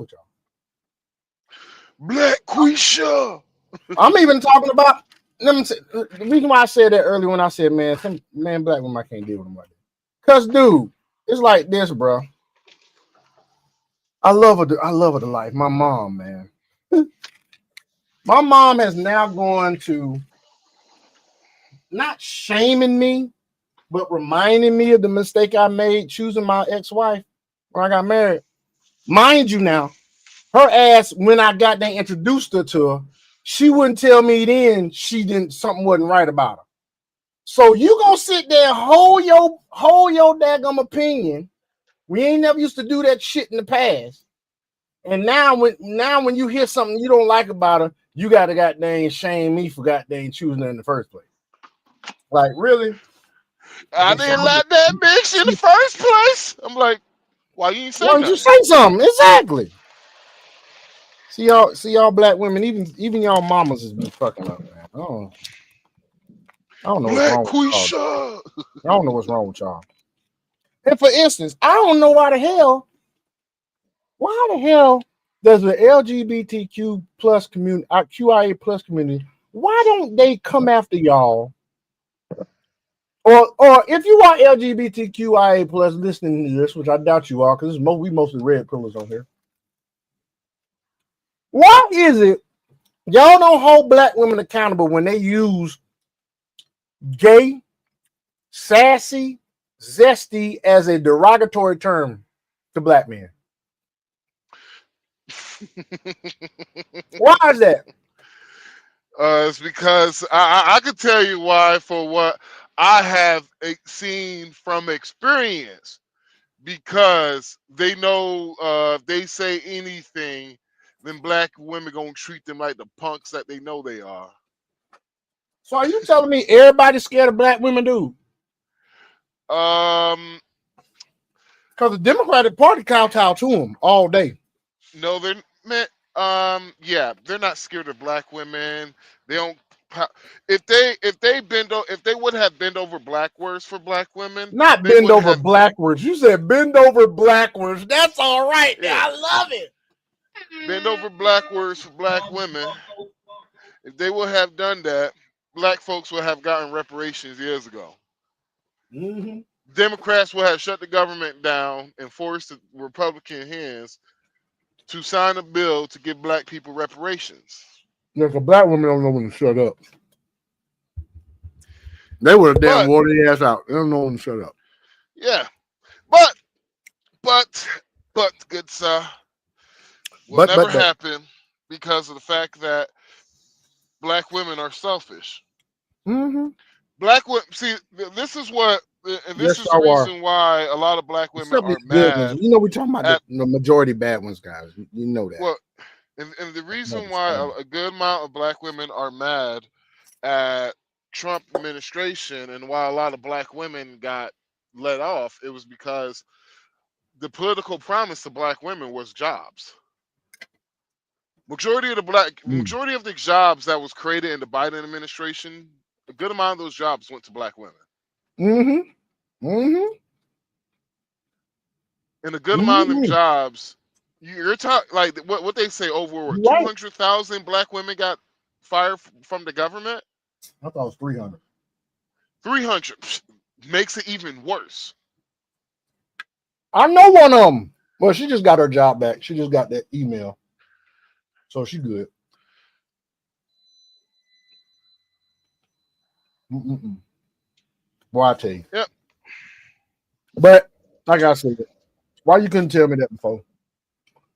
with y'all. Black Quisha. I'm even talking about the reason why I said that earlier when I said, man, black women I can't deal with them like that. Cause dude, it's like this, bro. I love her. I love her to life. My mom, man. My mom has now gone to not shaming me, but reminding me of the mistake I made choosing my ex-wife when I got married. Mind you, now her ass, when I got there introduced her to her, she wouldn't tell me then something wasn't right about her. So you gonna sit there and hold your daggum opinion. We ain't never used to do that shit in the past. And now when you hear something you don't like about her, you gotta goddamn shame me for goddamn choosing her in the first place. Like, really? I didn't like that bitch in the first place. I'm like, why you ain't say Why don't you nothing? say something? Exactly. See y'all black women, even y'all mamas is be fucking up, man. I don't know what's Black wrong with y'all. Quisha. I don't know what's wrong with y'all. And for instance, I don't know why the hell does the LGBTQ plus community, QIA plus community, why don't they come after y'all? Or if you are LGBTQIA plus listening to this, which I doubt you are, because we mostly red pillars on here. Why is it y'all don't hold black women accountable when they use gay, sassy, zesty as a derogatory term to black men? Why is that? It's because I could tell you why for what I have seen from experience. Because they know if they say anything, then black women gonna treat them like the punks that they know they are. So are you telling me everybody's scared of black women, dude? Um, Because the Democratic Party kowtow to them all day. no, they're man. Yeah, they're not scared of black women. They don't. If they would have bend over backwards for black women, Not they bend would over have. backwards. You said bend over backwards. That's all right. Yeah, I love it. bend over backwards for black women. If they would have done that, black folks would have gotten reparations years ago. Mm-hmm. Democrats will have shut the government down and forced the Republican hands to sign a bill to give black people reparations. Like a black woman don't know when to shut up. They would have damn But wore their ass out. They don't know when to shut up. yeah, but but good sir, will But never but happen because of the fact that black women are selfish. mm-hmm. Black women see this is what and this Yes, is the y'all are. reason why a lot of black women Except are these good ones. mad You know we're talking about at the majority bad ones, guys. You know that. well and the I reason why understand. a good amount of black women are mad at Trump administration and why a lot of black women got let off, it was because the political promise to black women was jobs. Mm. Majority of the jobs that was created in the Biden administration, a good amount of those jobs went to black women. Mm-hmm. Mm-hmm. And a good amount of them Mm-hmm. jobs, you're talking like what they say over You two right. hundred thousand black women got fired from the government. I thought it was 300. 300 makes it even worse. I know one of them. Well, she just got her job back. She just got that email. So she good. Mm-mm-mm. Boy, I tell you. Yep. But like I said, why you couldn't tell me that before?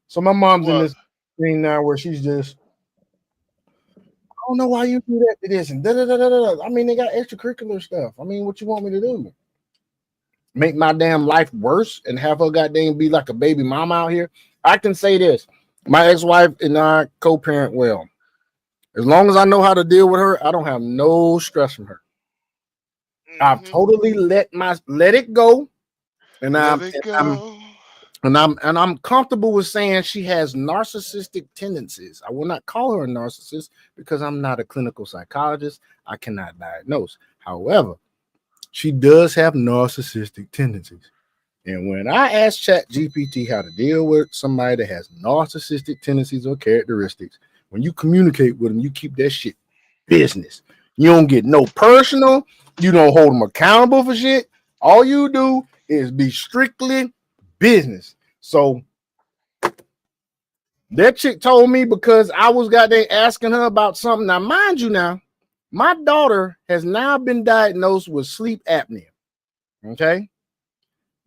So my mom's in What? this thing now where she's just, I don't know why you do that to this and da da da da da. I mean, they got extracurricular stuff. I mean, what you want me to do? Make my damn life worse and have her goddamn be like a baby mama out here? I can say this: my ex-wife and I co-parent well. As long as I know how to deal with her, I don't have no stress from her. I've Hmm. totally let it go, and Let I'm it and I'm go. and I'm comfortable with saying she has narcissistic tendencies. I will not call her a narcissist because I'm not a clinical psychologist. I cannot diagnose. However, she does have narcissistic tendencies. And when I asked ChatGPT how to deal with somebody that has narcissistic tendencies or characteristics, when you communicate with them, you keep that shit business. You don't get no personal. You don't hold them accountable for shit. All you do is be strictly business. So that chick told me because I was got there asking her about something. Now, mind you, now my daughter has now been diagnosed with sleep apnea. Okay.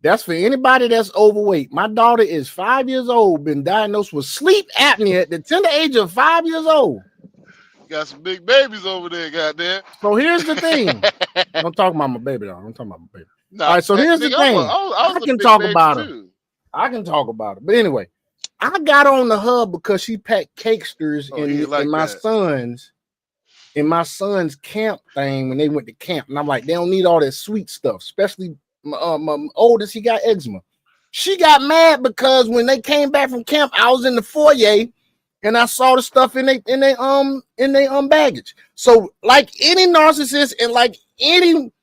That's for anybody that's overweight. My daughter is 5 years old, been diagnosed with sleep apnea at the tender age of 5 years old. Got some big babies over there, goddamn. So here's the thing. Don't talk about my baby, though. I'm talking about my baby. Nah, all right, so here's nigga, the thing. I I can talk about her. Too. I can talk about it. But anyway, I got on the hub because she packed cakesters in my son's camp thing when they went to camp. And I'm like, they don't need all that sweet stuff, especially my oldest, he got eczema. She got mad because when they came back from camp, I was in the foyer and I saw the stuff in their baggage. So, like any narcissist and like any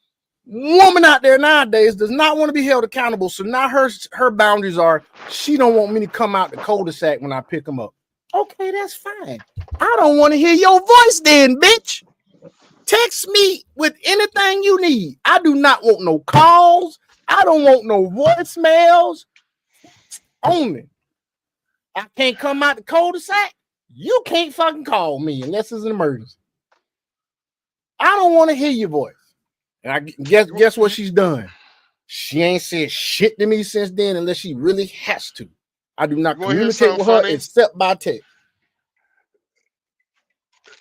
woman out there nowadays does not want to be held accountable. So now her boundaries are she don't want me to come out the cul-de-sac when I pick them up. Okay, that's fine. I don't want to hear your voice then, bitch. Text me with anything you need. I do not want no calls. I don't want no voicemails. Only. I can't come out the cul-de-sac. You can't fucking call me unless it's an emergency. I don't want to hear your voice. And I guess what she's done? She ain't said shit to me since then unless she really has to. I do not communicate with her except by text.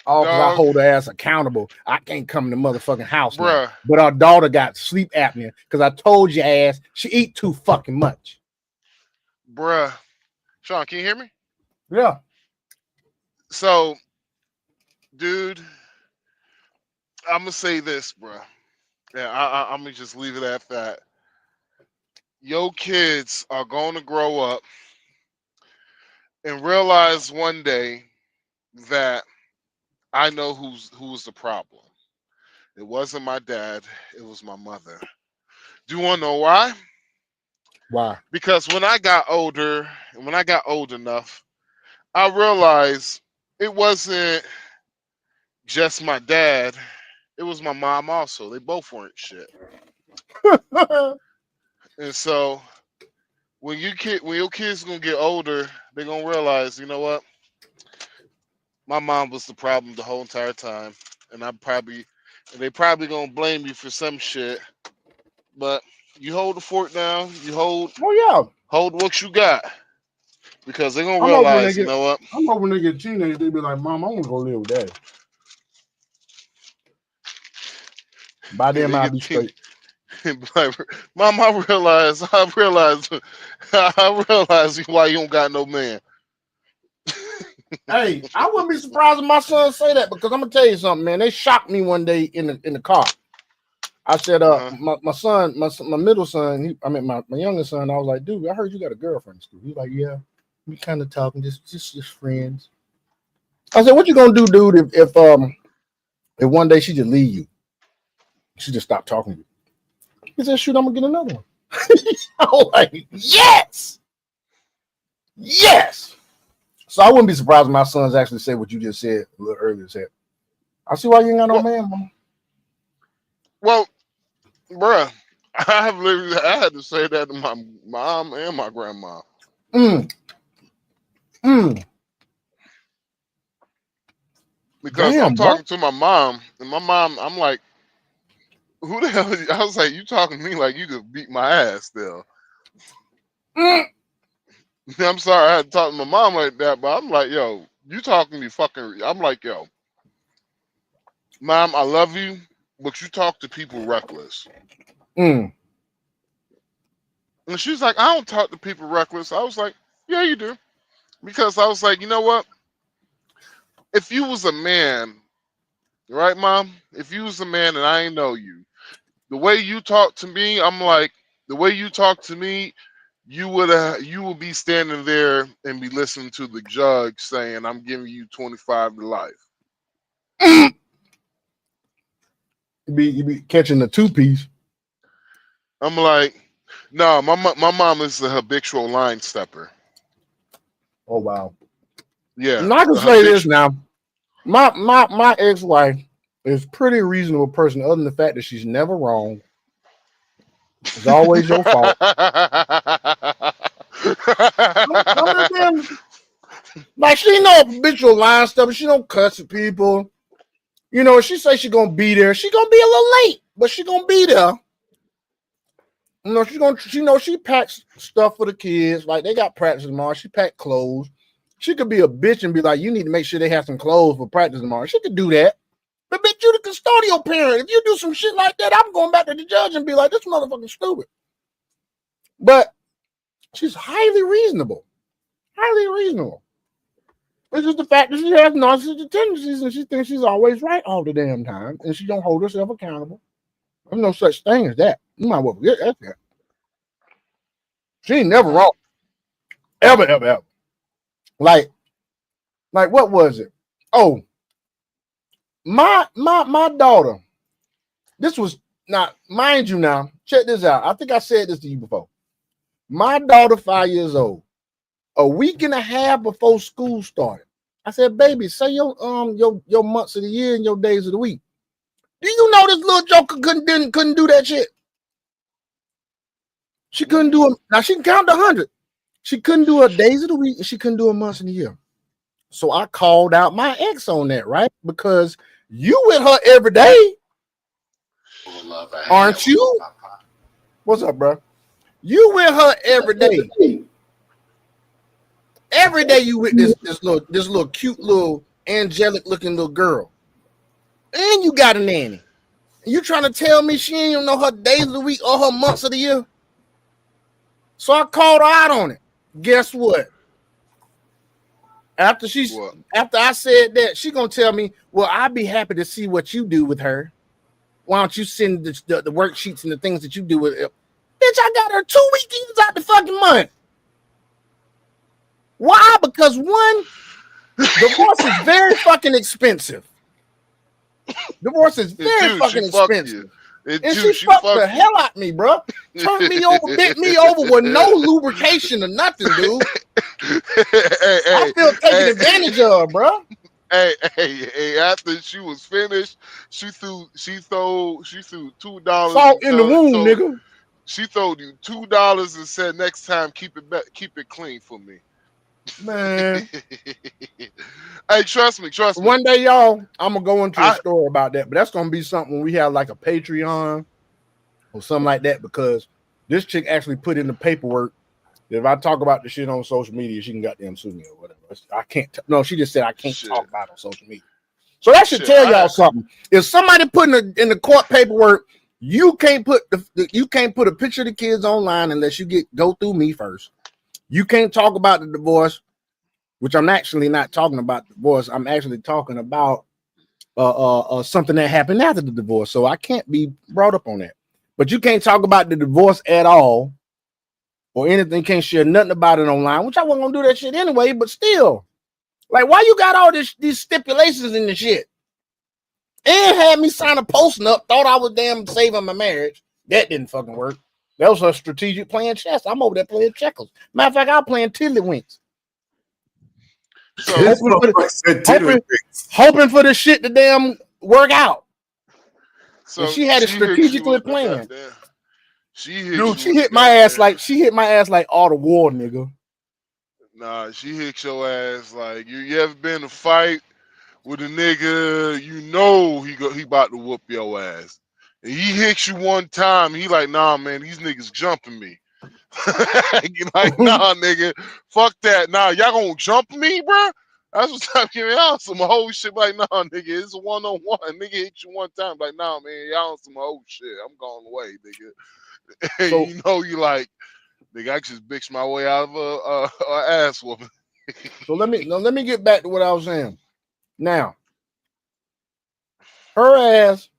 Oh, because I hold her ass accountable. I can't come in the motherfucking house now. But our daughter got sleep apnea because I told your ass she eat too fucking much. Bruh. Sean, can you hear me? Yeah. So, dude, I'm going to say this, bruh. Yeah, I'm going to just leave it at that. Your kids are going to grow up and realize one day that I know who's the problem. It wasn't my dad. It was my mother. Do you want to know why? Why? Because when I got older and when I got old enough, I realized it wasn't just my dad. It was my mom also. They both weren't shit. And so when your kids gonna get older, they're gonna realize, you know what? My mom was the problem the whole entire time, and they probably gonna blame you for some shit. But you hold the fort down. You hold what you got, because they're gonna realize, you know what? I'm hoping they get teenagers. They be like, "Mom, I want to go live with Daddy." By then, I'll be straight. Like, Mom, I realize why you don't got no man. Hey, I wouldn't be surprised if my son say that, because I'm gonna tell you something, man. They shocked me one day in the car. I said, my son, my middle son, my youngest son, I was like, dude, I heard you got a girlfriend in school. He's like, yeah, we kind of talking, just friends. I said, what you gonna do, dude, if one day she just leave you? She just stopped talking to you. He said, shoot, I'm gonna get another one. I was like, yes. So I wouldn't be surprised if my sons actually say what you just said a little earlier. Said, I see why you ain't got no man, Mama. Well, bruh, I had to say that to my mom and my grandma. Because I'm talking to my mom, and my mom, I'm like, who the hell? I was like, you talking to me like you could beat my ass still. I'm sorry, I had to talk to my mom like that, but I'm like, yo, you talking to me fucking. I'm like, yo, Mom, I love you, but you talk to people reckless. And she's like, I don't talk to people reckless. I was like, yeah, you do. Because I was like, you know what? If you was a man, right, Mom? If you was a man and I ain't know you, the way you talk to me, I'm like, the way you talk to me, you would be standing there and be listening to the judge saying, I'm giving you 25 to life. You be catching the 2-piece. I'm like, No, my mom is a habitual line stepper. Oh wow. Yeah, And I can a say this now. My ex-wife is pretty reasonable person, other than the fact that she's never wrong. It's always your fault. I'm just saying, like she know habitual line stuff, but she don't cuss at people. You know, she say she gonna be there. She gonna be a little late, but she gonna be there. You know, she packs stuff for the kids. Like they got practice tomorrow. She packed clothes. She could be a bitch and be like, you need to make sure they have some clothes for practice tomorrow. She could do that. But bitch, you the custodial parent. If you do some shit like that, I'm going back to the judge and be like, this motherfucking stupid. But she's highly reasonable. Highly reasonable. It's just the fact that she has narcissistic tendencies and she thinks she's always right all the damn time. And she don't hold herself accountable. There's no such thing as that. You might well forget that. She ain't never wrong. Ever. Like what was it? Oh, my daughter. This was not, mind you now, check this out. I think I said this to you before. My daughter, 5 years old, a week and a half before school started, I said, baby, say your months of the year and your days of the week. Do you know this little joker couldn't do that shit? She couldn't do it. Now she can count to 100. She couldn't do her days of the week and she couldn't do her months in the year. So I called out my ex on that, right? Because you with her every day, aren't you? What's up, bro? You with her every day. Every day you with this little cute little angelic looking little girl, and you got a nanny. You trying to tell me she ain't even know her days of the week or her months of the year? So I called her out on it. Guess what? After I said that, she gonna tell me, well, I'd be happy to see what you do with her. Why don't you send the worksheets and the things that you do with it? Bitch, I got her 2 weekends out the fucking month. Why? Because one, divorce is very fucking expensive. Divorce is very fucking expensive. And she fucked the hell out of me, bro. Turned me over, bit me over with no lubrication or nothing, dude. I feel taken advantage of, bro. Hey, after she was finished, she threw $2 salt in the wound, nigga. She told you $2 and said next time keep it clean for me. Man. Hey, trust me. One day, y'all, I'm gonna go into a story about that, but that's gonna be something when we have like a Patreon or something like that, because this chick actually put in the paperwork that if I talk about the shit on social media, she can goddamn sue me or whatever. I can't. No, she just said I can't talk about it on social media. So that should tell y'all something. If somebody putting in the court paperwork, you can't put you can't put a picture of the kids online unless you go through me first. You can't talk about the divorce, which I'm actually not talking about divorce. I'm actually talking about something that happened after the divorce. So I can't be brought up on that. But you can't talk about the divorce at all or anything. Can't share nothing about it online, which I wasn't gonna do that shit anyway. But still, like, why you got all these stipulations in the shit? And had me sign a posting up, thought I was damn saving my marriage. That didn't fucking work. That was her strategic playing chess. I'm over there playing checkers. Matter of fact, I'm playing tiddlywinks. So hoping for the shit to damn work out. So and she had it strategically planned. She hit my ass like all the war, nigga. Nah, she hit your ass like you ever been in a fight with a nigga, you know he about to whoop your ass. And he hits you one time, he like, nah, man, these niggas jumping me. Like, nah, nigga, fuck that. Nah, y'all gonna jump me, bro? That's what's up, giving out some whole shit. Like, nah, nigga, it's a 1-on-1. Nigga hit you one time, like, nah, man, y'all on some whole shit. I'm going away, nigga. So, you know, you like, nigga, I just bitch my way out of a ass whooping. So let me get back to what I was saying. Now, her ass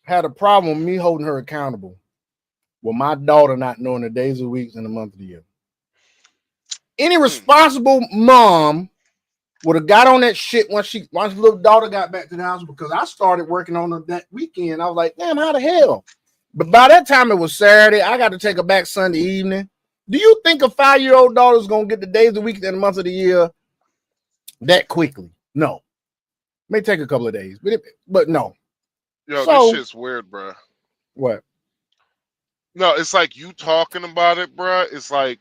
had a problem with me holding her accountable with my daughter not knowing the days of the week and the month of the year. Any responsible mom would have got on that shit once little daughter got back to the house, because I started working on her that weekend. I was like, damn, how the hell? But by that time it was Saturday. I got to take her back Sunday evening. Do you think a 5-year-old daughter is gonna get the days of the week and the months of the year that quickly? No. May take a couple of days, but no. Yo, So this shit's weird, bro. what? No, it's like you talking about it, bro. It's like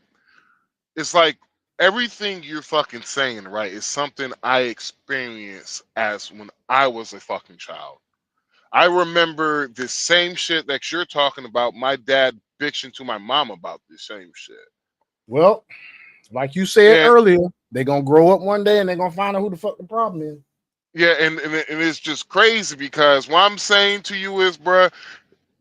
everything you're fucking saying, right, is something I experienced as when I was a fucking child. I remember the same shit that you're talking about. My dad bitching to my mom about the same shit. Well, like you said And earlier, they're gonna grow up one day and they're gonna find out who the fuck the problem is. yeah, and it's just crazy because what I'm saying to you is, bro,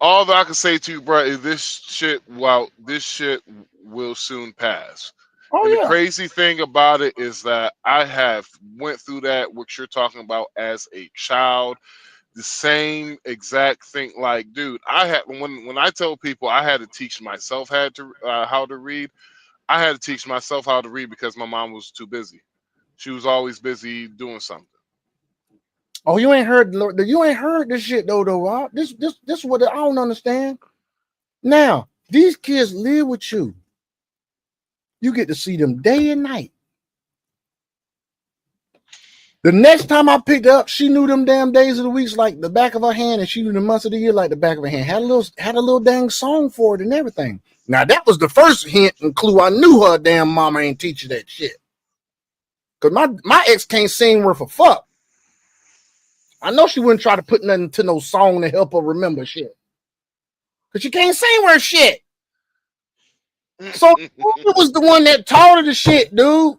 all that I can say to you, bro, is this shit will soon pass. And the Oh yeah. crazy thing about it is that I have went through that, what you're talking about as a child. The same exact thing. Like, dude, I had when I tell people I had to teach myself how to read. I had to teach myself how to read because my mom was too busy. She was always busy doing something. Oh, you ain't heard this shit though, Rob. This is what I don't understand. Now, these kids live with you. You get to see them day and night. The next time I picked up, she knew them damn days of the weeks like the back of her hand, and she knew the months of the year like the back of her hand. Had a little dang song for it and everything. Now that was the first hint and clue. I knew her damn mama ain't teach her that shit. Cause my ex can't sing worth a fuck. I know she wouldn't try to put nothing to no song to help her remember shit. Cause she can't sing worth shit. So it was the one that taught her the shit, dude.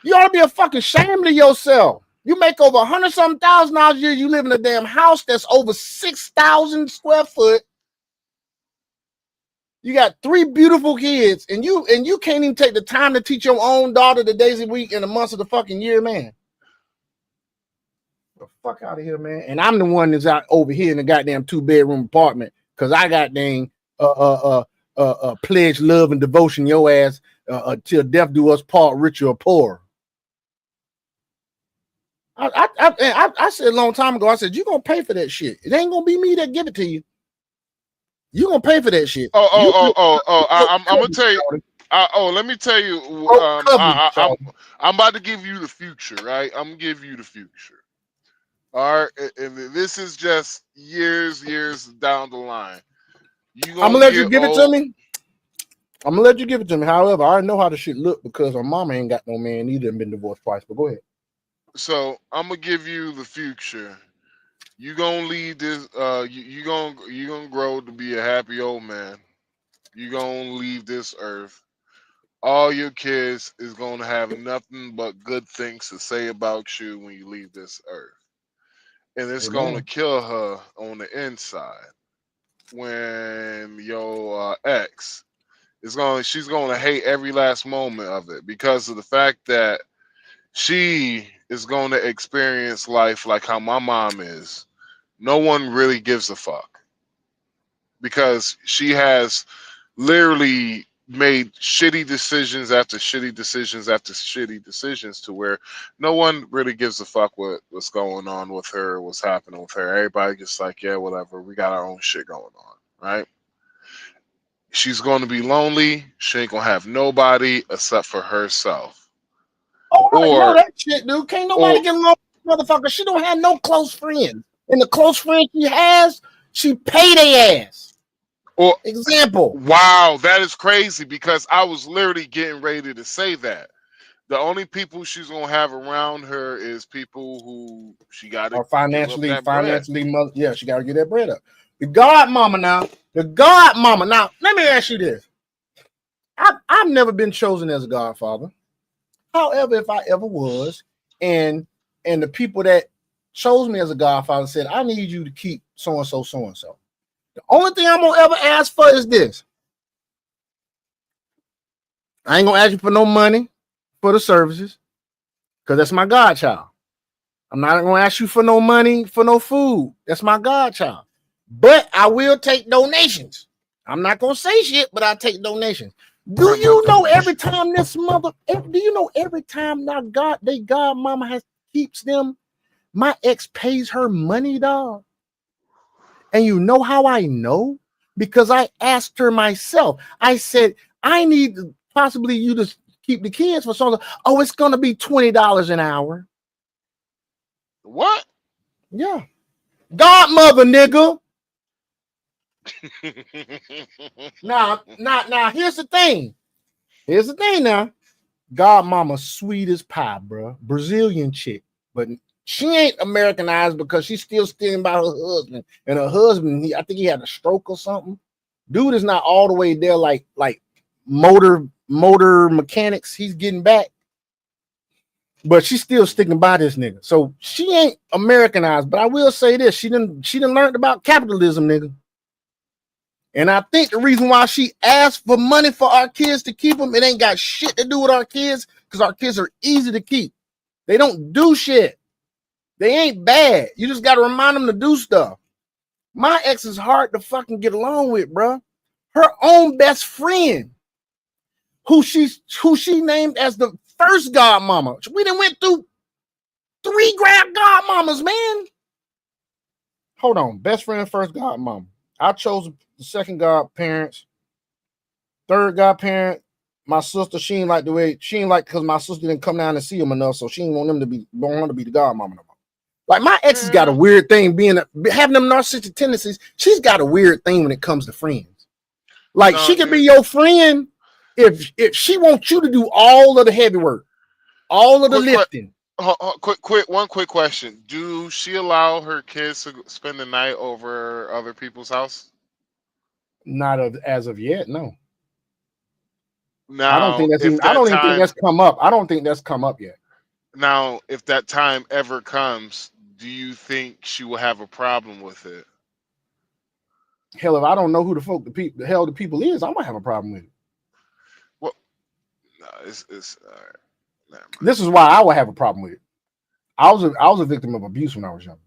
You ought to be a fucking shame to yourself. You make over $100-something thousand a year. You live in a damn house that's over 6,000 square foot. You got 3 beautiful kids, and you can't even take the time to teach your own daughter the days of the week and the months of the fucking year, man. The fuck out of here, man. And I'm the one that's out over here in the goddamn 2-bedroom apartment because I got dang pledge love and devotion your ass till death do us part, rich or poor. I said a long time ago, I said, you're going to pay for that shit. It ain't going to be me that give it to you. You're going to pay for that shit. I'm going to tell you. Let me tell you. I'm about to give you the future, right? I'm going to give you the future. All right. And this is just years down the line. I'm going to let you give it to me. I'm going to let you give it to me. However, I already know how the shit look because her mama ain't got no man either and been divorced twice. But go ahead. So I'm gonna give you the future. You gonna lead this. You gonna grow to be a happy old man. You gonna leave this earth. All your kids is gonna have nothing but good things to say about you when you leave this earth, and it's gonna kill her on the inside when your ex she's gonna hate every last moment of it because of the fact that she is going to experience life like how my mom is. No one really gives a fuck because she has literally made shitty decisions after shitty decisions after shitty decisions to where no one really gives a fuck what's going on with her, what's happening with her. Everybody just like, yeah, whatever. We got our own shit going on, right? She's going to be lonely. She ain't going to have nobody except for herself. Oh, I know that shit, dude. Can't nobody get along with motherfucker. She don't have no close friends. And the close friends she has, she pay their ass. Or example. Wow, that is crazy because I was literally getting ready to say that. The only people she's gonna have around her is people who she got to financially. Yeah, she got to get that bread up. The godmama now. Now, let me ask you this. I've never been chosen as a godfather. However, if I ever was, and the people that chose me as a godfather said, I need you to keep so and so. The only thing I'm gonna ever ask for is this. I ain't gonna ask you for no money for the services, because that's my godchild. I'm not gonna ask you for no money for no food. That's my godchild. But I will take donations. I'm not gonna say shit, but I'll take donations. Do you know every time every time now godmama keeps them, my ex pays her money, dog? And you know how I know? Because I asked her myself. I said, I need possibly you to keep the kids for something. Oh, it's going to be $20 an hour. What? Yeah. Godmother, nigga. Now, here's the thing. Here's the thing now. Godmama sweet as pie, bro. Brazilian chick. But she ain't Americanized because she's still sticking by her husband. And her husband, I think he had a stroke or something. Dude is not all the way there like motor mechanics. He's getting back. But she's still sticking by this nigga. So she ain't Americanized. But I will say this. She done learned about capitalism, nigga. And I think the reason why she asked for money for our kids to keep them, it ain't got shit to do with our kids, because our kids are easy to keep. They don't do shit. They ain't bad. You just got to remind them to do stuff. My ex is hard to fucking get along with, bro. Her own best friend, who she named as the first godmama. We done went through 3 godmamas, man. Hold on. Best friend, first godmama. I chose the second godparents. Third godparent, my sister, she ain't like because my sister didn't come down and see him enough, so she didn't want her to be the godmama no more. Like my ex has got a weird thing having them narcissistic tendencies. She's got a weird thing when it comes to friends. Like she could be your friend if she wants you to do all of the heavy work, all of the lifting. One quick question. Do she allow her kids to spend the night over other people's house? Not as of yet, no. Now, I don't even think that's come up. I don't think that's come up yet. Now, if that time ever comes, do you think she will have a problem with it? Hell, if I don't know who the hell the people is, I might have a problem with it. Well, no, it's all right. This is why I would have a problem with it. I was a victim of abuse when I was young,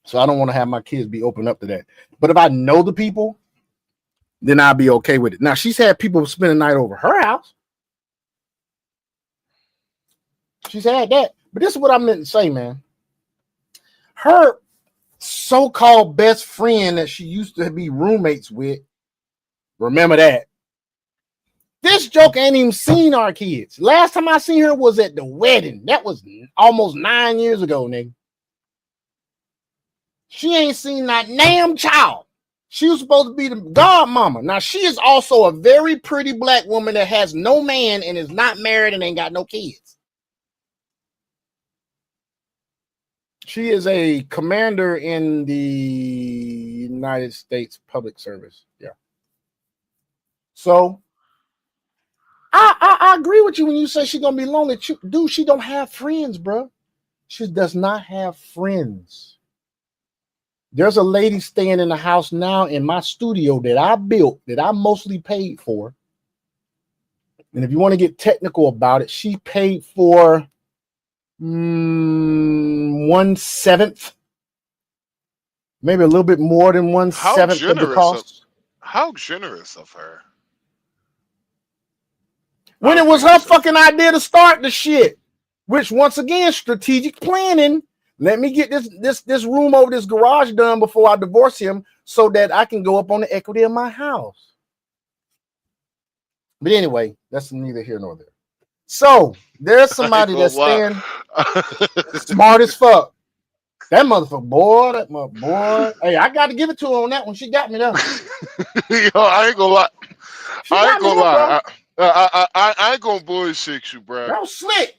so I don't want to have my kids be open up to that. But if I know the people, then I'll be okay with it. Now, she's had people spend the night over her house. She's had that. But this is what I meant to say, man. Her so-called best friend that she used to be roommates with, remember that. This joke ain't even seen our kids. Last time I seen her was at the wedding. That was almost 9 years ago, nigga. She ain't seen that damn child. She was supposed to be the godmama. Now, she is also a very pretty black woman that has no man and is not married and ain't got no kids. She is a commander in the United States Public Service. Yeah. So, I agree with you when you say she's going to be lonely. Dude, she don't have friends, bro. She does not have friends. There's a lady staying in the house now in my studio that I built, that I mostly paid for. And if you want to get technical about it, she paid for 1/7, maybe a little bit more than 1/7 of the cost. How generous of her. When it was her fucking idea to start the shit, which once again, strategic planning. Let me get this room over this garage done before I divorce him so that I can go up on the equity of my house. But anyway, that's neither here nor there. So there's somebody that's staying smart as fuck. That motherfucker, boy. Hey, I got to give it to her on that one. She got me there. Yo, I ain't gonna lie. I ain't gonna bullshit you, bro. That was slick.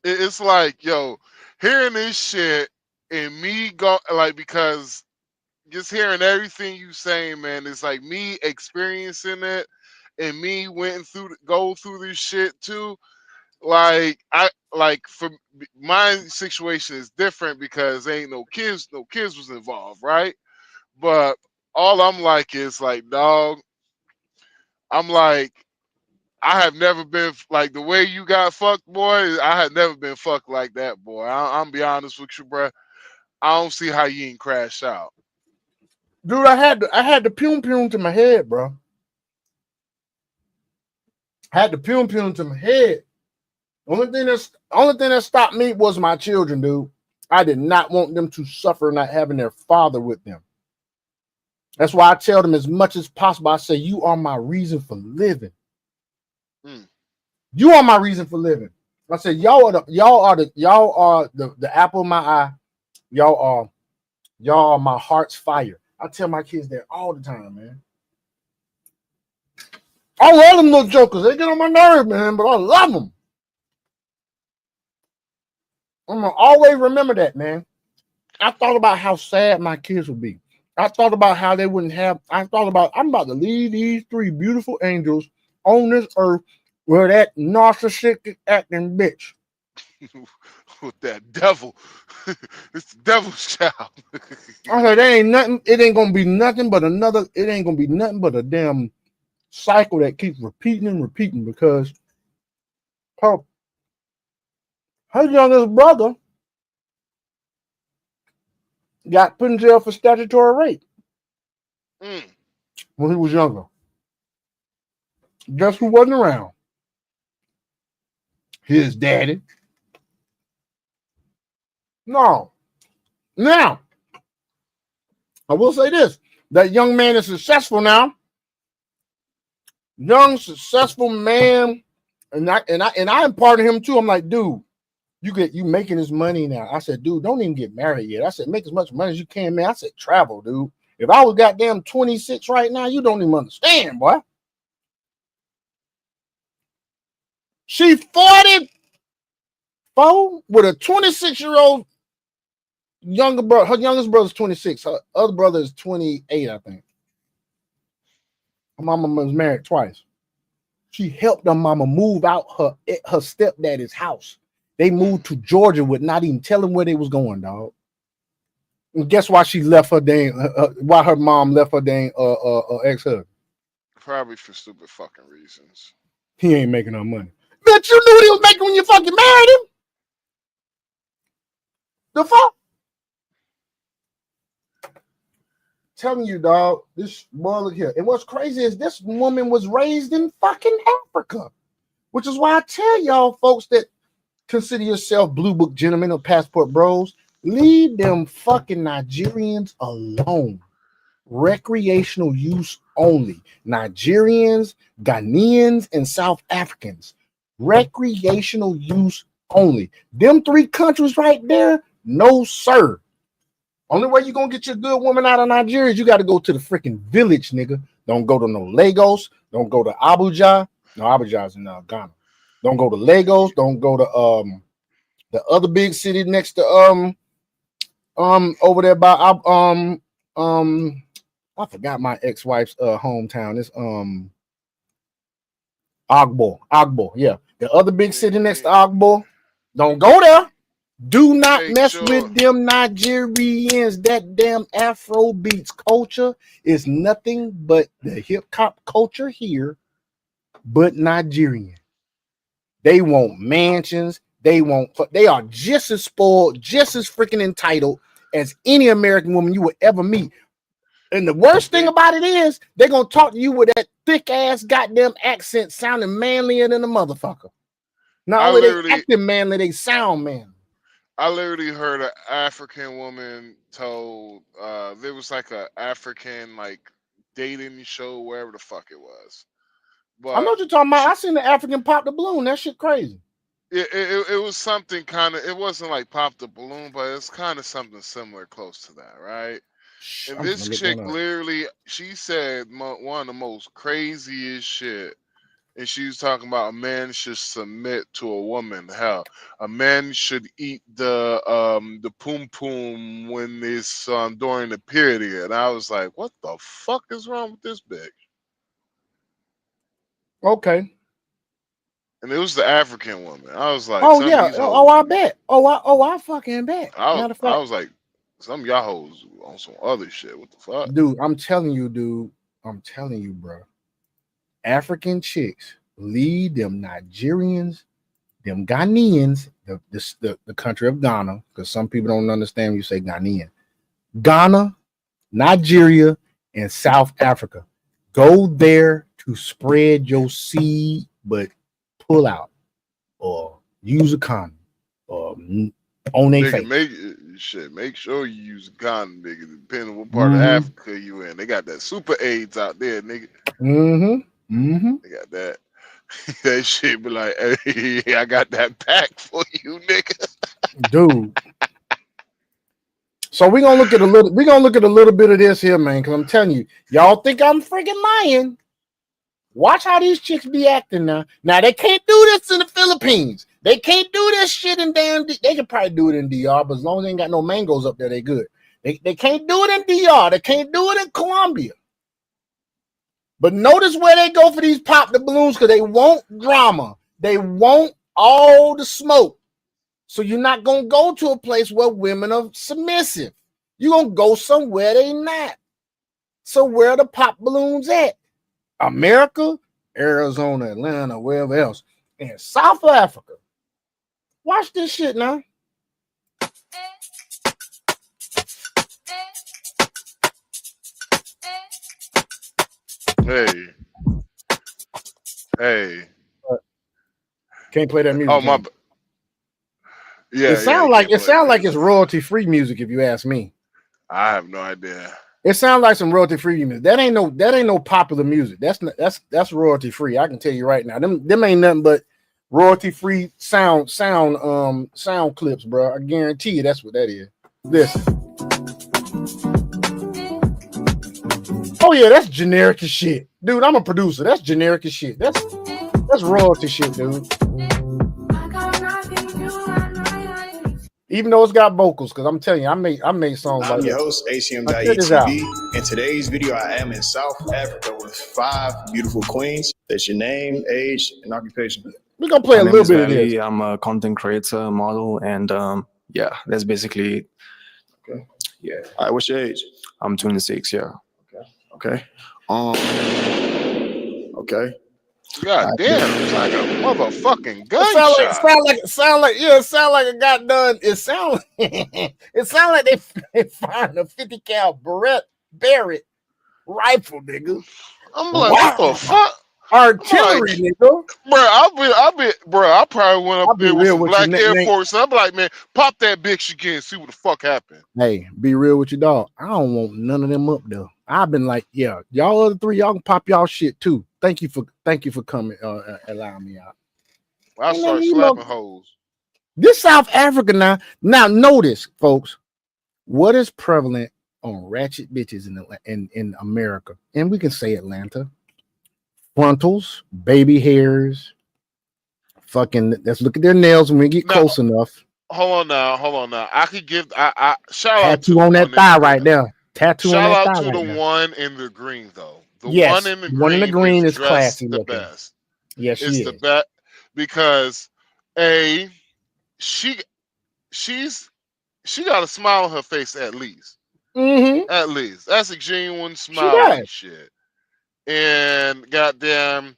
It's like, yo, hearing this shit and me go like, because just hearing everything you saying, man, it's like me experiencing it and me go through this shit too. For my situation is different because ain't no kids was involved, right? But all I'm like is like, dog, I'm like, I have never been like the way you got fucked, boy. I had never been fucked like that, boy. I'm be honest with you, bro. I don't see how you ain't crash out, dude. I had the pum to my head, bro. Had the pum to my head. Only thing that stopped me was my children, dude. I did not want them to suffer not having their father with them. That's why I tell them as much as possible. I say, you are my reason for living. You are my reason for living. I said, y'all are the apple of my eye. Y'all are my heart's fire. I tell my kids that all the time, man. I love them little jokers. They get on my nerves, man, but I love them. I'm gonna always remember that, man. I thought about how sad my kids would be. I thought about how they wouldn't have. I'm about to leave these three beautiful angels on this earth where that narcissistic acting bitch. With that devil. It's the devil's child. I said, there ain't nothing. It ain't gonna be nothing but another. It ain't gonna be nothing but a damn cycle that keeps repeating and repeating because her youngest brother got put in jail for statutory rape when he was younger. Guess who wasn't around? His daddy. No. Now, I will say this. That young man is successful now. Young, successful man. And I imparted him too. I'm like, dude, you making this money now. I said, dude, don't even get married yet. I said, make as much money as you can, man. I said, travel, dude. If I was goddamn 26 right now, you don't even understand, boy. She 44 with a 26-year-old younger brother. Her youngest brother's 26. Her other brother is 28, I think. Her mama was married twice. She helped her mama move out her stepdaddy's house. They moved to Georgia with not even telling where they was going, dog. And guess why she left her dang? Why her mom left her dang ex-husband? Probably for stupid fucking reasons. He ain't making no money. Bitch, you knew what he was making when you fucking married him. The fuck? Telling you, dog, this boy, look here. And what's crazy is this woman was raised in fucking Africa, which is why I tell y'all folks that consider yourself blue book gentlemen or passport bros, leave them fucking Nigerians alone. Recreational use only. Nigerians, Ghanaians, and South Africans. Recreational use only. Them three countries right there, no sir. Only way you're gonna get your good woman out of Nigeria is you got to go to the freaking village, nigga. Don't go to no Lagos. Don't go to Abuja. No, Abuja's in Ghana. Don't go to Lagos. Don't go to the other big city next to over there by I forgot my ex-wife's hometown. It's Agbo. Yeah, the other big city next to Agbo. Don't go there. Do not mess with them Nigerians. That damn Afro beats culture is nothing but the hip hop culture here, but Nigerian. They want mansions. They are just as spoiled, just as freaking entitled as any American woman you would ever meet. And the worst thing about it is they're gonna talk to you with that thick ass goddamn accent sounding manlier than a motherfucker. Not only they acting manly, they sound manly. I literally heard an African woman told there was like a African like dating show, wherever the fuck it was. But I know what you're talking about. I seen the African pop the balloon. That shit crazy. It was something kind of. It wasn't like pop the balloon, but it's kind of something similar, close to that, right? And this chick literally, she said one of the most craziest shit. And she was talking about a man should submit to a woman. Hell, a man should eat the poom poom when it's during the period. And I was like, what the fuck is wrong with this bitch? Okay. And it was the African woman. I was like, oh yeah, I bet. I fucking bet. I was like, some of y'all hoes on some other shit. What the fuck, dude? I'm telling you, bro. African chicks lead them Nigerians, them Ghanaians, the country of Ghana, because some people don't understand when you say Ghanaian. Ghana, Nigeria, and South Africa. Go there to spread your seed, but pull out or use a condom or on their Nigga, face. make sure you use a condom, nigga. Depending on what part of Africa you in. They got that super AIDS out there, nigga. They got that. That shit be like, hey, I got that pack for you, nigga. Dude. So we're gonna look at a little bit of this here, man. Cause I'm telling you, y'all think I'm freaking lying. Watch how these chicks be acting now. Now they can't do this in the Philippines. They can't do this shit in damn. They can probably do it in DR, but as long as they ain't got no mangoes up there, they good. They can't do it in DR. They can't do it in Colombia. But notice where they go for these pop the balloons because they want drama. They want all the smoke. So you're not gonna go to a place where women are submissive. You're gonna go somewhere they not. So where are the pop balloons at? America, Arizona, Atlanta, wherever else, and South Africa. Watch this shit now. Hey. Can't play that music. Oh my. Yeah. It sounds like it's royalty free music. If you ask me, I have no idea. It sounds like some royalty free music. That ain't no popular music. That's royalty free. I can tell you right now. Them ain't nothing but royalty free sound clips, bro. I guarantee you that's what that is. Listen. Oh yeah, that's generic as shit, dude. I'm a producer. That's generic as shit. That's royalty shit, dude. Even though it's got vocals, because I'm telling you, I made songs like that. I'm your host, ACM.ETV. In today's video, I am in South Africa with 5 beautiful queens. That's your name, age, and occupation. We're going to play a little bit of this. I'm a content creator, model, and yeah, that's basically it. Okay. Yeah. All right, what's your age? I'm 26, yeah. Okay. Okay. God damn, it's like a motherfucking gunshot. It sound like it got done. It sound like they find a 50 cal Barrett rifle, nigga. I'm like, what the fuck? Artillery, nigga. I probably went up there with some black Air Force. I'm like, man, pop that bitch again, see what the fuck happened. Hey, be real with your dog. I don't want none of them up there. I've been like, yeah, y'all other 3, y'all can pop y'all shit too. Thank you for coming, allowing me out. I start slapping hoes. This South Africa now. Now notice, folks, what is prevalent on ratchet bitches in America, and we can say Atlanta. Frontals, baby hairs, fucking. Let's look at their nails when we get close enough. Hold on now. I could give I shout out to on that thigh right there. Tattoo shout on that out thigh to right the now. One in the green though. The yes, one in the green is classy. The looking. best. Yes, she is. The best because she's got a smile on her face at least. At least that's a genuine smile and shit. And goddamn,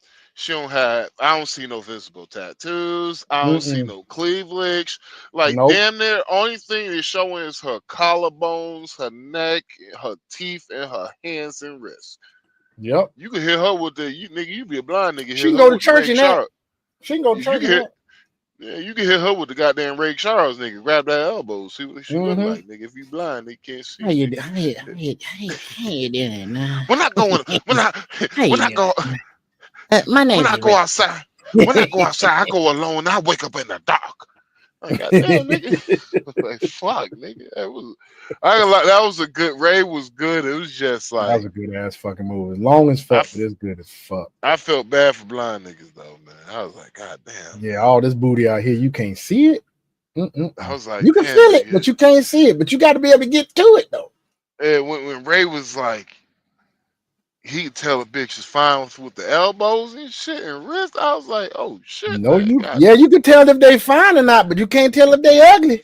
I don't see no visible tattoos. I don't see no cleavage. Like damn near only thing they're showing is her collarbones, her neck, her teeth, and her hands and wrists. Yep. You can hit her with you be a blind nigga. She can go to church in that. She can go to church in that. Yeah, you can hit her with the goddamn Ray Charles nigga. Grab that elbow, see what she look like, nigga. If you blind, they can't see. How you doing now? When I go my name. When I go outside, I go alone. I wake up in the dark. Like, goddamn, nigga. Like, fuck, nigga. That was a good. Ray was good. It was just like that was a good ass fucking movie. Long as fuck, but it's good as fuck. I felt bad for blind niggas though, man. I was like, god damn. Yeah, all this booty out here, you can't see it. I was like, you can feel it, but you can't see it. But you got to be able to get to it though. And when Ray was like, he could tell a bitch is fine with the elbows and shit and wrist. I was like, oh shit. No, you can tell if they fine or not, but you can't tell if they ugly.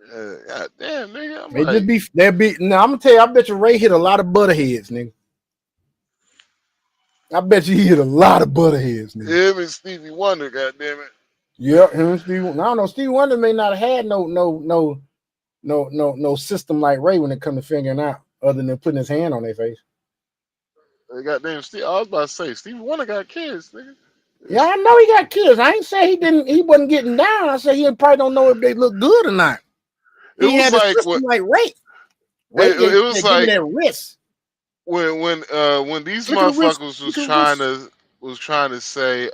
God damn, nigga. They'll be. Now I'm gonna tell you, I bet you Ray hit a lot of butterheads, nigga. I bet you he hit a lot of butterheads, nigga. Him and Stevie Wonder, goddamn it. Yeah, him and Stevie. I don't know. Stevie Wonder may not have had no system like Ray when it comes to figuring out, other than putting his hand on their face. Goddamn Steve. I was about to say Stevie Wonder got kids, nigga. Yeah, I know he got kids. I ain't say he wasn't getting down. I said he probably don't know if they look good or not. It He was had a like system what like Ray. it was Give me like that wrist. when these Look at the wrist. motherfuckers Look at the wrist. was trying to say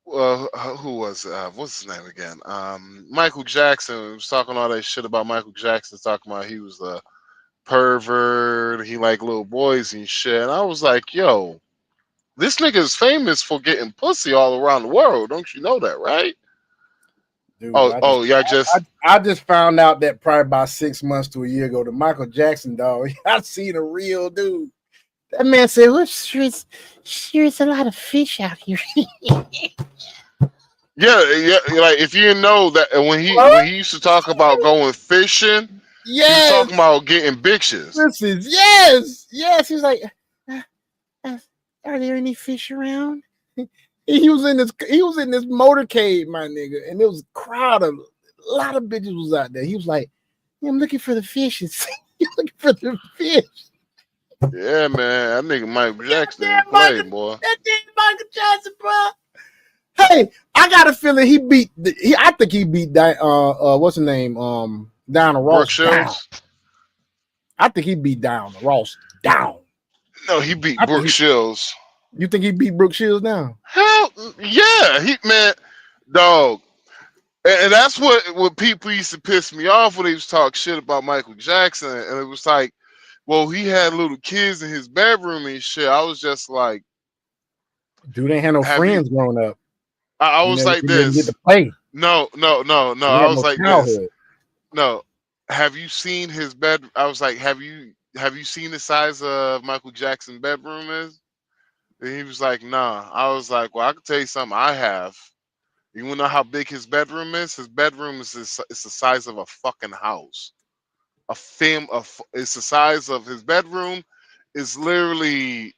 who was what's his name again? Michael Jackson was talking all that shit about Michael Jackson, talking about he was a pervert, he like little boys and shit. And I was like, yo, this nigga is famous for getting pussy all around the world. Don't you know that, right? Dude, I I just found out that probably about 6 months to a year ago, the Michael Jackson dog. I seen a real dude. That man said, "Well, sure, it's a lot of fish out here." yeah, like if you know that when he used to talk about going fishing, he was Yes, talking about getting bitches. listen, yes. He's like, uh, "Are there any fish around?" He was in this motorcade, my nigga, and there was a crowd of a lot of bitches was out there. He was like, yeah, "I'm looking for the fishes." You're looking for the fish. Yeah, man, that nigga Michael Jackson That didn't play, boy. damn Michael Johnson, bro. Hey, I got a feeling he beat. I think he beat. What's his name? Diana Brooke Ross down. Shields? I think he beat Diana Ross down. No, he beat Brooke Shields. You think he beat Brooke Shields down? Hell yeah, dog. And that's what people used to piss me off when they was talk shit about Michael Jackson, and it was like, well, he had little kids in his bedroom and shit. I was just like, dude ain't had no friends growing up. I was like this. Get to play. No. I was like this. No, have you seen his bed? I was like, have you seen the size of Michael Jackson's bedroom is? And he was like, nah. I was like, well, I can tell you something. I have. You wanna know how big his bedroom is? His bedroom is it's the size of a fucking house. It's the size of his bedroom is literally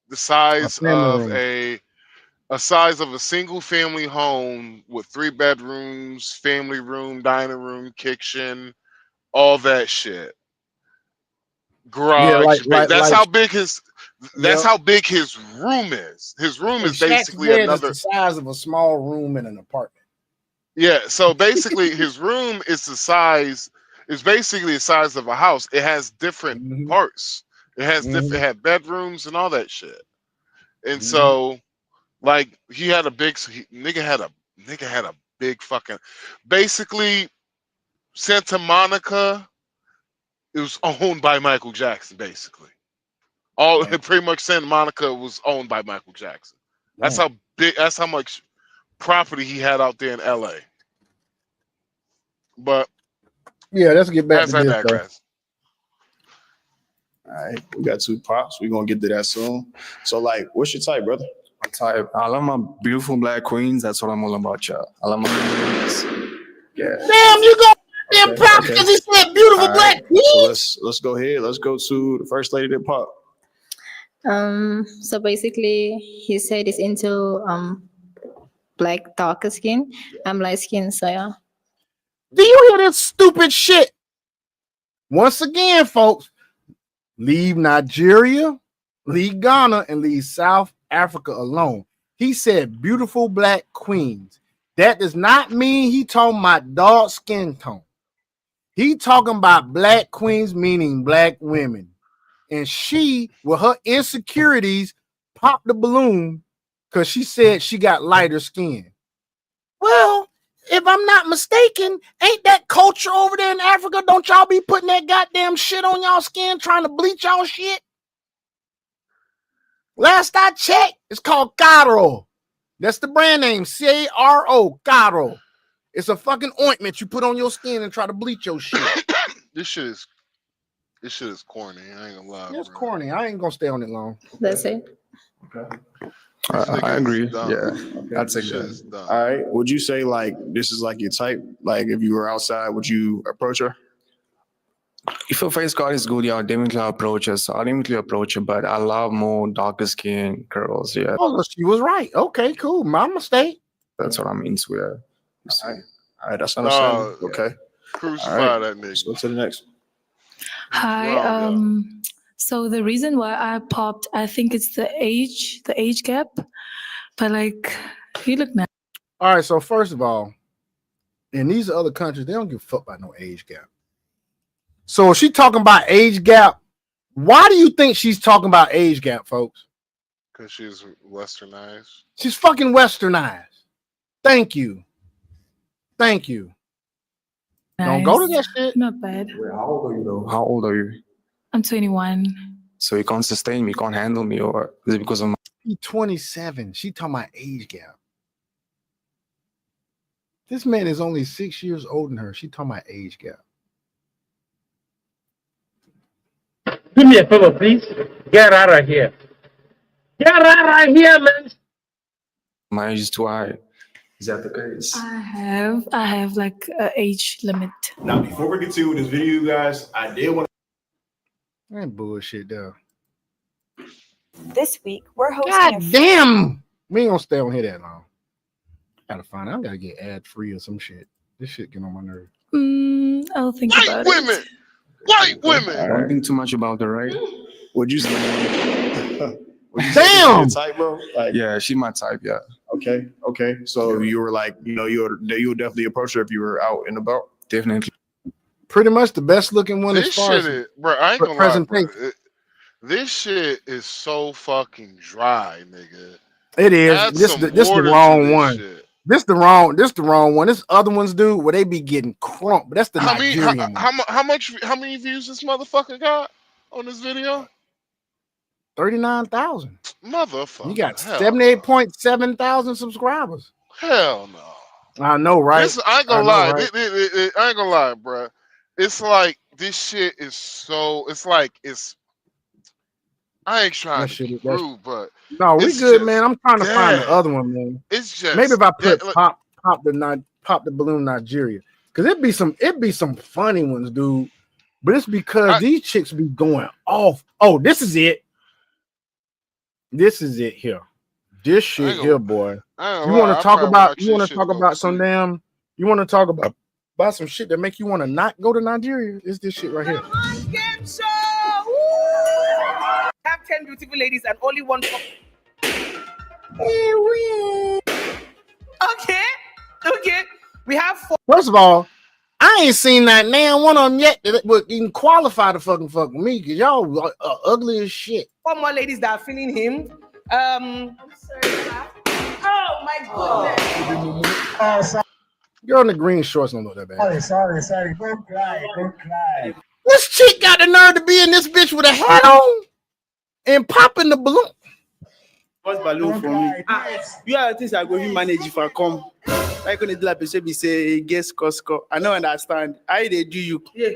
the size of a size of a single family home with 3 bedrooms, family room, dining room, kitchen, all that shit. Garage. Yeah, that's how big his room is. His room is basically is the size of a small room in an apartment. Yeah, so basically his room is basically the size of a house. It has different parts. It has different. It had bedrooms and all that shit. And so, like, he had a big nigga had a big fucking. Basically, Santa Monica. It was owned by Michael Jackson. Basically, pretty much Santa Monica was owned by Michael Jackson. That's how big. That's how much property he had out there in LA. But yeah, let's get back to I this. Digress. All right, we got 2 pops. We're gonna get to that soon. So, like, what's your type, brother? My type. I love my beautiful black queens. That's what I'm all about, y'all. I love my queens. Yeah. Damn, you go damn props because he said beautiful black queens. So let's go ahead. Let's go to the first lady that pop. So basically, he said he's into black darker skin. I'm light skin, so yeah. Do you hear this stupid shit? Once again, folks, leave Nigeria, leave Ghana, and leave South Africa alone. He said beautiful black queens. That does not mean he talking about dark skin tone. He talking about black queens, meaning black women. And she, with her insecurities, popped the balloon because she said she got lighter skin. Well, if I'm not mistaken, ain't that culture over there in Africa? Don't y'all be putting that goddamn shit on y'all skin, trying to bleach y'all shit? Last I checked, it's called Caro. That's the brand name, Caro, Caro. It's a fucking ointment you put on your skin and try to bleach your shit. This shit is corny. I ain't gonna lie. It's corny. I ain't gonna stay on it long. That's it. Okay. I agree. Dumb. Yeah, that's a good. Dumb. All right. Would you say like this is like your type? Like if you were outside, would you approach her? If your face card is good, yeah, I'll definitely approach her. But I love more darker skin girls. Yeah, Oh, she was right. Okay, cool. My mistake. that's what I'm into. Yeah. All right. That's understandable. Okay. Crucify that Let's nigga. go to the next. Hi. Wow, So the reason why I popped, I think it's the age gap. But like, you look nice. All right, so first of all, in these other countries, they don't give a fuck about no age gap. So if she talking about age gap, why do you think she's talking about age gap, folks? Because she's westernized. She's fucking westernized. Thank you. Thank you. Don't go to that shit. Not bad. Wait, how old are you though? How old are you? I'm 21. So you can't sustain me, you can't handle me, or is it because of my She's 27. She talking about age gap. This man is only 6 years older than her. She talking about age gap. Do me a favor, please. Get out of here. Get out of here, man. my age is too high? Is that the case? I have like an age limit. Now, before we continue with this video, you guys, I did want That bullshit though. This week, we're hosting God damn. We ain't gonna stay on here that long. Gotta find out. I gotta get ad free or some shit. This shit get on my nerves. I'll think White about women! it. White women! Don't think too much about her, right? would you say Damn! type, bro? Like, Yeah, she my type, yeah. okay. So you were like, you would definitely approach her if you were out and about. Definitely. Pretty much the best looking one as This far shit as is, bro, I ain't gonna lie, bro. presentation. This shit is so fucking dry, nigga. It is. Add This some the water to wrong this one. shit. This the wrong one. This other ones do where they be getting crump. But that's the Nigerian one. How many views this motherfucker got on this video? 39,000. Motherfucker. You got hell 78.7 thousand subscribers. no. Hell no. I know, right? This, I ain't gonna I know, lie. right? I ain't gonna lie, bro. It's like this shit is so. It's like it's. I ain't trying That to shit be is- that's- rude, but No, we it's good, just man. I'm trying to find the dead. other one, man. it's just Maybe if I put dead. Look, pop the balloon Nigeria, because it'd be some funny ones, dude. But it's because these chicks be going off. Oh, this is it. This is it here. This shit gonna- here, boy. I ain't You gonna want lie, to I talk probably about? watch You this want to shit talk to go about to some sleep. damn? You want to talk about some shit that make you want to not go to Nigeria? It's this shit right here. Game show! Have 10 beautiful ladies and only one. Okay. We have 4 First of all, I ain't seen that damn one of them yet that would even qualify to fuck with me, because y'all are ugly as shit. more ladies that are feeling him. I'm sorry. Oh my goodness. Girl in the green shorts don't look that bad. Sorry. Don't cry. This chick got the nerve to be in this bitch with a hat on and popping the balloon. What's balloon for me? You are things I go to manage if I come. I gonna do like be say guess Costco. I don't understand. I they do you. Yeah.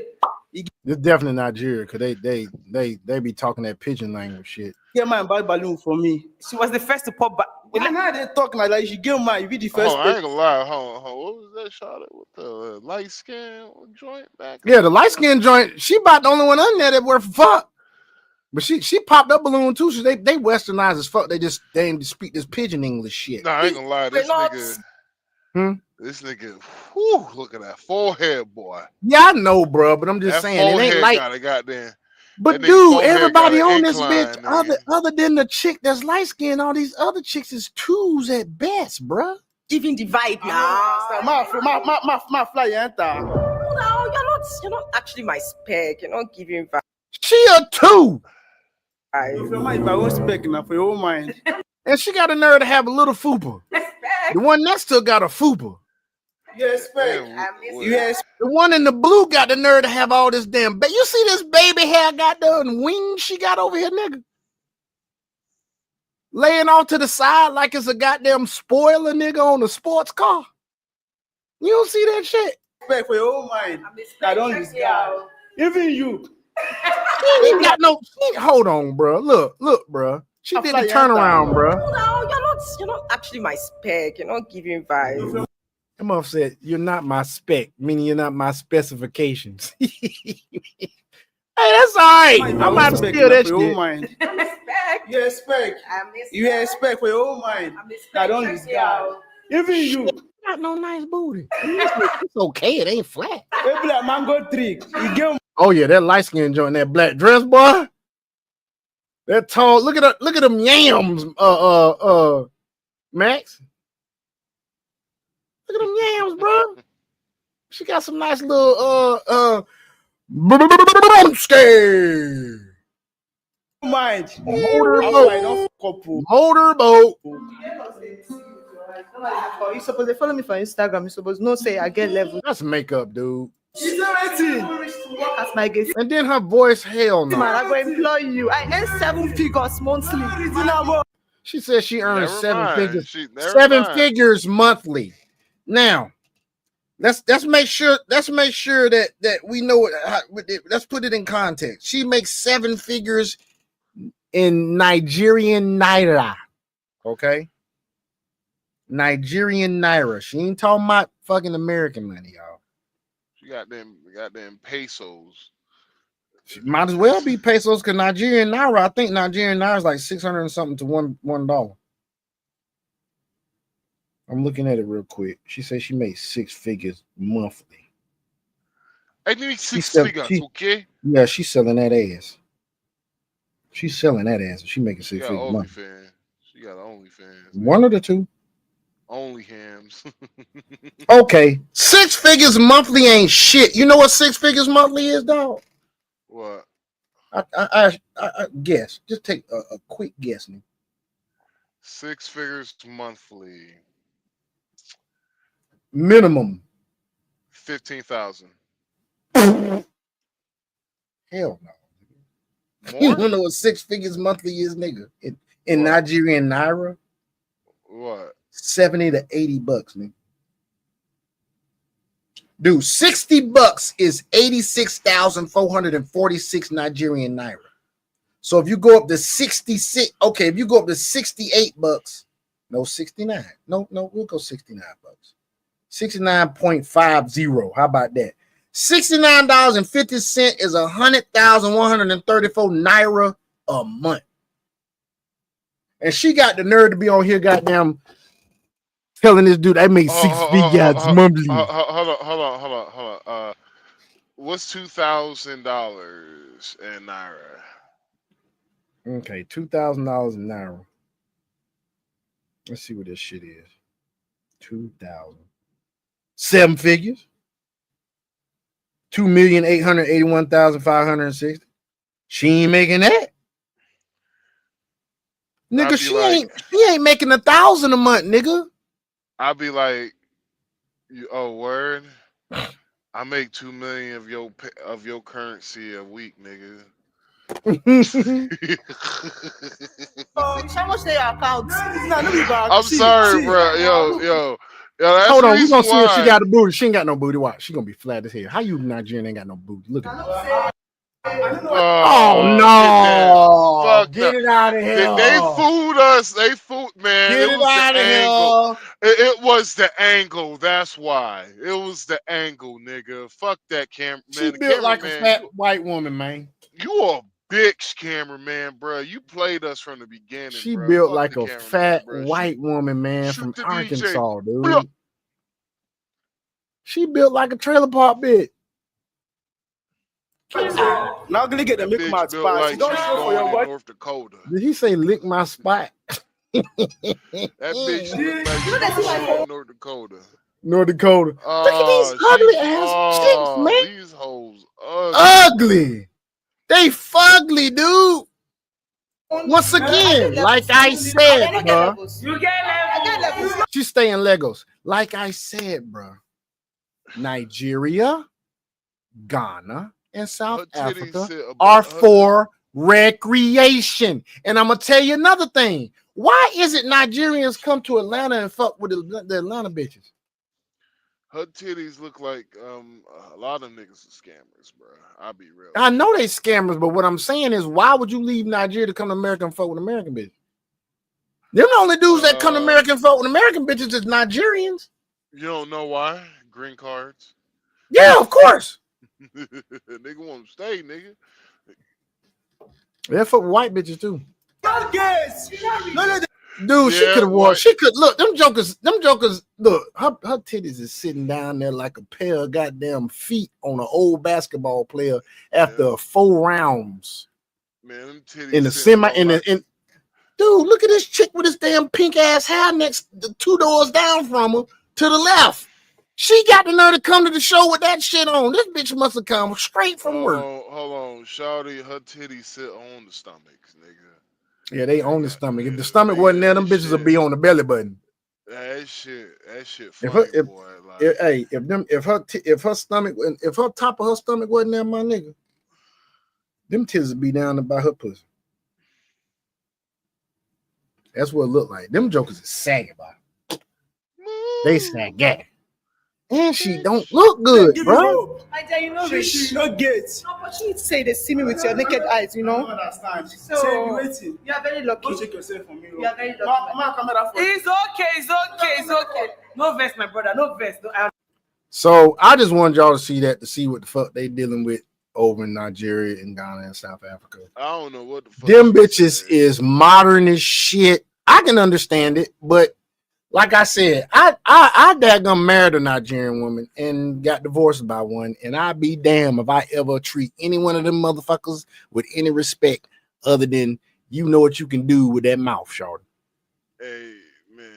It's definitely Nigeria, because they be talking that pigeon language shit. Get my bad balloon for me. She was the first to pop back. Why now they talk like that? You get mine. You be the first. I ain't gonna lie. Hold on. What was that shot at with the light skin joint back? Yeah, the light skin joint, she about the only one on there that worth fuck. But she popped up balloon too, so they westernized as fuck. They ain't speak this pigeon English shit. Nah, I ain't gonna lie. This nigga. This nigga. Whew, look at that forehead, boy. Yeah, I know, bro, but I'm just That saying it ain't like. got a goddamn. But that nigga dude, forehead everybody got an on this incline, bitch, nigga. other than the chick that's light skinned, all these other chicks is twos at best, bruh. Giving the vibe now. My fly enter. No, you're not actually my spec. You're not giving vibe. She a two, If your mind, if I won't spec now for your own mind. and she got a nerve to have a little fupa. The one next to her got a fupa. Yes, spec. Yes. The one in the blue got the nerve to have all this damn. You see this baby hair got the wings she got over here, nigga? Laying off to the side like it's a goddamn spoiler, nigga, on a sports car. You don't see that shit? Spec for your own mind. I don't use that. Even you. She ain't got no. Hold on, bro. Look, bro. She did the turnaround, bro. No, you're not actually my spec. You're not giving vibe. Come on, said you're not my spec, meaning you're not my specifications. Hey, that's all right. I'm about to steal that shit. Yes, spec. You expect for your own mind. I don't use that. Even you. Got no nice booty. It's okay. It ain't flat. Maybe like mango trick. You get Oh yeah, that light skin joint, that black dress, boy. That tall. Look at them yams. Max. Look at them yams, bro. She got some nice little Mind. motorboat. You supposed to follow me for Instagram. You supposed no say I get level. That's makeup, dude. As my guest. And then her voice, hell no. Man, I go employ you. I earn 7 figures monthly. She said she earns Never 7 mind. figures. Never 7 mind. figures monthly. Now, let's make sure that we know it. Let's put it in context. She makes 7 figures in Nigerian naira. Okay, Nigerian naira. She ain't talking about fucking American money, y'all. She got them pesos. She might as well be pesos because Nigerian naira. I think Nigerian naira is like 600 and something to $1. I'm looking at it real quick. She says she makes 6 figures monthly. I need 6 sell- figures, she- okay? Yeah, she's selling that ass. She's selling that ass. She making She 6 got figures monthly. OnlyFans. She got OnlyFans. One of the two. Only hams. Okay, 6 figures monthly ain't shit. You know what 6 figures monthly is, dog? What? I guess. Just take a quick guess, nigga. 6 figures monthly. Minimum. 15,000. Hell no. You More? don't know what 6 figures monthly is, nigga. In What? Nigerian naira, What? 70 to 80 bucks, nigga. Dude, 60 bucks is 86,446 Nigerian naira. So if you go up to 66, okay, if you go up to 68 bucks, no 69. No, we'll go 69 bucks. 69.50. How about that? $69.50 is 100,134 naira a month. And she got the nerve to be on here, goddamn, telling this dude I made 6 figures monthly. Hold on. What's $2,000 in naira? Okay, $2,000 in naira. Let's see what this shit is. 2,000. 7 figures. 2,881,560. She ain't making that. Nigga, she ain't making 1,000 a month, nigga. I'll be like, word. I make 2 million of your currency a week, nigga. How much they account? I'm sorry, bro. Yo. That's hold on, the we gonna see if she why. got a booty. She ain't got no booty. Watch, she gonna be flat as hell. How you Nigerian ain't got no booty? Look at her. Oh no! Fuck Get no. it out of here! They fooled us. They fooled, man. Get it was out the of angle. here! It was the angle. That's why. It was the angle, nigga. Fuck that camera, man. She built like a cameraman, fat white woman, man. You a bitch, cameraman, bro. You played us from the beginning. She bro. built Fuck like the a cameraman, fat bro. white woman, man, shoot from the DJ. Arkansas, dude. Blah. She built like a trailer park bitch. Now gonna get the milk Bitch mat built pass. like You don't she's show for born your in body. North Dakota. Did he say lick my spot? That bitch look like she's born in North Dakota. North Dakota. Look at these ugly ass chicks, man. These hoes ugly. They fugly, dude. Once again, like I said, bro. You get levels. She stay in Legos. Like I said, bro. Nigeria, Ghana, and South Her titties Africa sit above are her- for recreation. And I'm gonna tell you another thing. Why is it Nigerians come to Atlanta and fuck with the Atlanta bitches? Her titties look like a lot of them niggas are scammers, bro. I'll be real. I know they scammers, but what I'm saying is, why would you leave Nigeria to come to America and fuck with American bitches? Them the only dudes that come to America and fuck with American bitches is Nigerians. You don't know why? Green cards. Yeah, of course. Nigga want to stay, nigga. They fuck with white bitches too. Yes. No, Dude, she Yeah, could have won. white- She could look. Them jokers. Look, her titties is sitting down there like a pair of goddamn feet on an old basketball player after 4 rounds. Man, them titties in the sitting semi on in like- the in. Dude, look at this chick with this damn pink ass hair next the 2 doors down from her to the left. She got the nerve to come to the show with that shit on. This bitch must have come straight from work. Hold on, Shawty, her titties sit on the stomachs, nigga. Yeah, they own the stomach. If the stomach wasn't there, them bitches would be on the belly button. That shit If funny, her, boy. Like, if her stomach, if her top of her stomach wasn't there, my nigga, them titties would be down about her pussy. That's what it looked like. Them jokers is saggy, boy. They saggy. And she don't look good, bro. My dear, you know, She not get. opportunity to say they see me with your naked eyes, you I know. don't understand. So, Say you waiting. You are very lucky. Don't check yourself for me. You are very lucky. Camera for It's okay, it's okay, it's okay. No verse, my brother, no verse. No, So I just wanted y'all to see that, to see what the fuck they dealing with over in Nigeria and Ghana and South Africa. I don't know what the fuck. Them bitches is modern as shit. I can understand it, but like I said, I daggum married a Nigerian woman and got divorced by one, and I'd be damned if I ever treat any one of them motherfuckers with any respect other than you know what you can do with that mouth, shorty. Hey, man.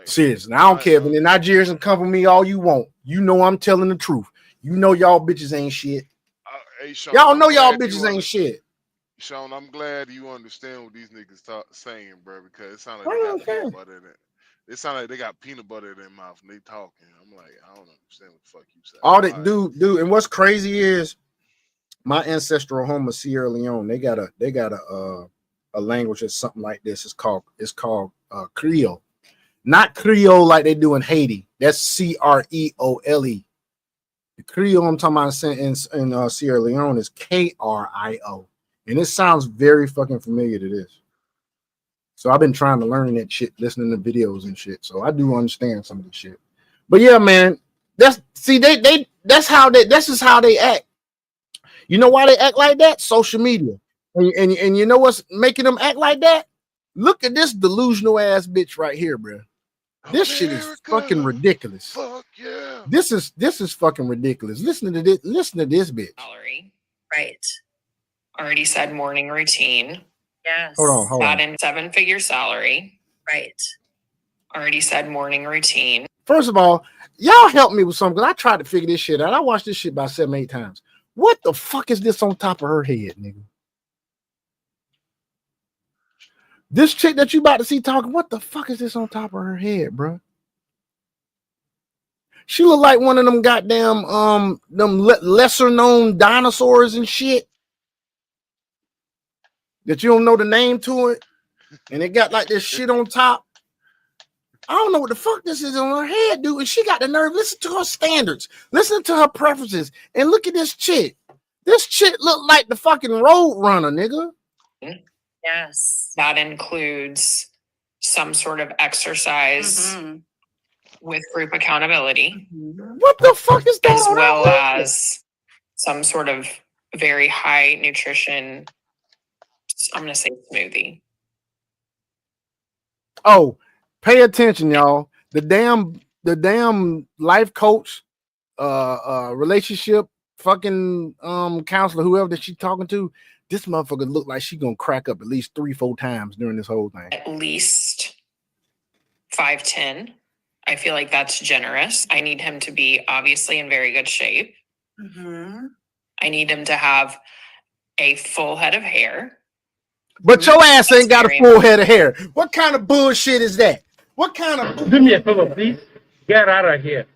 Seriously, I don't care if the Nigerians come for me all you want. You know I'm telling the truth. You know y'all bitches ain't shit. Hey, Sean, Y'all I'm know y'all glad you bitches ain't shit. Sean, I'm glad you understand what these niggas saying, bro, because it sounds I like they don't got care. peanut butter in it. It sounds like they got peanut butter in their mouth and they talking. I'm like, I don't understand what the fuck you say. All that dude, and what's crazy is my ancestral home of Sierra Leone. They got a language that's something like this. It's called Creole, not Creole like they do in Haiti. That's Creole. The Creole I'm talking about in Sierra Leone is Krio, and it sounds very fucking familiar to this. So I've been trying to learn that shit, listening to videos and shit. So I do understand some of this shit. But yeah, man, that's how they act. You know why they act like that? Social media. And you know what's making them act like that? Look at this delusional ass bitch right here, bro. This shit is fucking ridiculous. Fuck yeah. This is fucking ridiculous. Listen to this bitch. Salary. Right. Already said morning routine. Yes. Hold on. Got in 7-figure salary. Right. Already said morning routine. First of all, y'all help me with something. I tried to figure this shit out. I watched this shit about 7-8 times. What the fuck is this on top of her head, nigga? This chick that you about to see talking, what the fuck is this on top of her head, bro? She look like one of them goddamn lesser known dinosaurs and shit that you don't know the name to it, and it got like this shit on top. I don't know what the fuck this is on her head, dude. And she got the nerve. Listen to her standards. Listen to her preferences. And look at this chick. This chick look like the fucking Road Runner, nigga. Yes. That includes some sort of exercise with group accountability. What the fuck is that? As well as some sort of very high nutrition, I'm going to say smoothie. Oh, pay attention, y'all. The damn life coach, relationship fucking counselor, whoever that she's talking to, this motherfucker look like she gonna crack up at least 3-4 times during this whole thing. At least 5'10". I feel like that's generous. I need him to be obviously in very good shape. I need him to have a full head of hair. But your ass ain't got a full head of hair. What kind of bullshit is that? What kind of... Do me a favor, please. Get out of here.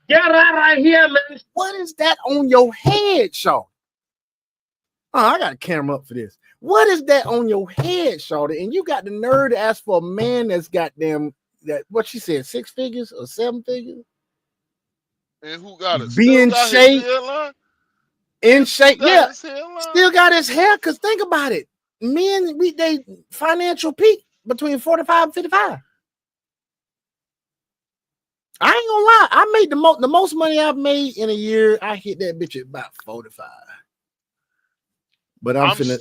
Get out of here, man. What is that on your head, Shaw? Oh, I got a camera up for this. What is that on your head, Shawty? And you got the nerve to ask for a man that's got them, that what she said, 6 figures or 7 figures? And who got it? Be in shape. In shape, yeah. Still got his hair, because think about it. Men, they financial peak between 45 and 55. I ain't gonna lie. I made the most money I've made in a year. I hit that bitch at about 45. But I'm finna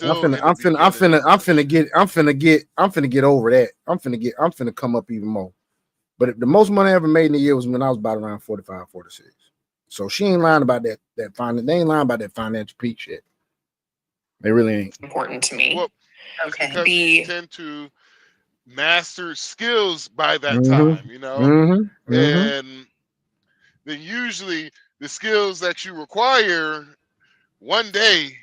get over that. I'm finna come up even more. But the most money I ever made in a year was when I was about around 45, 46. So she ain't lying about that finance. They ain't lying about that financial peak shit. They really ain't. important to me. Well, it's because you tend to master skills by that time, you know, and then usually the skills that you require one day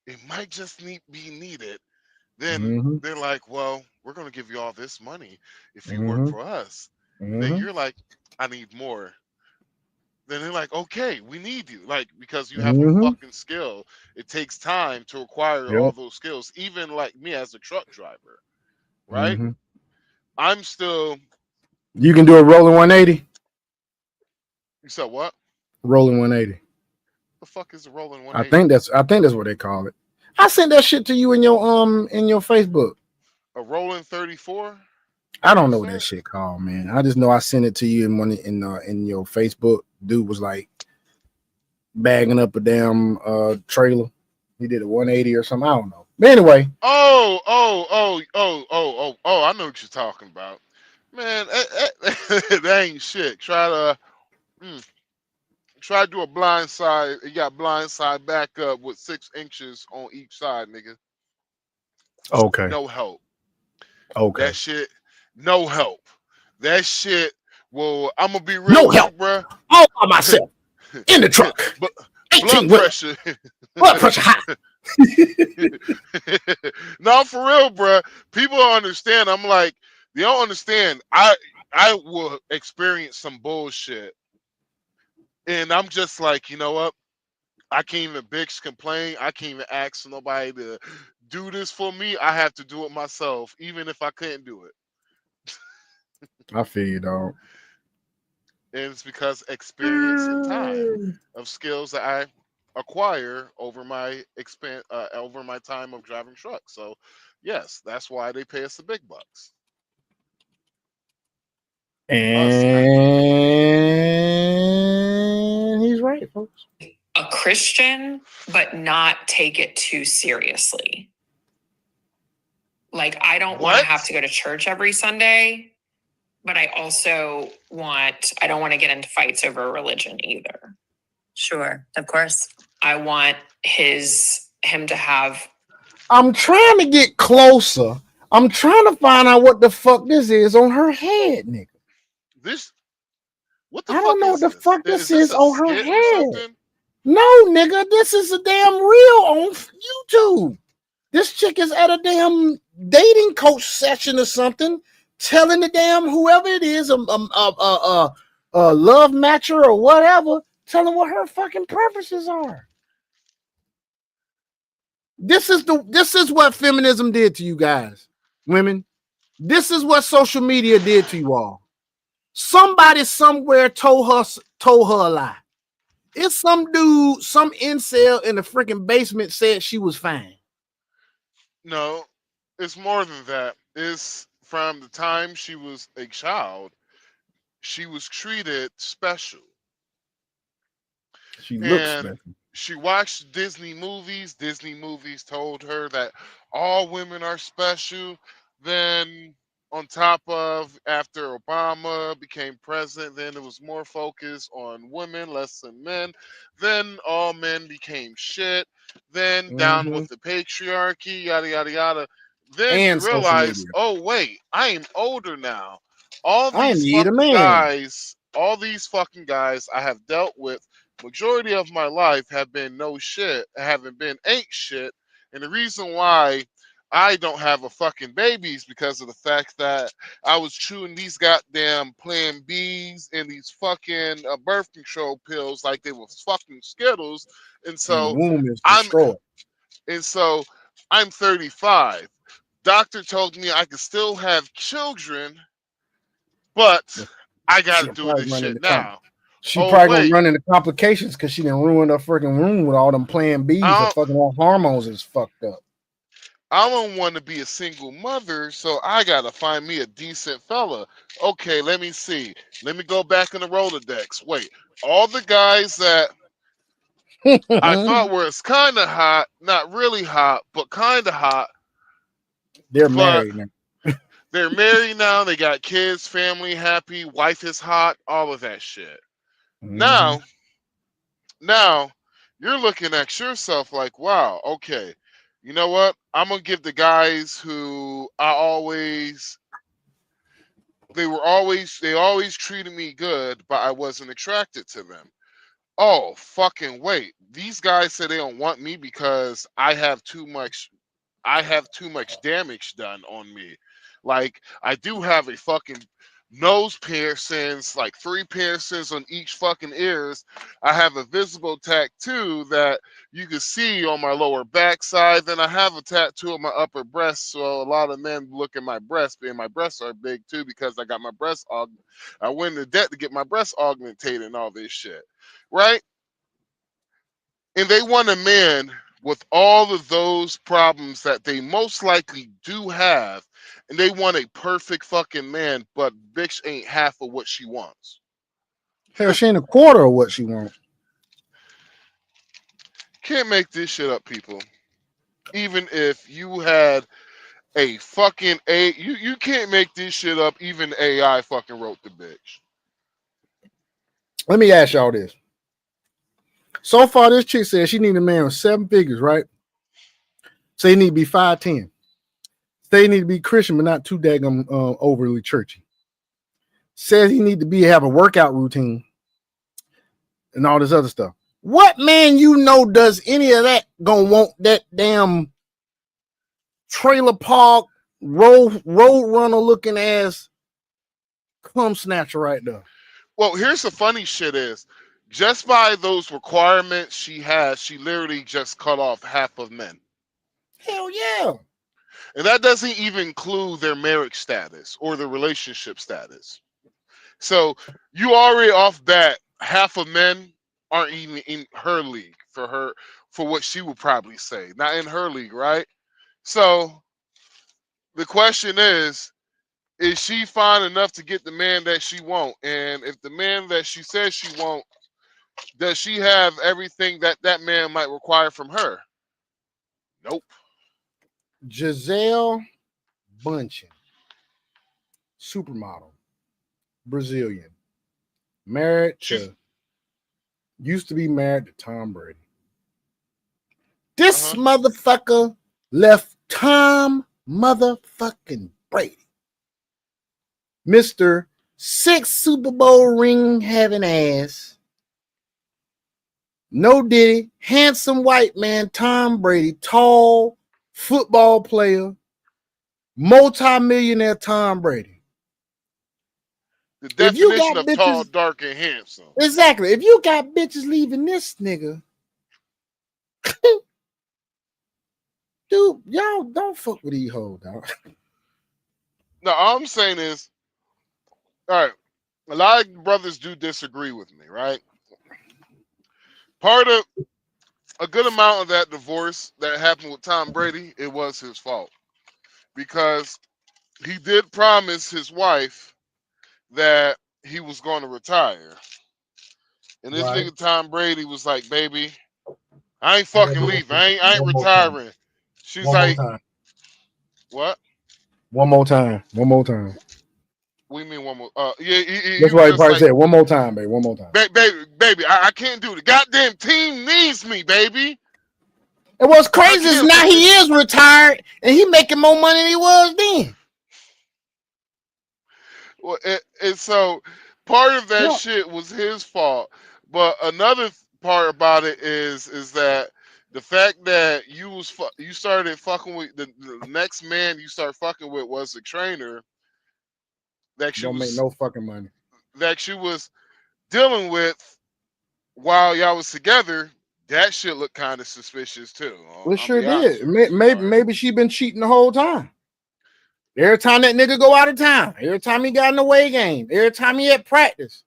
it might just be needed. Then they're like, well, we're going to give you all this money if you work for us. Then you're like, I need more. Then they're like, okay, we need you, like, because you have a fucking skill. It takes time to acquire all those skills. Even like me as a truck driver, right? I'm still. You can do a rolling 180. You said what? Rolling 180. The fuck is a rolling 180? I think that's what they call it. I sent that shit to you in your Facebook. A rolling 34? I don't know what that shit called, man. I just know I sent it to you in your Facebook. Dude was like bagging up a damn trailer. He did a 180 or something. I don't know. But anyway. Oh, I know what you're talking about. Man, that ain't shit. Try to do a blind side. You got blind side back up with 6 inches on each side, nigga. Okay. No help. Okay. That shit, no help. That shit will. I'm gonna be real, no help, bro. All by myself in the truck. Blood pressure. Blood pressure high. No, for real, bro. People don't understand. I'm like, they don't understand. I will experience some bullshit, and I'm just like, you know what? I can't even bitch, complain. I can't even ask nobody to do this for me. I have to do it myself, even if I couldn't do it. I feel you, dog. And it's because experience and time of skills that I acquire over my time of driving trucks. So yes, that's why they pay us the big bucks. And he's right, folks. A Christian, but not take it too seriously. Like, I don't want to have to go to church every Sunday, but I also I don't want to get into fights over religion either. Sure, of course. I want him to have. I'm trying to get closer. I'm trying to find out what the fuck this is on her head, nigga. What the I fuck don't know what the fuck this is on her head. No, nigga, this is a damn reel on YouTube. This chick is at a damn dating coach session or something, telling the damn whoever it is, a love matcher or whatever, telling what her fucking preferences are. This is what feminism did to you guys, women. This is what social media did to you all. Somebody somewhere told her a lie. It's some dude, some incel in the freaking basement said she was fine. No, it's more than that. It's from the time she was a child, she was treated special. She looks special. She watched Disney movies. Disney movies told her that all women are special. Then on top of, after Obama became president, then it was more focus on women, less than men. Then all men became shit. Then down with the patriarchy, yada, yada, yada. Then And you realize, oh, wait, I am older now. All I these need a fucking man. guys, all these fucking guys I have dealt with, majority of my life have been no shit, haven't been ain't shit. And the reason why I don't have a fucking baby is because of the fact that I was chewing these goddamn Plan Bs and these fucking birth control pills like they were fucking Skittles. And so the womb is destroyed. I'm 35. Doctor told me I could still have children, but I gotta do this shit now. She probably gonna run into complications because she done ruined her freaking room with all them Plan Bs and fucking all hormones is fucked up. I don't want to be a single mother, so I gotta find me a decent fella. Okay, let me see. Let me go back in the Rolodex. Wait, all the guys that I thought were kind of hot, not really hot, but kind of hot. They're married now. They're married now. They got kids, family, happy. Wife is hot. All of that shit. Now, you're looking at yourself like, wow, okay. You know what? I'm gonna give the guys who they always treated me good, but I wasn't attracted to them. Oh, fucking wait. These guys say they don't want me because I have too much damage done on me. Like, I do have a fucking nose piercings, like 3 piercings on each fucking ears. I have a visible tattoo that you can see on my lower backside. Then I have a tattoo on my upper breast. So a lot of men look at my breasts, being my breasts are big too, because I got my breasts I went into debt to get my breasts augmented and all this shit. Right? And they want a man with all of those problems that they most likely do have, and they want a perfect fucking man, but bitch ain't half of what she wants. Hell, she ain't a quarter of what she wants. Can't make this shit up, people. Even if you had a fucking you can't make this shit up. Even AI fucking wrote the bitch. Let me ask y'all this. So far, this chick says she need a man with 7 figures, right? So he need to be 5'10". Say he need to be Christian, but not too daggum overly churchy. Says he need to have a workout routine and all this other stuff. What man you know does any of that gonna want that damn trailer park road runner looking ass cum snatcher right there? Well, here's the funny shit is, just by those requirements she has, she literally just cut off half of men. Hell yeah. And that doesn't even include their marriage status or their relationship status. So you already off bat, half of men aren't even in her league for what she would probably say. Not in her league, right? So the question is she fine enough to get the man that she wants? And if the man that she says she wants, does she have everything that man might require from her? Nope. Gisele Bündchen, supermodel, Brazilian, used to be married to Tom Brady. This motherfucker left Tom motherfucking Brady, Mr. 6 Super Bowl ring having ass, no diddy, handsome white man Tom Brady, tall football player, multi-millionaire Tom Brady. The definition of tall, dark, and handsome. Exactly. If you got bitches leaving this nigga, dude, y'all don't fuck with these hoes, dog. No, all I'm saying is, all right, a lot of brothers do disagree with me, right? Part of a good amount of that divorce that happened with Tom Brady, it was his fault, because he did promise his wife that he was going to retire. And this nigga Tom Brady was like, baby, I ain't fucking leaving. I ain't retiring. She's like, what? One more time. What do you mean one more? That's why he probably said one more time, baby. One more time. Baby, I can't do it. The goddamn team needs me, baby. And what's crazy is now he is retired and he making more money than he was then. Well, and so part of that shit was his fault. But another part about it is that the fact that you started fucking with the next man you start fucking with was a trainer that she don't make no fucking money. That she was dealing with while y'all was together. That shit looked kind of suspicious too. Well, sure did. Maybe she been cheating the whole time. Every time that nigga go out of town, every time he got in the away game, every time he had practice.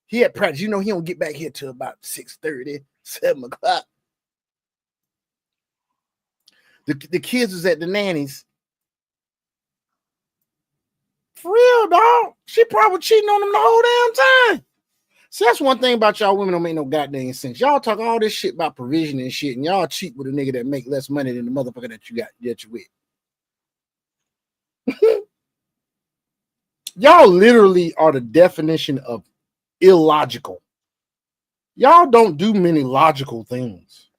He don't get back here till about 6:30, 7 o'clock. The kids was at the nannies. For real, dog. She probably cheating on them the whole damn time. See, that's one thing about y'all women don't make no goddamn sense. Y'all talk all this shit about provision and shit, and y'all cheat with a nigga that make less money than the motherfucker that you with. Y'all literally are the definition of illogical. Y'all don't do many logical things.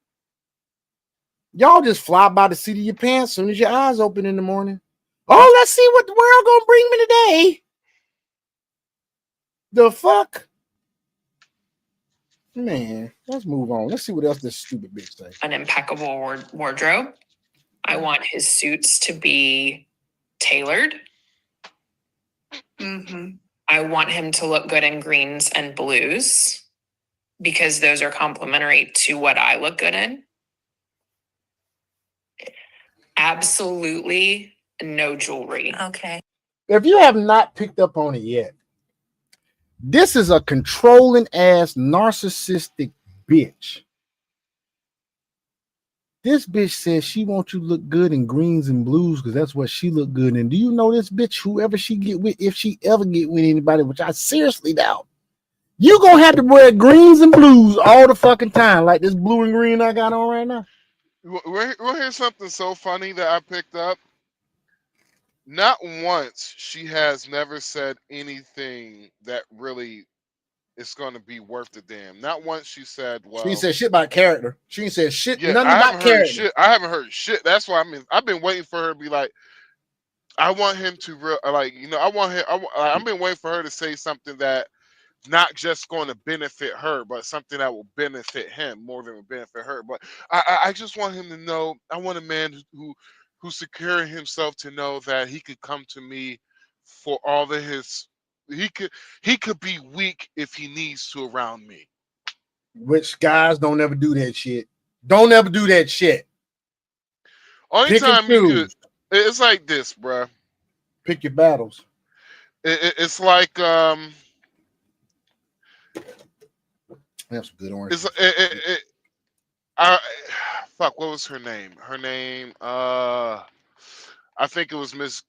Y'all just fly by the seat of your pants as soon as your eyes open in the morning. Oh, let's see what the world gonna bring me today. The fuck? Man, let's move on. Let's see what else this stupid bitch say. An impeccable wardrobe. I want his suits to be tailored. I want him to look good in greens and blues because those are complementary to what I look good in. Absolutely no jewelry. Okay. If you have not picked up on it yet, this is a controlling ass narcissistic bitch. This bitch says she wants you to look good in greens and blues because that's what she look good in. Do you know this bitch, whoever she get with, if she ever get with anybody, which I seriously doubt, you gonna have to wear greens and blues all the fucking time, like this blue and green I got on right now. We'll hear something so funny that I picked up. Not once she has never said anything that really is going to be worth the damn. Not once she said, well, she said shit about character. She ain't said shit, yeah, nothing about character. I haven't heard shit. That's why I've been waiting for her to be like, I want him to I've been waiting for her to say something that not just going to benefit her, but something that will benefit him more than will benefit her. But I just want him to know, I want a man who's securing himself to know that he could come to me for all of his, he could be weak if he needs to around me. Which guys don't ever do that shit. Don't ever do that shit. Only Pick time you could, it's like this, bruh. Pick your battles. It's like that's good orange. Fuck, what was her name? Her name, I think it was Miss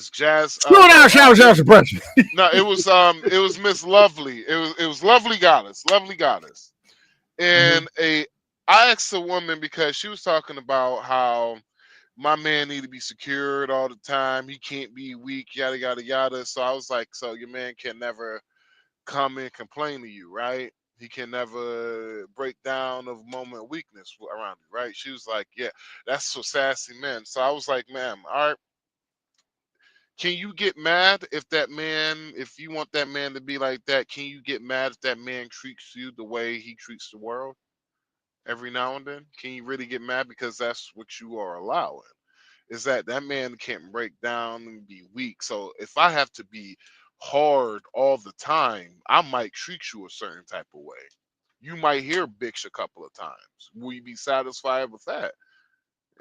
Jazz. Slow down, shower suppression. No, it was Miss Lovely. It was Lovely Goddess. And I asked a woman because she was talking about how my man need to be secured all the time. He can't be weak, yada yada yada. So I was like, so your man can never come and complain to you, right? He can never break down of moment of weakness around you, right? She was like, yeah, that's for sassy men. So I was like, ma'am, all right. Can you get mad if you want that man to be like that, can you get mad if that man treats you the way he treats the world every now and then? Can you really get mad because that's what you are allowing? Is that man can't break down and be weak. So if I have to be hard all the time, I might treat you a certain type of way. You might hear bitch a couple of times. Will you be satisfied with that?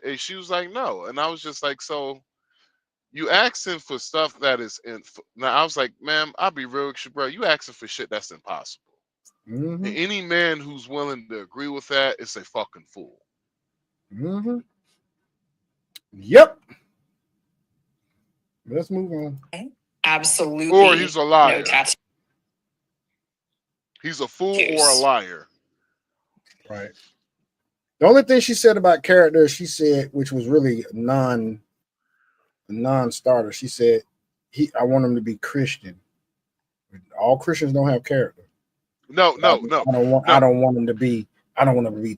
And she was like, no. And I was just like, so you asking for stuff that is in. Now I was like, ma'am, I'll be real with you, bro. You asking for shit that's impossible. And any man who's willing to agree with that is a fucking fool. Yep. Let's move on. Okay. Absolutely. Or he's a liar. No he's a fool or a liar. Right. The only thing she said about character, she said, which was really a non-starter. She said, I want him to be Christian. All Christians don't have character. No. I don't want him to be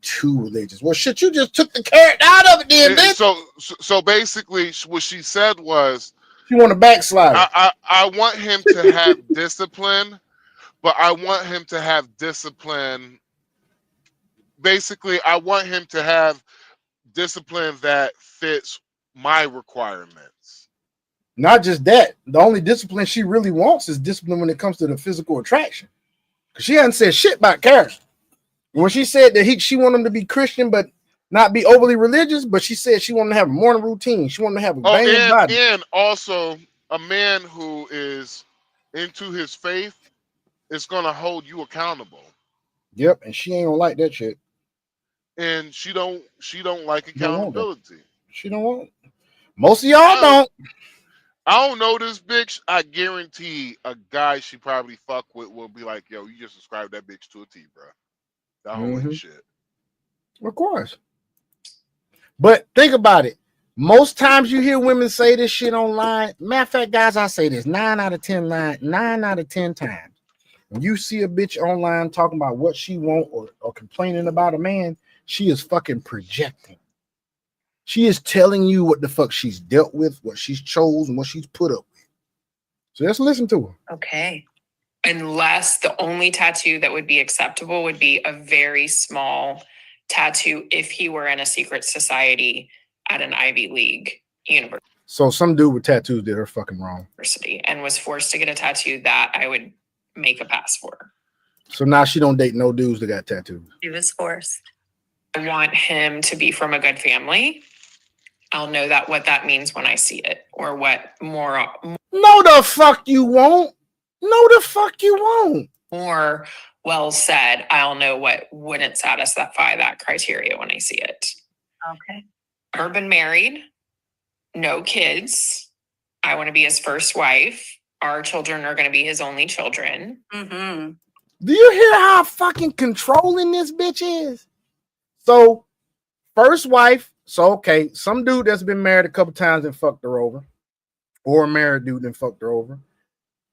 too religious. Well, shit, you just took the character out of it then, bitch. So basically what she said was, you want to backslide. I want him to have discipline, but I want him to have discipline. Basically, I want him to have discipline that fits my requirements. Not just that. The only discipline she really wants is discipline when it comes to the physical attraction. Because she hasn't said shit about character. When she said that she wanted him to be Christian, but not be overly religious, but she said she wanted to have a morning routine. She wanted to have a banging body. And also, a man who is into his faith is going to hold you accountable. Yep, and she ain't gonna like that shit. And she don't like accountability. She don't want it. Most of y'all don't. I don't know this bitch. I guarantee a guy she probably fuck with will be like, yo, you just described that bitch to a T, bro. That whole shit. Of course. But think about it. Most times you hear women say this shit online. Matter of fact, guys, I say this 9 out of 10 times. When you see a bitch online talking about what she want or complaining about a man, she is fucking projecting. She is telling you what the fuck she's dealt with, what she's chosen, what she's put up with. So let's listen to her. Okay. Unless the only tattoo that would be acceptable would be a very small tattoo if he were in a secret society at an Ivy League university. So some dude with tattoos did her fucking wrong. And was forced to get a tattoo that I would make a pass for. So now she don't date no dudes that got tattoos. He was forced. I want him to be from a good family. I'll know that what that means when I see it, or what more No, the fuck you won't. No, the fuck you won't. well said. I'll know what wouldn't satisfy that criteria when I see it. Okay. Never been married, no kids. I want to be his first wife. Our children are going to be his only children. Mm-hmm. Do you hear how fucking controlling this bitch is? So, first wife. So, okay, some dude that's been married a couple times and fucked her over, or a married dude and fucked her over.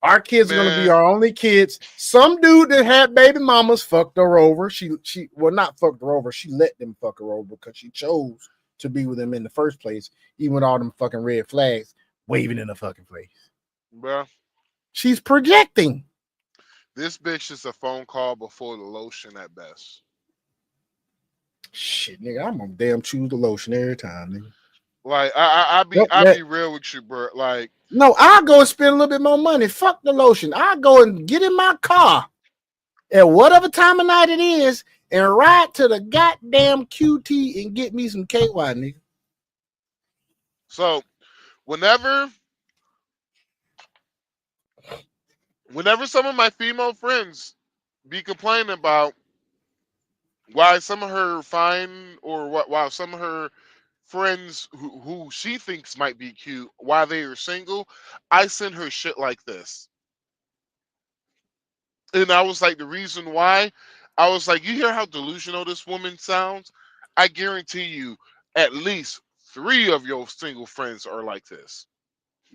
Our kids are gonna be our only kids. Some dude that had baby mamas fucked her over. She well, not fucked her over. She let them fuck her over because she chose to be with them in the first place, even with all them fucking red flags waving in the fucking face. Bro, she's projecting. This bitch is a phone call before the lotion at best. Shit, nigga, I'm gonna damn choose the lotion every time, nigga. Like I be real with you, bro. Like, no, I'll go and spend a little bit more money. Fuck the lotion. I'll go and get in my car at whatever time of night it is and ride to the goddamn QT and get me some KY, nigga. So whenever some of my female friends be complaining about why some of her fine or why some of her friends who she thinks might be cute, why they are single, I send her shit like this. And I was like, the reason why, I was like, you hear how delusional this woman sounds? I guarantee you at least 3 of your single friends are like this.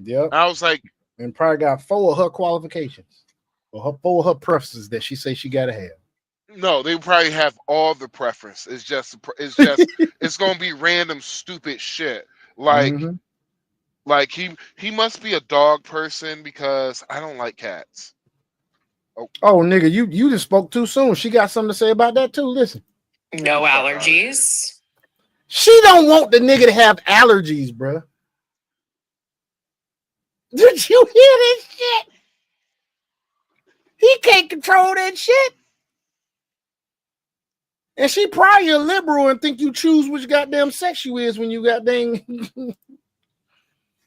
Yep. I was like, and probably got 4 of her qualifications or 4 of her preferences that she say she gotta have. No, they probably have all the preference. It's just it's gonna be random stupid shit. Like like he must be a dog person because I don't like cats. Oh nigga, you just spoke too soon. She got something to say about that too. Listen. No allergies. She don't want the nigga to have allergies, bruh. Did you hear this shit? He can't control that shit. And she probably a liberal and think you choose which goddamn sex you is when you goddamn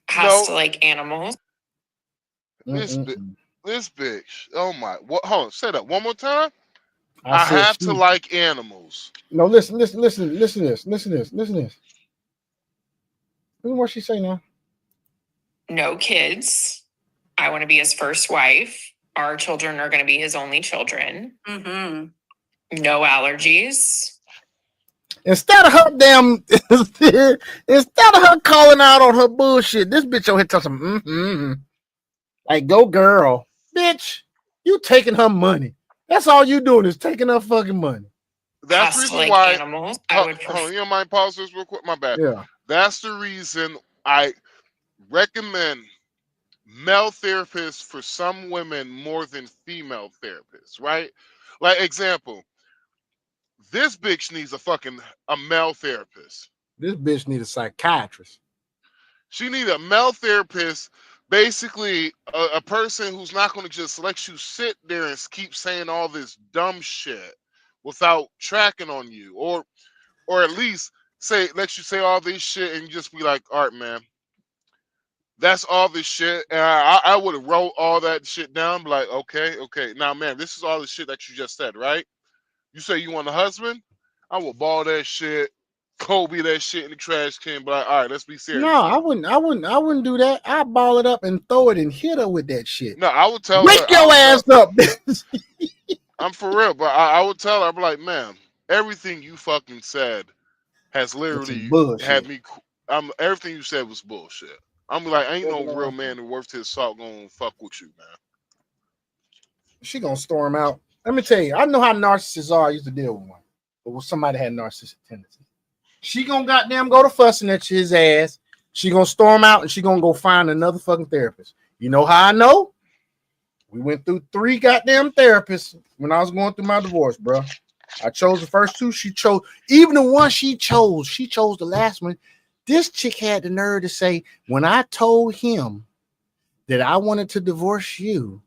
has to like animals. This bitch. Oh my! What? Hold on. Say that one more time. I have to like animals. No, listen to this. Listen to this. Listen what she say now. No kids. I want to be his first wife. Our children are going to be his only children. Mm-hmm. No allergies. Instead of her calling out on her bullshit, this bitch over here telling some like, go girl, bitch. You taking her money. That's all you doing is taking her fucking money. That's the reason like why. Animals, I would you don't mind pause this real quick? My bad. Yeah. That's the reason I recommend male therapists for some women more than female therapists, right? Like, example, this bitch needs a male therapist. This bitch need a psychiatrist. She need a male therapist, basically a person who's not going to just let you sit there and keep saying all this dumb shit without tracking on you, or at least let you say all this shit and just be like, all right, man, that's all this shit. And I would have wrote all that shit down, be like, okay. Now, man, this is all the shit that you just said, right? You say you want a husband? I will ball that shit, Kobe that shit in the trash can, but like, all right, let's be serious. No, I wouldn't do that. I ball it up and throw it and hit her with that shit. No, I would tell Wake your ass up. I'm for real, but I would tell her, I'd be like, man, everything you fucking said has literally had me. Everything you said was bullshit. I'm like, ain't no real man worth his salt gonna fuck with you, man. She gonna storm out. Let me tell you, I know how narcissists are. I used to deal with one, but when somebody had narcissistic tendencies, She gonna goddamn go to fussing at his ass. She gonna storm out and she gonna go find another fucking therapist. You know how I know? We went through 3 goddamn therapists when I was going through my divorce, bro. I chose the first 2. She chose even the one she chose the last one. This chick had the nerve to say, when I told him that I wanted to divorce you,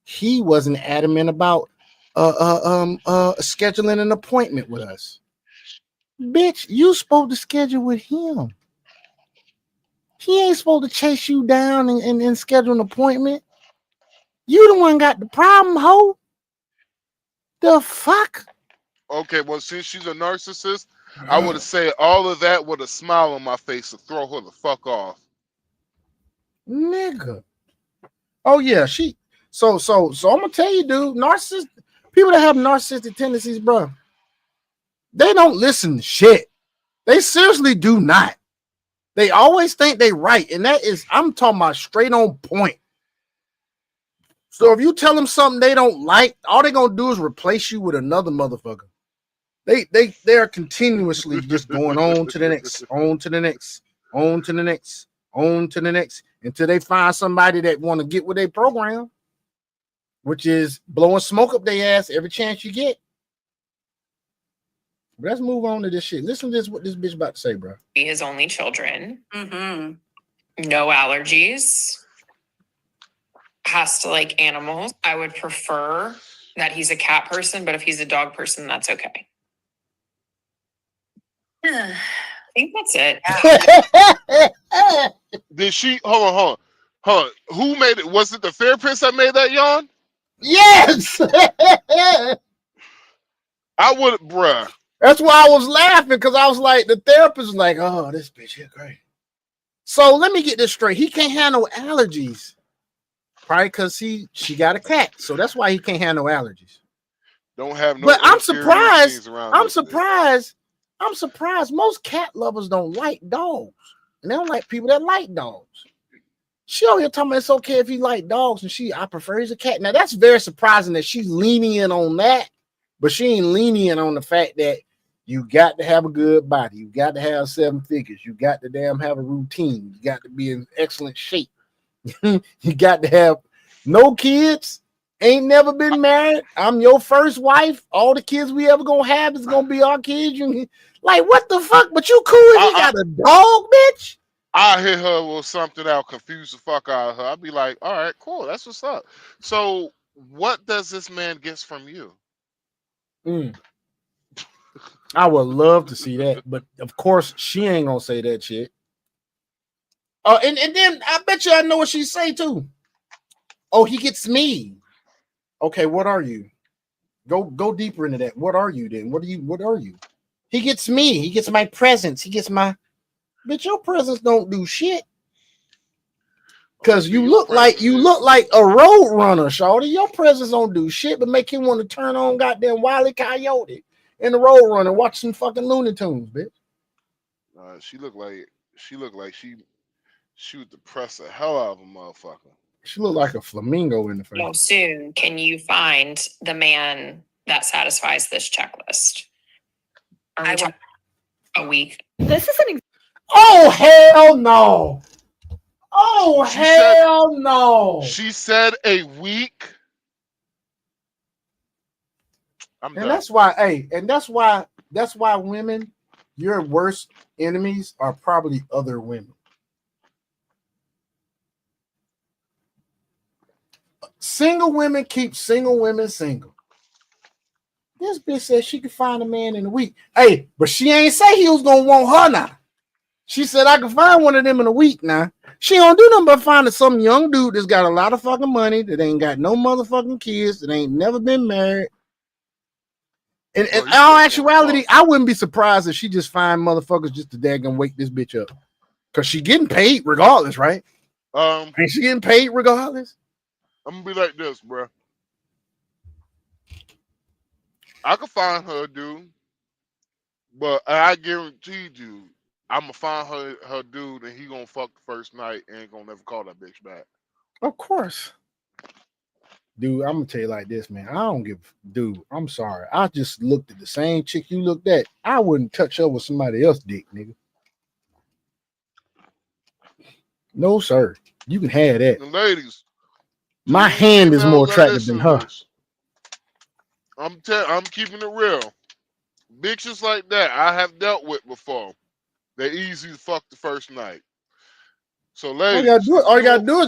he wasn't adamant about scheduling an appointment with us. Bitch, you supposed to schedule with him. He ain't supposed to chase you down and schedule an appointment. You the one got the problem, ho. The fuck? Okay, well, since she's a narcissist, I would have said all of that with a smile on my face to throw her the fuck off. Nigga. Oh yeah, she so I'm gonna tell you, dude, narcissist people that have narcissistic tendencies, bro, they don't listen to shit. They seriously do not. They always think they right, and that is, I'm talking about straight on point. So if you tell them something they don't like, all they're gonna do is replace you with another motherfucker. They are continuously just going on to the next, on to the next, on to the next, on to the next, until they find somebody that want to get with their program, which is blowing smoke up their ass every chance you get. But let's move on to this shit. Listen to this, what this bitch about to say, bro. Be his only children. No allergies. Has to like animals. I would prefer that he's a cat person, but if he's a dog person, that's okay. I think that's it. Did she hold on? Who made it? Was it the therapist that made that yawn? Yes. I would, bruh. That's why I was laughing, because I was like, the therapist was like, oh, this bitch here great. So let me get this straight. He can't have no allergies. Probably because she got a cat. So that's why he can't have no allergies. Don't have no. But I'm surprised. I'm surprised. Most cat lovers don't like dogs. And they don't like people that like dogs. She over here talking about it's okay if you like dogs, and I prefer he's a cat. Now that's very surprising that she's lenient on that, but she ain't lenient on the fact that you got to have a good body. You got to have 7 figures. You got to damn have a routine. You got to be in excellent shape. You got to have no kids. Ain't never been married. I'm your first wife. All the kids we ever gonna have is gonna be our kids. You like what the fuck? But you cool if you got a dog, bitch? I hit her with something that'll confuse the fuck out of her. I'll be like, all right, cool. That's what's up. So what does this man get from you? I would love to see that, but of course she ain't gonna say that shit. And then I bet you I know what she say too. Oh, he gets me. Okay, what are you? Go deeper into that. What are you then? What are you? He gets me. He gets my presence. He gets my. Bitch, your presence don't do shit. Cause you look like a road runner, shawty. Your presence don't do shit, but make him want to turn on goddamn Wile E. Coyote in the road runner, watch some fucking Looney Tunes, bitch. She looked like she would depress the hell out of a motherfucker. She looked like a flamingo in the face. How soon can you find the man that satisfies this checklist? Are we talking a week? This is an Oh hell no! Oh hell no! She said a week. And that's why, that's why women, your worst enemies are probably other women. Single women keep single women single. This bitch said she could find a man in a week. Hey, but she ain't say he was gonna want her now. She said I could find one of them in a week now. She don't do nothing but finding some young dude that's got a lot of fucking money, that ain't got no motherfucking kids, that ain't never been married. And in all actuality, I wouldn't be surprised if she just find motherfuckers just to daggone wake this bitch up. Cause she getting paid regardless, right? Ain't she getting paid regardless? I'm gonna be like this, bro. I could find her, dude, but I guarantee you, I'm gonna find her dude, and he gonna fuck the first night and ain't gonna never call that bitch back. Of course. Dude, I'm gonna tell you like this, man. I don't give, dude. I'm sorry. I just looked at the same chick you looked at. I wouldn't touch her with somebody else's dick, nigga. No, sir. You can have that. And ladies, My hand is more attractive than her. I'm keeping it real. Bitches like that I have dealt with before. They're easy to fuck the first night. So ladies, all you gotta do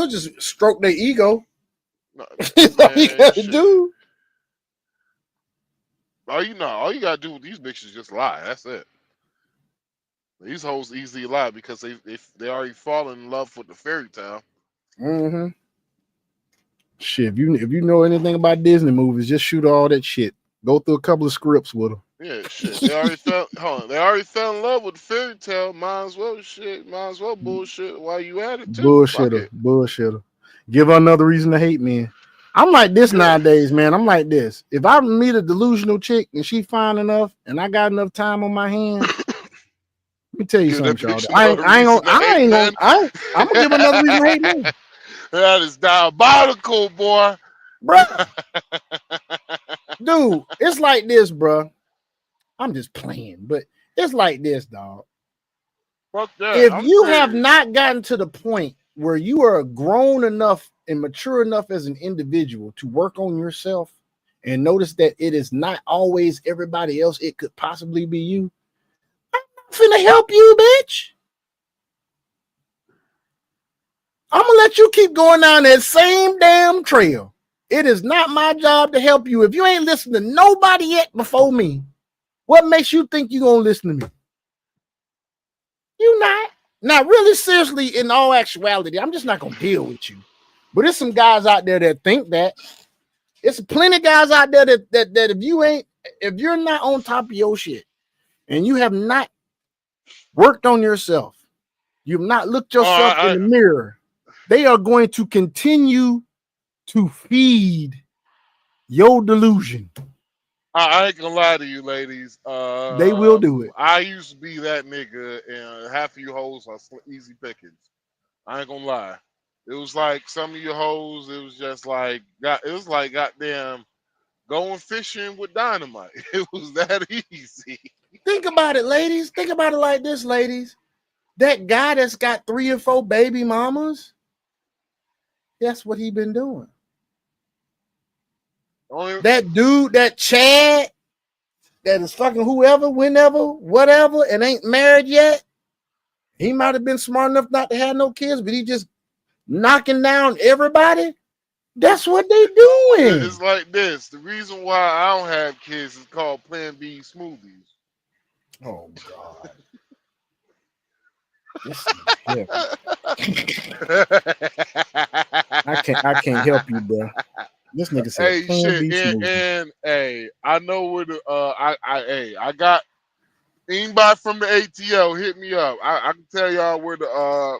is just stroke their ego. That's all you gotta do. All you gotta do with these bitches is just lie. That's it. These hoes easily lie because they already fallen in love with the fairy tale. Mm-hmm. Shit, if you know anything about Disney movies, just shoot all that shit. Go through a couple of scripts with them. Yeah, shit. They already fell in love with the fairy tale. Might as well bullshit while you at it too. Bullshitter. Give her another reason to hate me. I'm like this nowadays, man. I'm like this. If I meet a delusional chick and she fine enough and I got enough time on my hands, let me tell you something, y'all. I'm gonna give another reason to hate me. That is diabolical, boy. Bro. Dude, it's like this, bro. I'm just playing, but it's like this, dog. Fuck that. If you have not gotten to the point where you are grown enough and mature enough as an individual to work on yourself and notice that it is not always everybody else, it could possibly be you. I'm not finna help you, bitch. I'm gonna let you keep going down that same damn trail. It is not my job to help you. If you ain't listened to nobody yet before me, what makes you think you're gonna listen to me? You not. Now, really seriously, in all actuality, I'm just not gonna deal with you. But there's some guys out there that think that. It's plenty of guys out there that if you're not on top of your shit and you have not worked on yourself, you've not looked yourself in the mirror, they are going to continue to feed your delusion. I ain't gonna lie to you, ladies. They will do it. I used to be that nigga, and half of you hoes are easy pickings. I ain't gonna lie. It was like some of your hoes. It was just like goddamn going fishing with dynamite. It was that easy. Think about it, ladies. Think about it like this, ladies. That guy that's got 3 or 4 baby mamas. That's what he been doing. That dude, that Chad, that is fucking whoever, whenever, whatever, and ain't married yet. He might have been smart enough not to have no kids, but he just knocking down everybody. That's what they doing. It's like this. The reason why I don't have kids is called Plan B smoothies. Oh God. I can't help you, bro. This nigga said, "Hey, shit, and hey, I know where the I got anybody from the ATL hit me up. I can tell y'all where the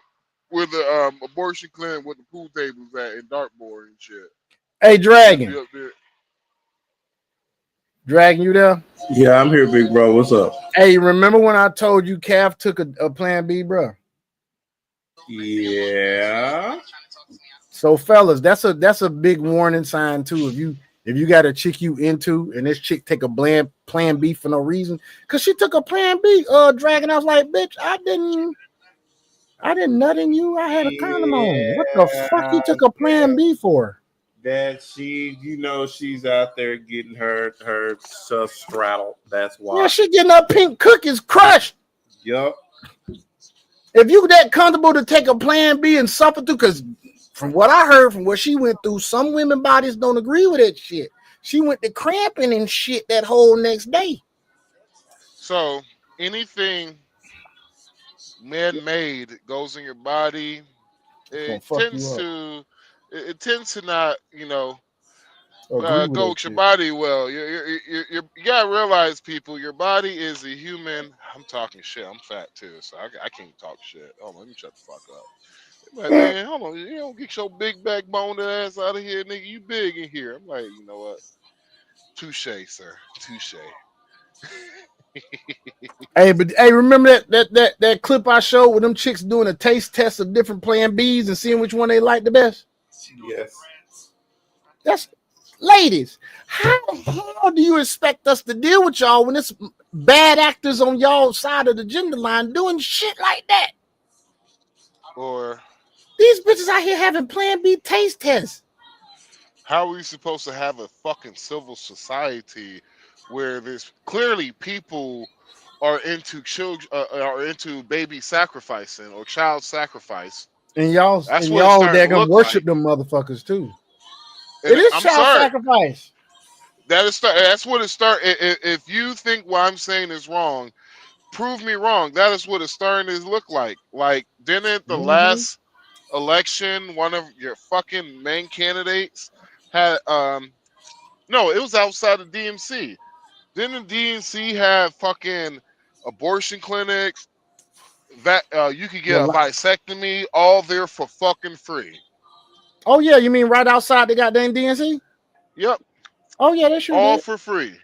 abortion clinic with the pool tables at in Dartmoor and shit." Hey, Dragon. Dragon, you there? Yeah, I'm here, big bro. What's up? Hey, remember when I told you Calf took a Plan B, bro? Yeah. So, fellas, that's a big warning sign too. If you got a chick you into, and this chick take a Plan B for no reason, cause she took a Plan B. Dragon, I was like, bitch, I didn't nut in you. I had a condom on. What the fuck you took a Plan B for? That she's out there getting her stuff straddled. That's why. Yeah, she getting her pink cookies crushed. Yup. If you that comfortable to take a Plan B and suffer through, because from what I heard, from what she went through, some women bodies don't agree with that shit. She went to cramping and shit that whole next day. So anything man-made goes in your body. It tends to not, go with your body well. You gotta realize, people, your body is a human. I'm talking shit. I'm fat too, so I can't talk shit. Oh, let me shut the fuck up. Like, man, hold on, you don't get your big backbone ass out of here, nigga. You big in here. I'm like, you know what? Touche, sir. Touche. Hey, remember that clip I showed with them chicks doing a taste test of different Plan Bs and seeing which one they like the best? Yes. That's ladies. How the hell do you expect us to deal with y'all when it's bad actors on y'all side of the gender line doing shit like that? Or these bitches out here having Plan B taste tests. How are we supposed to have a fucking civil society where there's clearly people are into children, are into baby sacrificing or child sacrifice? And y'all, they're gonna worship them motherfuckers too. And it is I'm child sorry. sacrifice. That's what it start. If you think what I'm saying is wrong, prove me wrong. That is what it's starting to look like. Like, didn't the last election, one of your fucking main candidates had no, it was outside of DMC. Didn't DMC have fucking abortion clinics that you could get a vasectomy all there for fucking free? Oh yeah, you mean right outside the goddamn DNC? Yep. Oh yeah, they sure all did. for free.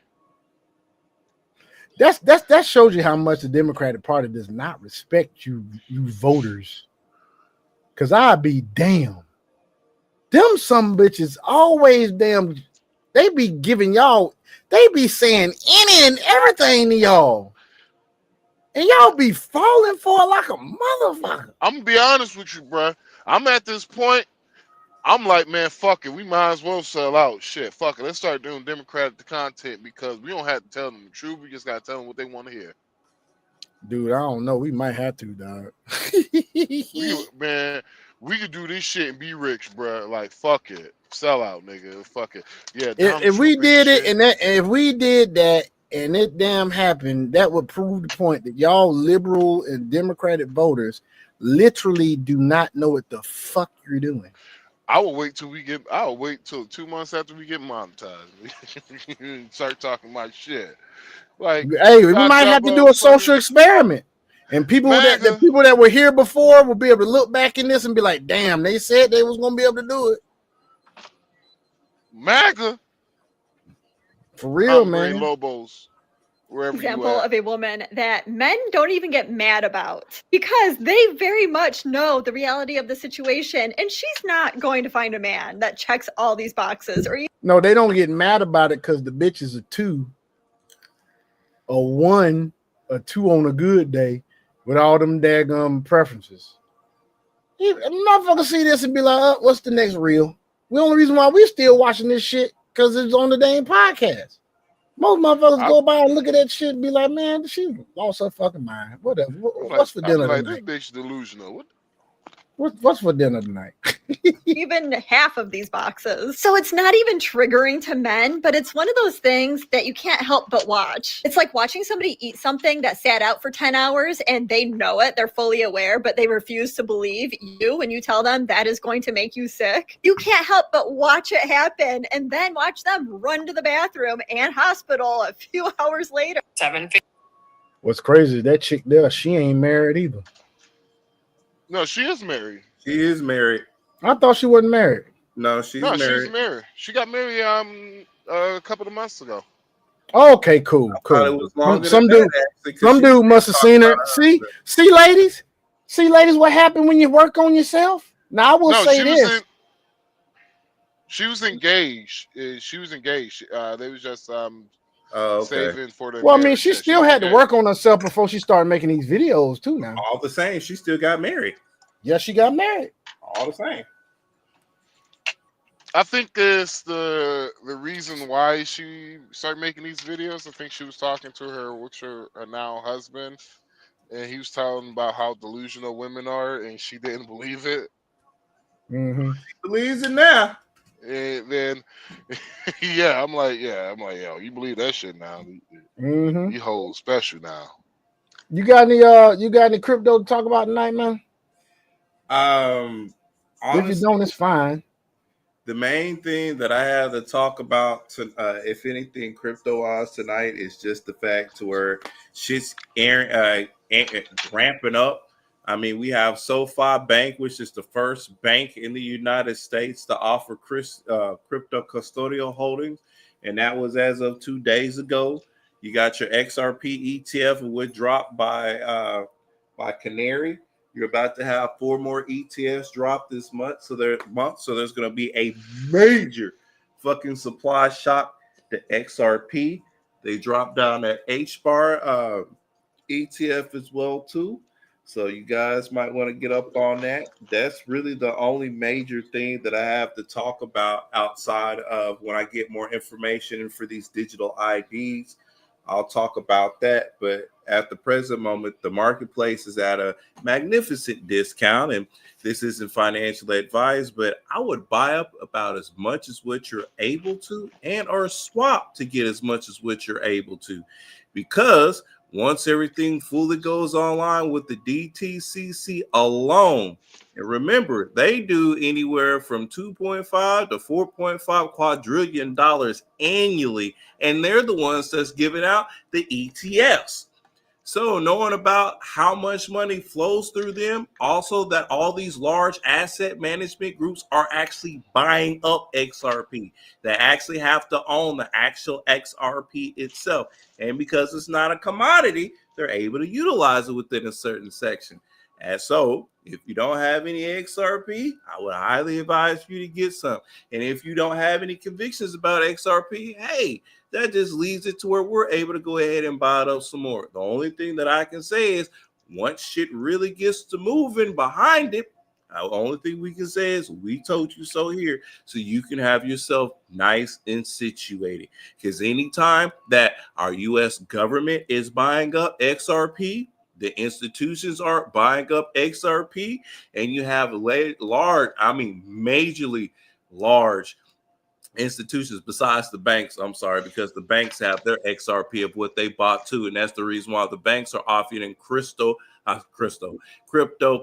That shows you how much the Democratic Party does not respect you voters. Cause I'd be damn. Them some bitches always damn. They be giving y'all. They be saying any and everything to y'all, and y'all be falling for it like a motherfucker. I'm gonna be honest with you, bro. I'm at this point. I'm like, man, fuck it. We might as well sell out. Shit, fuck it. Let's start doing Democratic content because we don't have to tell them the truth. We just gotta tell them what they want to hear. Dude, I don't know. We might have to, dog. Man, we could do this shit and be rich, bro. Like, fuck it. Sell out, nigga. Fuck it. Yeah. If we did it and if we did that and it damn happened, that would prove the point that y'all liberal and Democratic voters literally do not know what the fuck you're doing. I will wait till we get. I'll wait till 2 months after we get monetized. Start talking my shit. Like, hey, we might have to do a social experiment, and the people that were here before will be able to look back in this and be like, "Damn, they said they was gonna be able to do it." MAGA, for real, man. Lobos. Example of a woman that men don't even get mad about because they very much know the reality of the situation, and she's not going to find a man that checks all these boxes. No, they don't get mad about it because the bitch is a 2, a 1, a 2 on a good day with all them daggum preferences. Motherfuckers see this and be like, what's the next reel? The only reason why we're still watching this shit because it's on the damn podcast. Most motherfuckers go by and look at that shit and be like, man, she lost her fucking mind. Whatever. What's for dinner tonight? This bitch delusional. What's for dinner tonight? Even half of these boxes. So it's not even triggering to men, but it's one of those things that you can't help but watch. It's like watching somebody eat something that sat out for 10 hours and they know it, they're fully aware, but they refuse to believe you when you tell them that is going to make you sick. You can't help but watch it happen and then watch them run to the bathroom and hospital a few hours later. What's crazy is that chick there, she ain't married either. No, she is married. She is married. I thought she wasn't married. No, she's married. She's married. She got married a couple of months ago. Okay, cool. Some dude must have seen her. See, ladies, what happened when you work on yourself. Now I will say this. She was engaged. She was engaged. They was just saving for the. Well, I mean, she still had to work on herself before she started making these videos too. Now, all the same, she still got married. Yeah, she got married. All the same. I think it's the reason why she started making these videos. I think she was talking to her now husband, and he was telling about how delusional women are, and she didn't believe it. Mm-hmm. She believes it now. And then, I'm like, yo, you believe that shit now? Mm-hmm. You hold special now. You got any crypto to talk about tonight, man? Honestly, if you don't, it's fine. The main thing that I have to talk about, if anything, crypto-wise tonight is just the fact to where shit's ramping up. I mean, we have SoFi Bank, which is the first bank in the United States to offer crypto custodial holdings, and that was as of 2 days ago. You got your XRP ETF, which dropped by Canary. You're about to have 4 more ETFs drop this month. So there's going to be a major fucking supply shock to XRP. They dropped down that HBAR ETF as well too. So you guys might want to get up on that. That's really the only major thing that I have to talk about outside of when I get more information for these digital IDs. I'll talk about that. But at the present moment, the marketplace is at a magnificent discount. And this isn't financial advice, but I would buy up about as much as what you're able to and or swap to get as much as what you're able to. Because once everything fully goes online with the DTCC alone, and remember, they do anywhere from 2.5 to 4.5 quadrillion dollars annually, and they're the ones that's giving out the ETFs. So knowing about how much money flows through them, also that all these large asset management groups are actually buying up XRP. They actually have to own the actual XRP itself. And because it's not a commodity, they're able to utilize it within a certain section. And so if you don't have any XRP, I would highly advise you to get some. And if you don't have any convictions about XRP, hey, that just leads it to where we're able to go ahead and buy it up some more. The only thing that I can say is once shit really gets to moving behind it, the only thing we can say is we told you so here, so you can have yourself nice and situated. Because anytime that our U.S. government is buying up XRP, the institutions are buying up XRP, and you have majorly large institutions besides the banks. I'm sorry, because the banks have their XRP of what they bought too, and that's the reason why the banks are offering crypto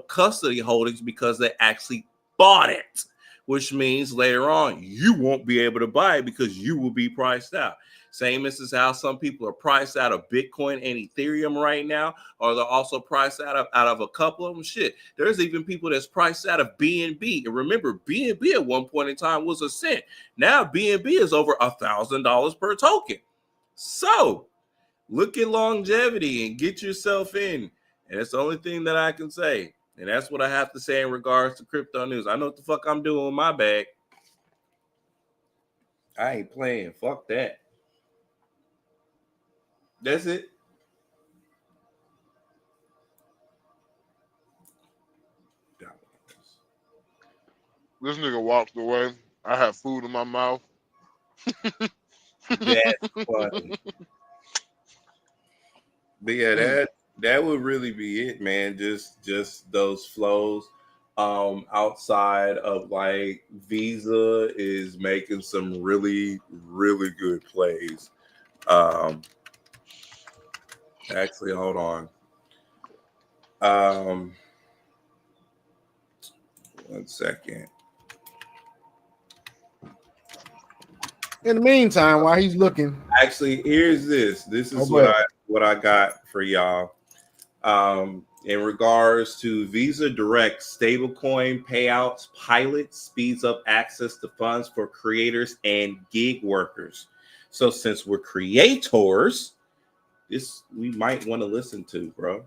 custody holdings, because they actually bought it, which means later on you won't be able to buy it because you will be priced out. Same as is how some people are priced out of Bitcoin and Ethereum right now, or they're also priced out of a couple of them. Shit, there's even people that's priced out of BNB. And remember, BNB at one point in time was a cent. Now BNB is over $1,000 per token. So look at longevity and get yourself in. And that's the only thing that I can say. And that's what I have to say in regards to crypto news. I know what the fuck I'm doing with my bag. I ain't playing. Fuck that. That's it. This nigga walked away. I have food in my mouth. That's funny. But yeah, that would really be it, man. Just those flows. Outside of like Visa is making some really, really good plays. Actually, hold on. One second. In the meantime, while he's looking, actually, here's this. This is what I got for y'all. In regards to Visa Direct stablecoin payouts pilot speeds up access to funds for creators and gig workers. So since we're creators, this we might want to listen to, bro.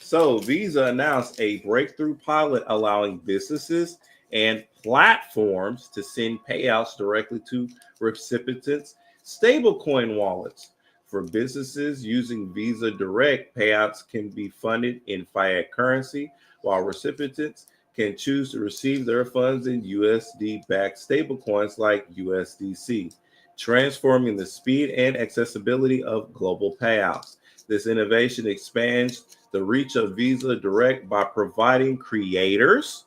So Visa announced a breakthrough pilot allowing businesses and platforms to send payouts directly to recipients' stablecoin wallets. For businesses using Visa Direct, payouts can be funded in fiat currency, while recipients can choose to receive their funds in USD-backed stablecoins like USDC, transforming the speed and accessibility of global payouts. This innovation expands the reach of Visa Direct by providing creators,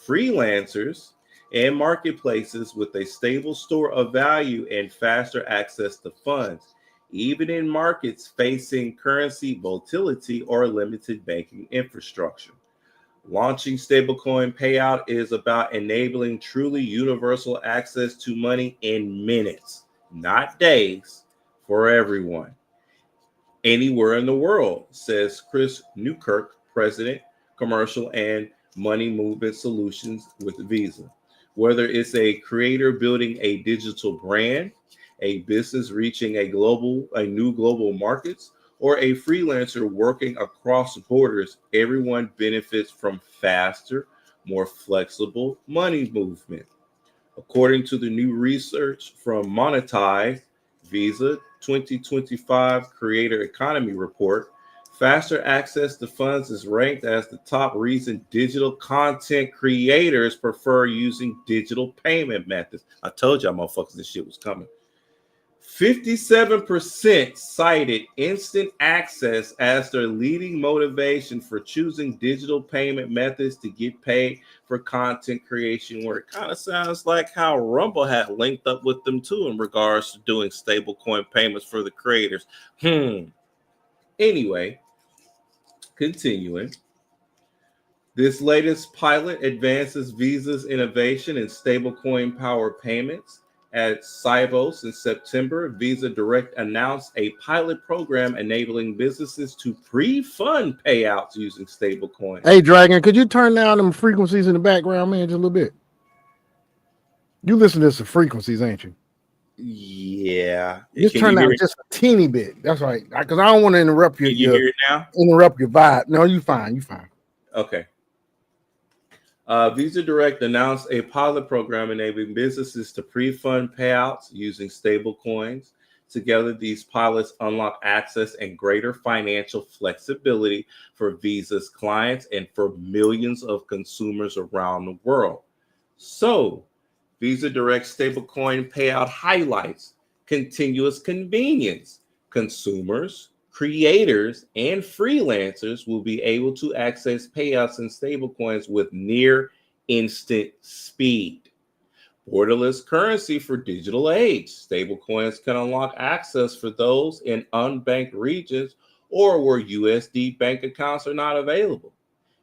freelancers, and marketplaces with a stable store of value and faster access to funds, even in markets facing currency volatility or limited banking infrastructure. Launching stablecoin payout is about enabling truly universal access to money in minutes, not days, for everyone, anywhere in the world, says Chris Newkirk, President, Commercial and Money Movement Solutions with Visa. Whether it's a creator building a digital brand, a business reaching a new global markets, or a freelancer working across borders, everyone benefits from faster, more flexible money movement. According to the new research from Monetize Visa 2025 Creator Economy Report, faster access to funds is ranked as the top reason digital content creators prefer using digital payment methods. I told y'all motherfuckers this shit was coming. 57% cited instant access as their leading motivation for choosing digital payment methods to get paid for content creation work. Kind of sounds like how Rumble had linked up with them too in regards to doing stablecoin payments for the creators. Anyway, continuing. This latest pilot advances Visa's innovation in stablecoin powered payments. At Sibos in September, Visa Direct announced a pilot program enabling businesses to pre-fund payouts using stablecoins. Hey, Dragon, could you turn down them frequencies in the background, man, just a little bit? You listen to some frequencies, ain't you? Yeah. Just turn down just a teeny bit. That's right. Because I don't want to interrupt you. Can you hear it now? Interrupt your vibe. No, you fine. You fine. Okay. Visa Direct announced a pilot program enabling businesses to pre-fund payouts using stable coins. Together, these pilots unlock access and greater financial flexibility for Visa's clients and for millions of consumers around the world. So, Visa Direct stablecoin payout highlights continuous convenience. Consumers, creators, and freelancers will be able to access payouts in stablecoins with near instant speed. Borderless currency for digital age. Stablecoins can unlock access for those in unbanked regions or where USD bank accounts are not available.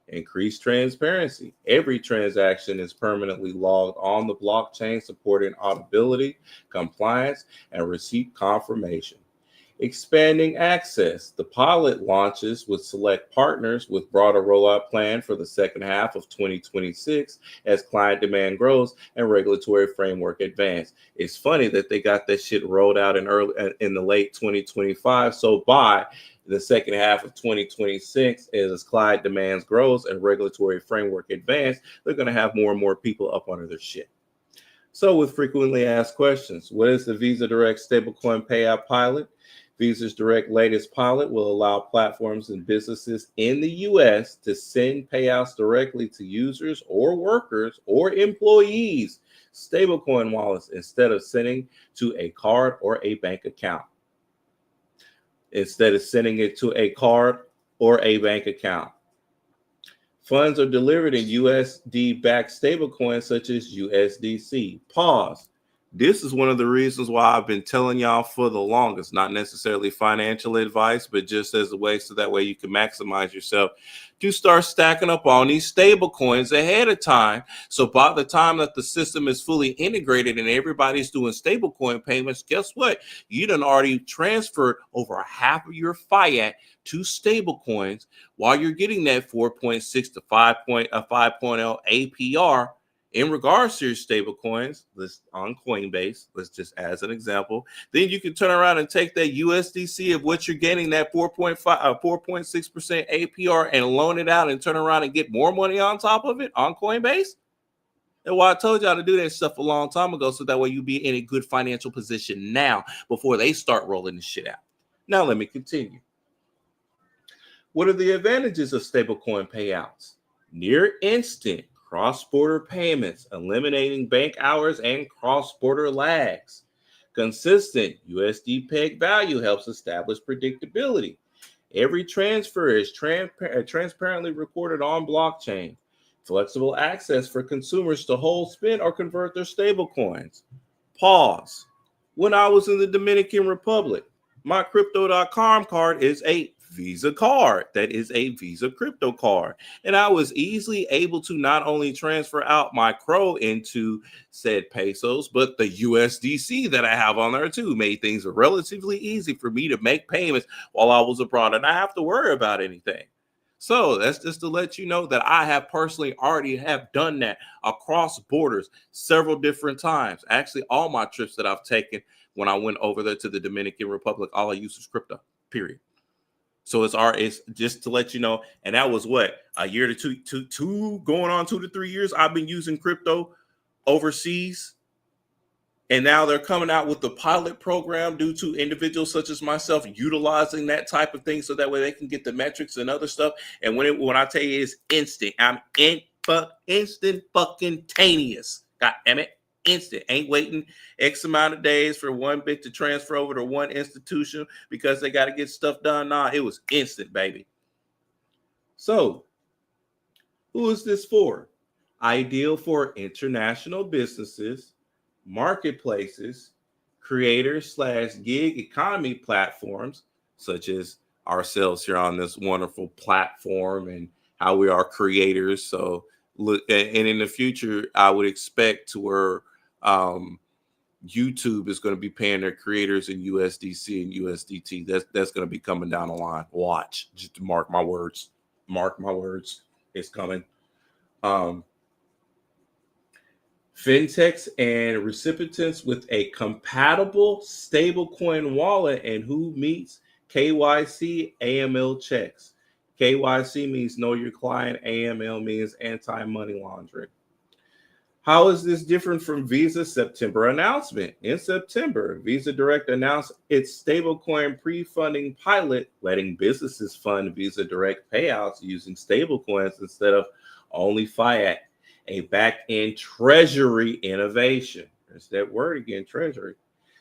Increased transparency. Every transaction is permanently logged on the blockchain, supporting auditability, compliance, and receipt confirmation. Expanding access. The pilot launches with select partners with broader rollout plan for the second half of 2026 as client demand grows and regulatory framework advance. It's funny that they got that shit rolled out in the late 2025. So by the second half of 2026, as client demands grows and regulatory framework advance, they're going to have more and more people up under their shit. So with frequently asked questions, what is the Visa Direct stablecoin payout pilot? Visa's Direct latest pilot will allow platforms and businesses in the U.S. to send payouts directly to users or workers or employees stablecoin wallets instead of sending to a card or a bank account. Instead of sending it to a card or a bank account. Funds are delivered in USD-backed stablecoins such as USDC. Pause. This is one of the reasons why I've been telling y'all for the longest, not necessarily financial advice, but just as a way so that way you can maximize yourself to start stacking up on these stable coins ahead of time. So by the time that the system is fully integrated and everybody's doing stable coin payments, guess what? You done already transferred over half of your fiat to stable coins while you're getting that 4.6 to 5.0 APR. In regards to your stable coins, this on Coinbase, let's just as an example, then you can turn around and take that USDC of what you're getting, that 4.6% APR, and loan it out and turn around and get more money on top of it on Coinbase. And why I told y'all to do that stuff a long time ago, so that way you be in a good financial position now before they start rolling this shit out. Now let me continue. What are the advantages of stablecoin payouts? Near instant cross-border payments, eliminating bank hours and cross-border lags. Consistent USD peg value helps establish predictability. Every transfer is transparently recorded on blockchain. Flexible access for consumers to hold, spend, or convert their stable coins. Pause. When I was in the Dominican Republic, my Crypto.com card is a Visa card. That is a Visa crypto card. And I was easily able to not only transfer out my CRO into said pesos, but the USDC that I have on there too. Made things relatively easy for me to make payments while I was abroad and I have to worry about anything. So that's just to let you know that I have personally already have done that across borders several different times. Actually, all my trips that I've taken when I went over there to the Dominican Republic, all I used was crypto, period. So it's just to let you know, and that was what, a year to two, going on 2 to 3 years. I've been using crypto overseas And now they're coming out with the pilot program due to individuals such as myself utilizing that type of thing so that way they can get the metrics and other stuff. And when I tell you it's instant, I'm instant fucking taneous. God damn it. Instant. Ain't waiting X amount of days for one bit to transfer over to one institution because they got to get stuff done. Nah, it was instant, baby. So, who is this for? Ideal for international businesses, marketplaces, creators / gig economy platforms, such as ourselves here on this wonderful platform and how we are creators. So, look, and in the future, I would expect to where YouTube is going to be paying their creators in USDC and USDT. That's going to be coming down the line. Watch, just mark my words. Mark my words. It's coming. Fintechs and recipients with a compatible stablecoin wallet and who meets KYC AML checks. KYC means know your client. AML means anti-money laundering. How is this different from Visa's September announcement? In September, Visa Direct announced its stablecoin pre-funding pilot, letting businesses fund Visa Direct payouts using stablecoins instead of only fiat, a back-end treasury innovation. There's that word again, treasury.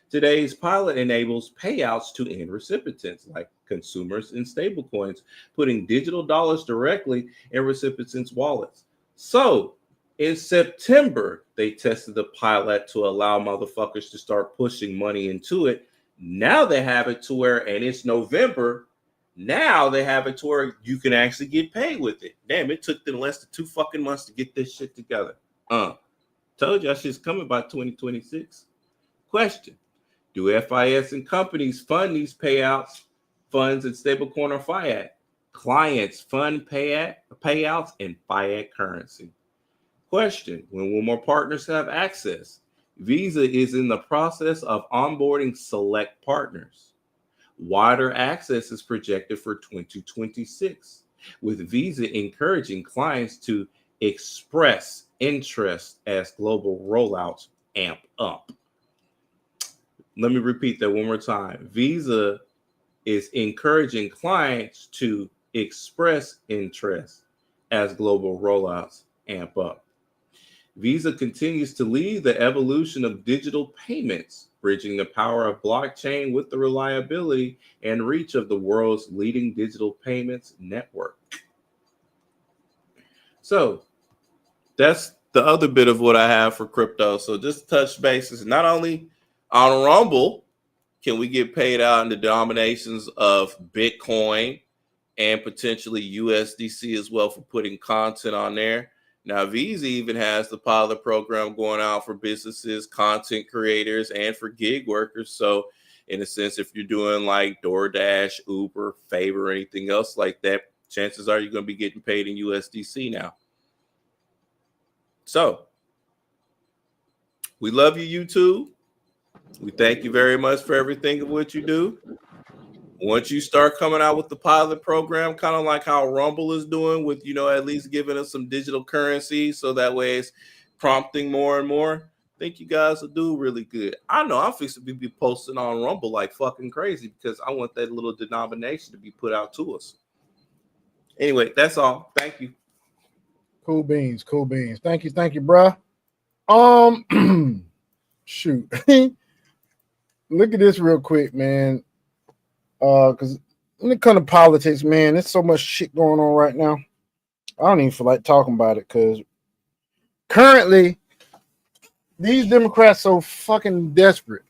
Today's pilot enables payouts to end recipients like consumers in stablecoins, putting digital dollars directly in recipients' wallets. So, in September, they tested the pilot to allow motherfuckers to start pushing money into it. Now they have it to where, and it's November, now they have it to where you can actually get paid with it. Damn, it took them less than 2 fucking months to get this shit together. Told you that shit's coming by 2026. Question. Do FIS and companies fund these payouts, funds, and stablecoin or fiat? Clients fund payouts in fiat currency. Question. When will more partners have access? Visa is in the process of onboarding select partners. Wider access is projected for 2026, with Visa encouraging clients to express interest as global rollouts amp up. Let me repeat that one more time. Visa is encouraging clients to express interest as global rollouts amp up. Visa continues to lead the evolution of digital payments, bridging the power of blockchain with the reliability and reach of the world's leading digital payments network. So that's the other bit of what I have for crypto. So just touch bases, not only on Rumble, can we get paid out in the denominations of Bitcoin and potentially USDC as well for putting content on there. Now, Visa even has the pilot program going out for businesses, content creators, and for gig workers. So, in a sense, if you're doing like DoorDash, Uber, Favor, or anything else like that, chances are you're going to be getting paid in USDC now. So, we love you, YouTube. We thank you very much for everything of what you do. Once you start coming out with the pilot program, kind of like how Rumble is doing with, at least giving us some digital currency so that way it's prompting more and more, I think you guys will do really good. I know I'm fixing to be posting on Rumble like fucking crazy because I want that little denomination to be put out to us. Anyway, that's all. Thank you. Cool beans. Thank you, bro. Shoot. Look at this real quick, man. Because when it comes to politics, man, there's so much shit going on right now. I don't even feel like talking about it because currently these Democrats so fucking desperate.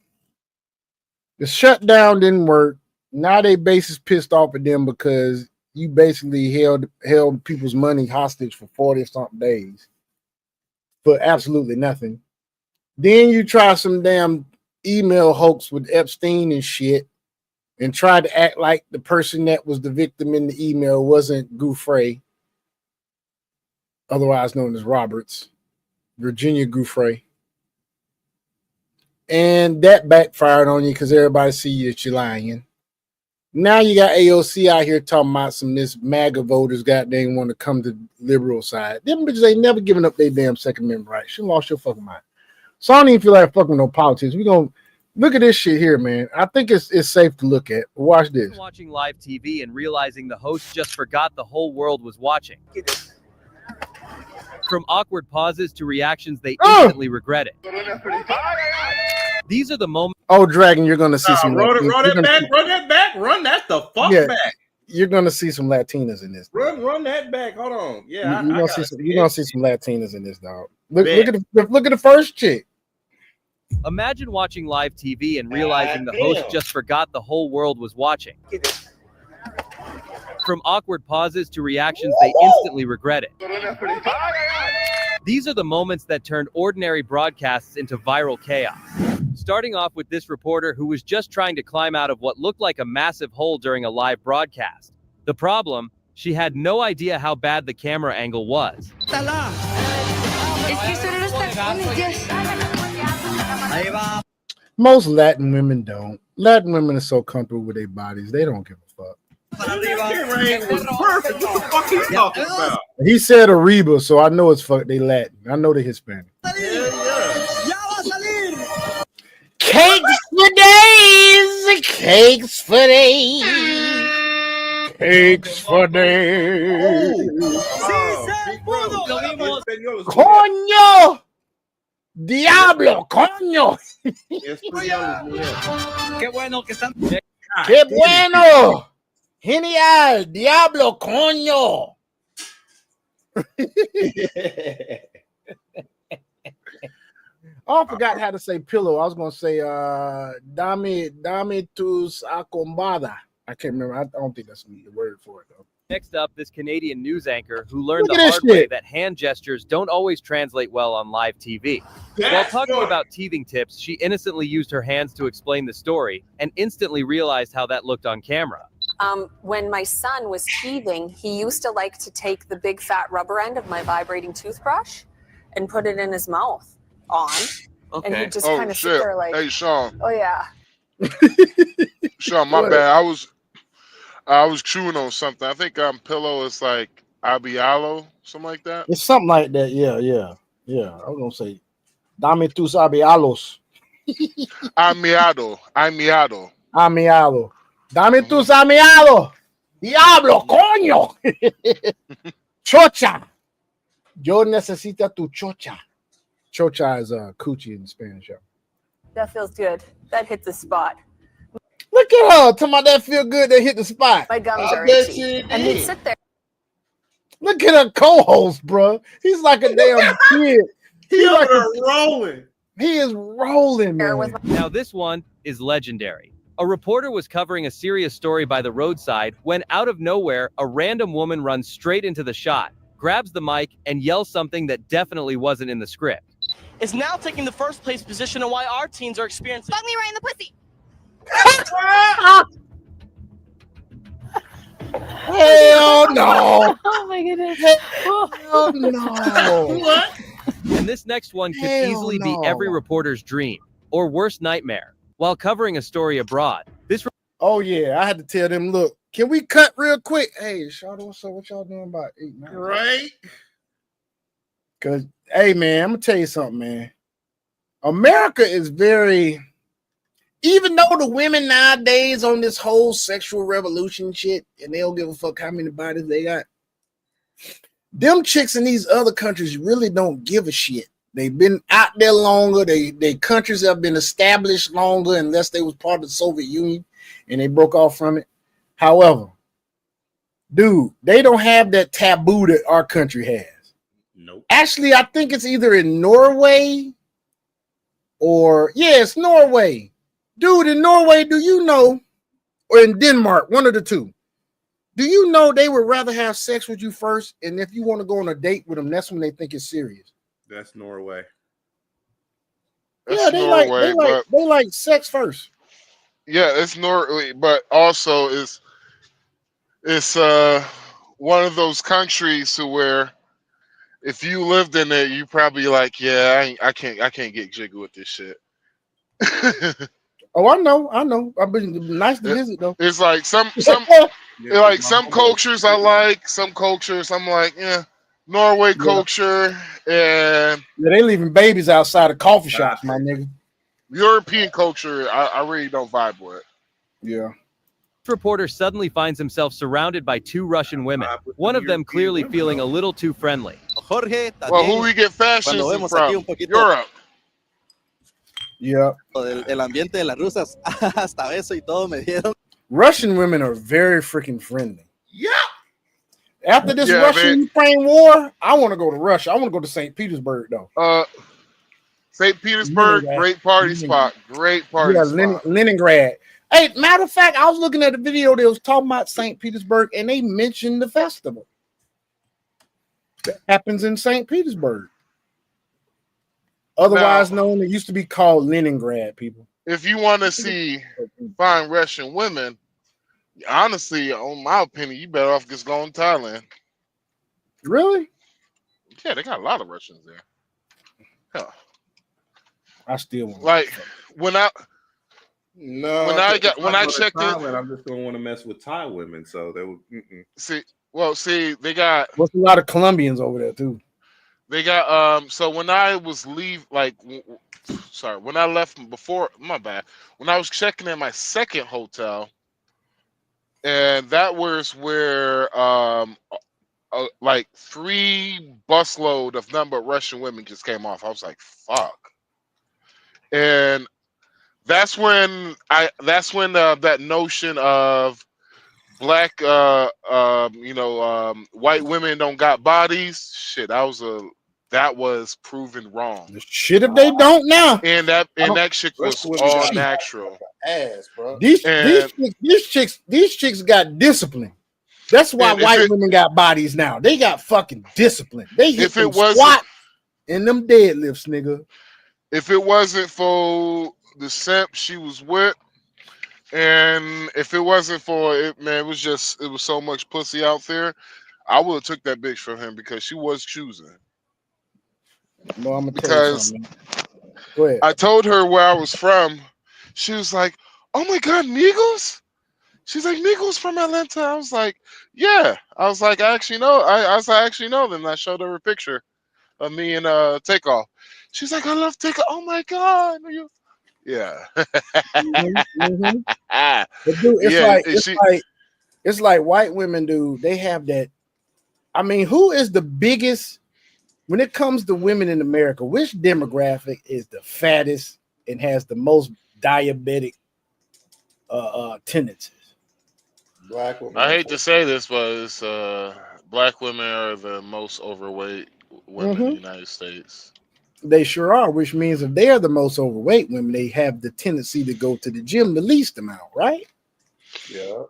The shutdown didn't work. Now they base is pissed off at them because you basically held people's money hostage for 40-something days for absolutely nothing. Then you try some damn email hoax with Epstein and shit and tried to act like the person that was the victim in the email wasn't Giuffre, otherwise known as Roberts, Virginia Giuffre. And that backfired on you because everybody see you that you're lying. Now you got AOC out here talking about some this MAGA voters goddamn want to come to the liberal side. Them bitches ain't never given up their damn Second Amendment rights. You lost your fucking mind. So I don't even feel like fucking no politics. We gonna look at this shit here, man. I think it's safe to look at. Watch this. Watching live TV and realizing the host just forgot the whole world was watching. From awkward pauses to reactions they instantly regretted. These are the moments. Oh, Dragon, you're gonna see some. Run Latinas. that back. Run that the fuck Yeah. back. You're gonna see some Latinas in this. Run that back. Hold on. Yeah, You're gonna see some Latinas in this, dog. Look at the first chick. Imagine watching live TV and realizing the host just forgot the whole world was watching. From awkward pauses to reactions they instantly regretted. These are the moments that turned ordinary broadcasts into viral chaos. Starting off with this reporter who was just trying to climb out of what looked like a massive hole during a live broadcast. The problem, she had no idea how bad the camera angle was. Most Latin women don't. Latin women are so comfortable with their bodies, they don't give a fuck. Was perfect. What the fuck are you talking about? He said Ariba, so I know it's fuck. They Latin. I know they Hispanic. Cakes for days, cakes for days, cakes for days. Coño, diablo, coño. Qué bueno que están. Qué bueno. Genial, diablo, coño. Oh, I forgot how to say pillow. I was gonna say dame tus acombada. I can't remember. I don't think that's the word for it though. Next up, this Canadian news anchor who learned Look the at this hard way shit. that hand gestures don't always translate well on live TV. While That's talking good. about teething tips, she innocently used her hands to explain the story and instantly realized how that looked on camera. When my son was teething, he used to like to take the big fat rubber end of my vibrating toothbrush and put it in his mouth and he'd just kind of sit there like, Hey, Sean. oh yeah. Sean, my What? bad. I was chewing on something. I think pillow is like abialo, something like that. It's something like that. Yeah. I was gonna say dame tus abialos. Amiado. Amiado. Dame tus amiados. Diablo, coño. Chocha. Yo necesito tu chocha. Chocha is coochie in Spanish. That feels good. That hit the spot. Look at her. Talking about that feel good. They hit the spot. My gums I are bet itchy. you And he'd did. sit there. Look at her co-host, bro. He's like a damn kid. He's like rolling. He is rolling, man. Now this one is legendary. A reporter was covering a serious story by the roadside when out of nowhere, a random woman runs straight into the shot, grabs the mic, and yells something that definitely wasn't in the script. Is now taking the first place position on why our teens are experiencing. Fuck me right in the pussy. Hell no. Oh my goodness. Hell no. What? And this next one could Hell easily no. be every reporter's dream, or worst nightmare. While covering a story abroad, this Oh yeah, I had to tell them, look, can we cut real quick? Hey, Shadow, what's up? What y'all doing about 8 9? Right? Cause hey man, I'm gonna tell you something, man. America is very, even though the women nowadays on this whole sexual revolution shit, and they don't give a fuck how many bodies they got. Them chicks in these other countries really don't give a shit. They've been out there longer. They countries have been established longer, unless they was part of the Soviet Union and they broke off from it. However, dude, they don't have that taboo that our country has. Nope. Actually, I think it's either in Norway or it's Norway. Dude, in Norway, do you know, or in Denmark, one of the two, do you know they would rather have sex with you first, and if you want to go on a date with them, that's when they think it's serious. That's Norway. Yeah, they like sex first. Yeah, it's Norway, but also it's one of those countries to where if you lived in it, you probably like, yeah, I can't get jiggy with this shit. Oh, I know. I've been nice to visit though. It's like some cultures I like, some cultures I'm like, yeah. Norway culture And yeah, they leaving babies outside of coffee shops, my nigga. European culture, I really don't vibe with. Yeah. This reporter suddenly finds himself surrounded by 2 Russian women, one of them clearly feeling a little too friendly. Jorge, well, who we get fascism from? Europe. Yeah. El ambiente de las rusas, hasta beso y todo me dieron. Russian women are very freaking friendly. Yeah. After this Russian-Ukraine war, I want to go to Russia. I want to go to St. Petersburg, though. St. Petersburg, great party spot. Great party spot. Leningrad. Hey, matter of fact, I was looking at a video that was talking about St. Petersburg, and they mentioned the festival that happens in St. Petersburg. Otherwise known, it used to be called Leningrad, people. If you want to see fine Russian women, honestly, on my opinion, you better off just going to Thailand. Really? Yeah, they got a lot of Russians there. Hell. I still want like when I checked in, I'm just gonna want to mess with Thai women. So they would see they got what's a lot of Colombians over there too. They got so when I was when I left before, my bad, when I was checking in my second hotel, and that was where like 3 busload of number of Russian women just came off. I was like, fuck. And that's when that notion of black white women don't got bodies, shit, that was proven wrong. Shit if they don't now. And that shit was all natural. Ass, bro. These chicks got discipline. That's why white women got bodies now. They got fucking discipline. They hit them squat and them deadlifts, nigga. If it wasn't for the simp she was with, and if it wasn't for it, man, it was so much pussy out there, I would have took that bitch from him because she was choosing. No, I'm gonna tell you something. Go ahead. I told her where I was from. She was like, "Oh my God, Migos?" She's like, "Migos from Atlanta." I was like, "Yeah." I was like, "I actually know." I actually know them. And I showed her a picture of me and Takeoff. She's like, "I love Takeoff." Oh my God, yeah. Mm-hmm. But dude, it's like white women, dude. They have that. I mean, who is the biggest when it comes to women in America? Which demographic is the fattest and has the most diabetic tendencies? Black women. I hate to say this, but it's black women are the most overweight women in the United States. They sure are, which means if they are the most overweight women, they have the tendency to go to the gym the least amount, right? Yeah.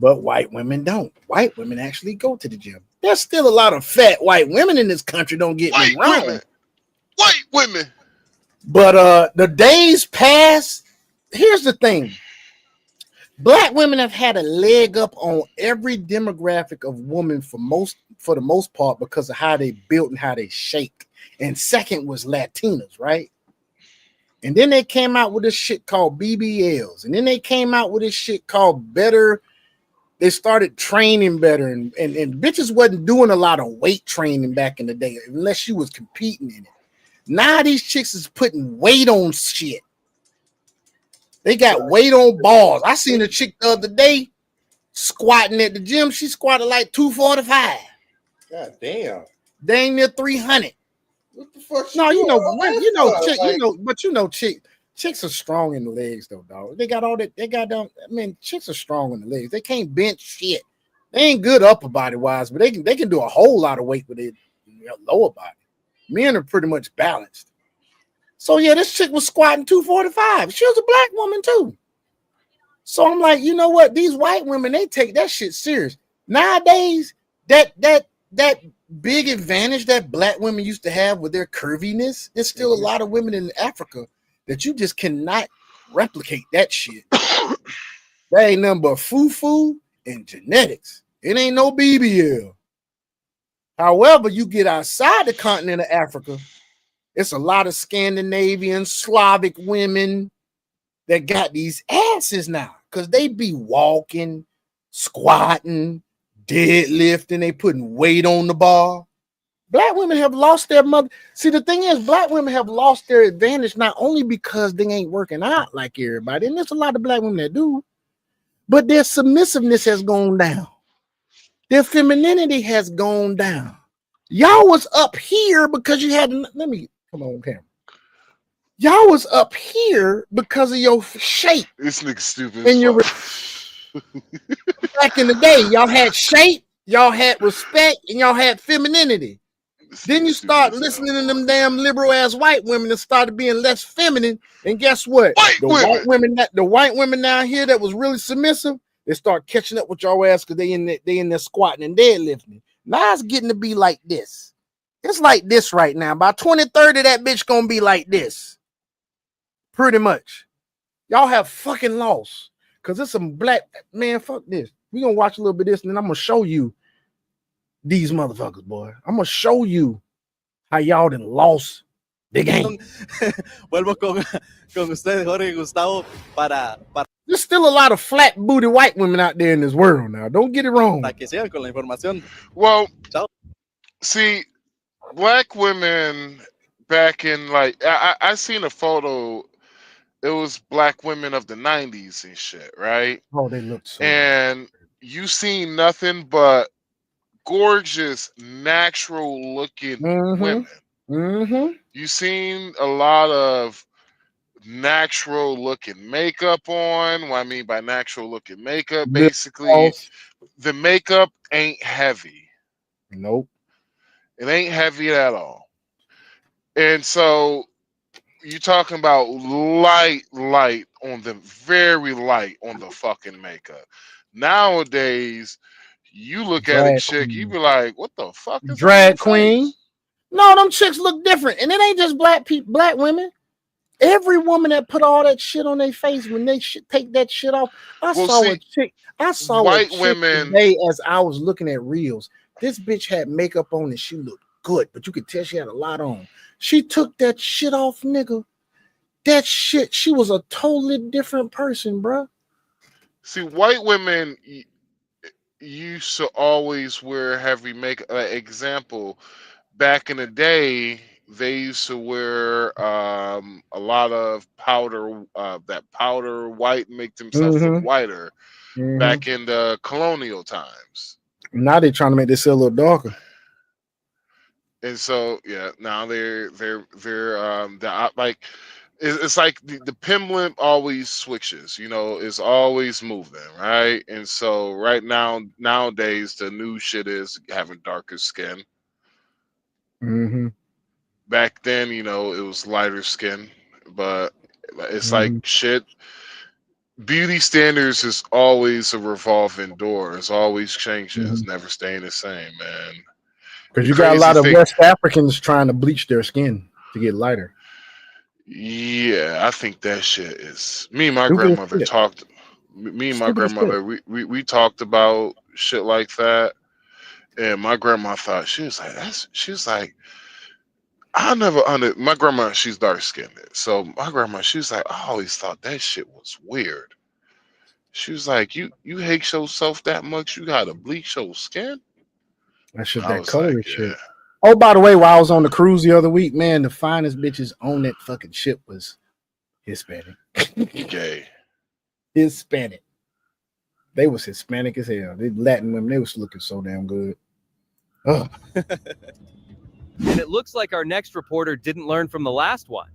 But white women don't. White women actually go to the gym. There's still a lot of fat white women in this country, don't get me wrong. White women. But the days pass. Here's the thing. Black women have had a leg up on every demographic of women for the most part because of how they built and how they shaped. And second was Latinas, right? And then they came out with this shit called BBLs. And then they came out with this shit called better. They started training better. And bitches wasn't doing a lot of weight training back in the day unless you was competing in it. Now these chicks is putting weight on shit. They got weight on balls. I seen a chick the other day squatting at the gym. She squatted like 245. God damn. Dang near 300. What the fuck? Chicks are strong in the legs though, dog. They got all that. They got them. I mean, chicks are strong in the legs. They can't bench shit. They ain't good upper body wise, but they can do a whole lot of weight with their lower body. Men are pretty much balanced. So yeah, this chick was squatting 245. She was a black woman too. So I'm like, you know what? These white women, they take that shit serious. Nowadays, that big advantage that black women used to have with their curviness, there's still a lot of women in Africa that you just cannot replicate that shit. That ain't nothing but foo-foo and genetics. It ain't no BBL. However, you get outside the continent of Africa, it's a lot of Scandinavian, Slavic women that got these asses now because they be walking, squatting, deadlifting, they putting weight on the bar. Black women have lost their mother. See, the thing is, black women have lost their advantage not only because they ain't working out like everybody, and there's a lot of black women that do, but their submissiveness has gone down. Their femininity has gone down. Y'all was up here because you had. Let me come on, camera. Y'all was up here because of your shape. This nigga stupid. And your back in the day, y'all had shape, y'all had respect, and y'all had femininity. Then you start listening to them damn liberal ass white women and started being less feminine. And guess what? White women down here that was really submissive, they start catching up with your ass because they in there squatting and deadlifting. Now it's getting to be like this. It's like this right now. By 2030, that bitch gonna be like this. Pretty much. Y'all have fucking lost. Cause it's some black man. Fuck this. We gonna watch a little bit of this, and then I'm gonna show you these motherfuckers, boy. I'm gonna show you how y'all done lost the game. Vuelvo con ustedes, Jorge y Gustavo, para There's still a lot of flat booty white women out there in this world now. Don't get it wrong. que sigan con la información. Well, see, black women back in like I seen a photo. It was black women of the 90s and shit, right? Oh, they look so. And you seen nothing but gorgeous, natural looking women. You seen a lot of natural looking makeup on. What I mean by natural looking makeup, basically, the makeup ain't heavy. Nope. It ain't heavy at all. And so you talking about light on the very light on the fucking makeup. Nowadays, you look at a chick, you be like, what the fuck is drag queen? No, them chicks look different. And it ain't just black people, black women. Every woman that put all that shit on their face when they take that shit off. I saw a chick women today as I was looking at reels. This bitch had makeup on and she looked good, but you could tell she had a lot on. She took that shit off, nigga. That shit, she was a totally different person, bro. See, white women used to always wear heavy makeup. Example, back in the day, they used to wear a lot of powder, that powder white, make themselves look whiter. Back in the colonial times. Now they're trying to make this a little darker. And so now they're like it's like the pendulum always switches, it's always moving, right? And so nowadays the new shit is having darker skin. Back then, it was lighter skin, but it's like shit. Beauty standards is always a revolving door. It's always changing. It's never staying the same, man. Because you got a lot of West Africans trying to bleach their skin to get lighter. Yeah, I think that shit is. Me and my grandmother talked. Me and my grandmother, we talked about shit like that, and my grandma thought she was like, I never under my grandma. She's dark skinned, so my grandma, she was like, I always thought that shit was weird. She was like, you hate yourself that much? You gotta bleach your skin? That shit, that color shit. Oh, by the way, while I was on the cruise the other week, man, the finest bitches on that fucking ship was Hispanic. Gay. Hispanic. They was Hispanic as hell. They Latin women, they was looking so damn good. Oh. And it looks like our next reporter didn't learn from the last one.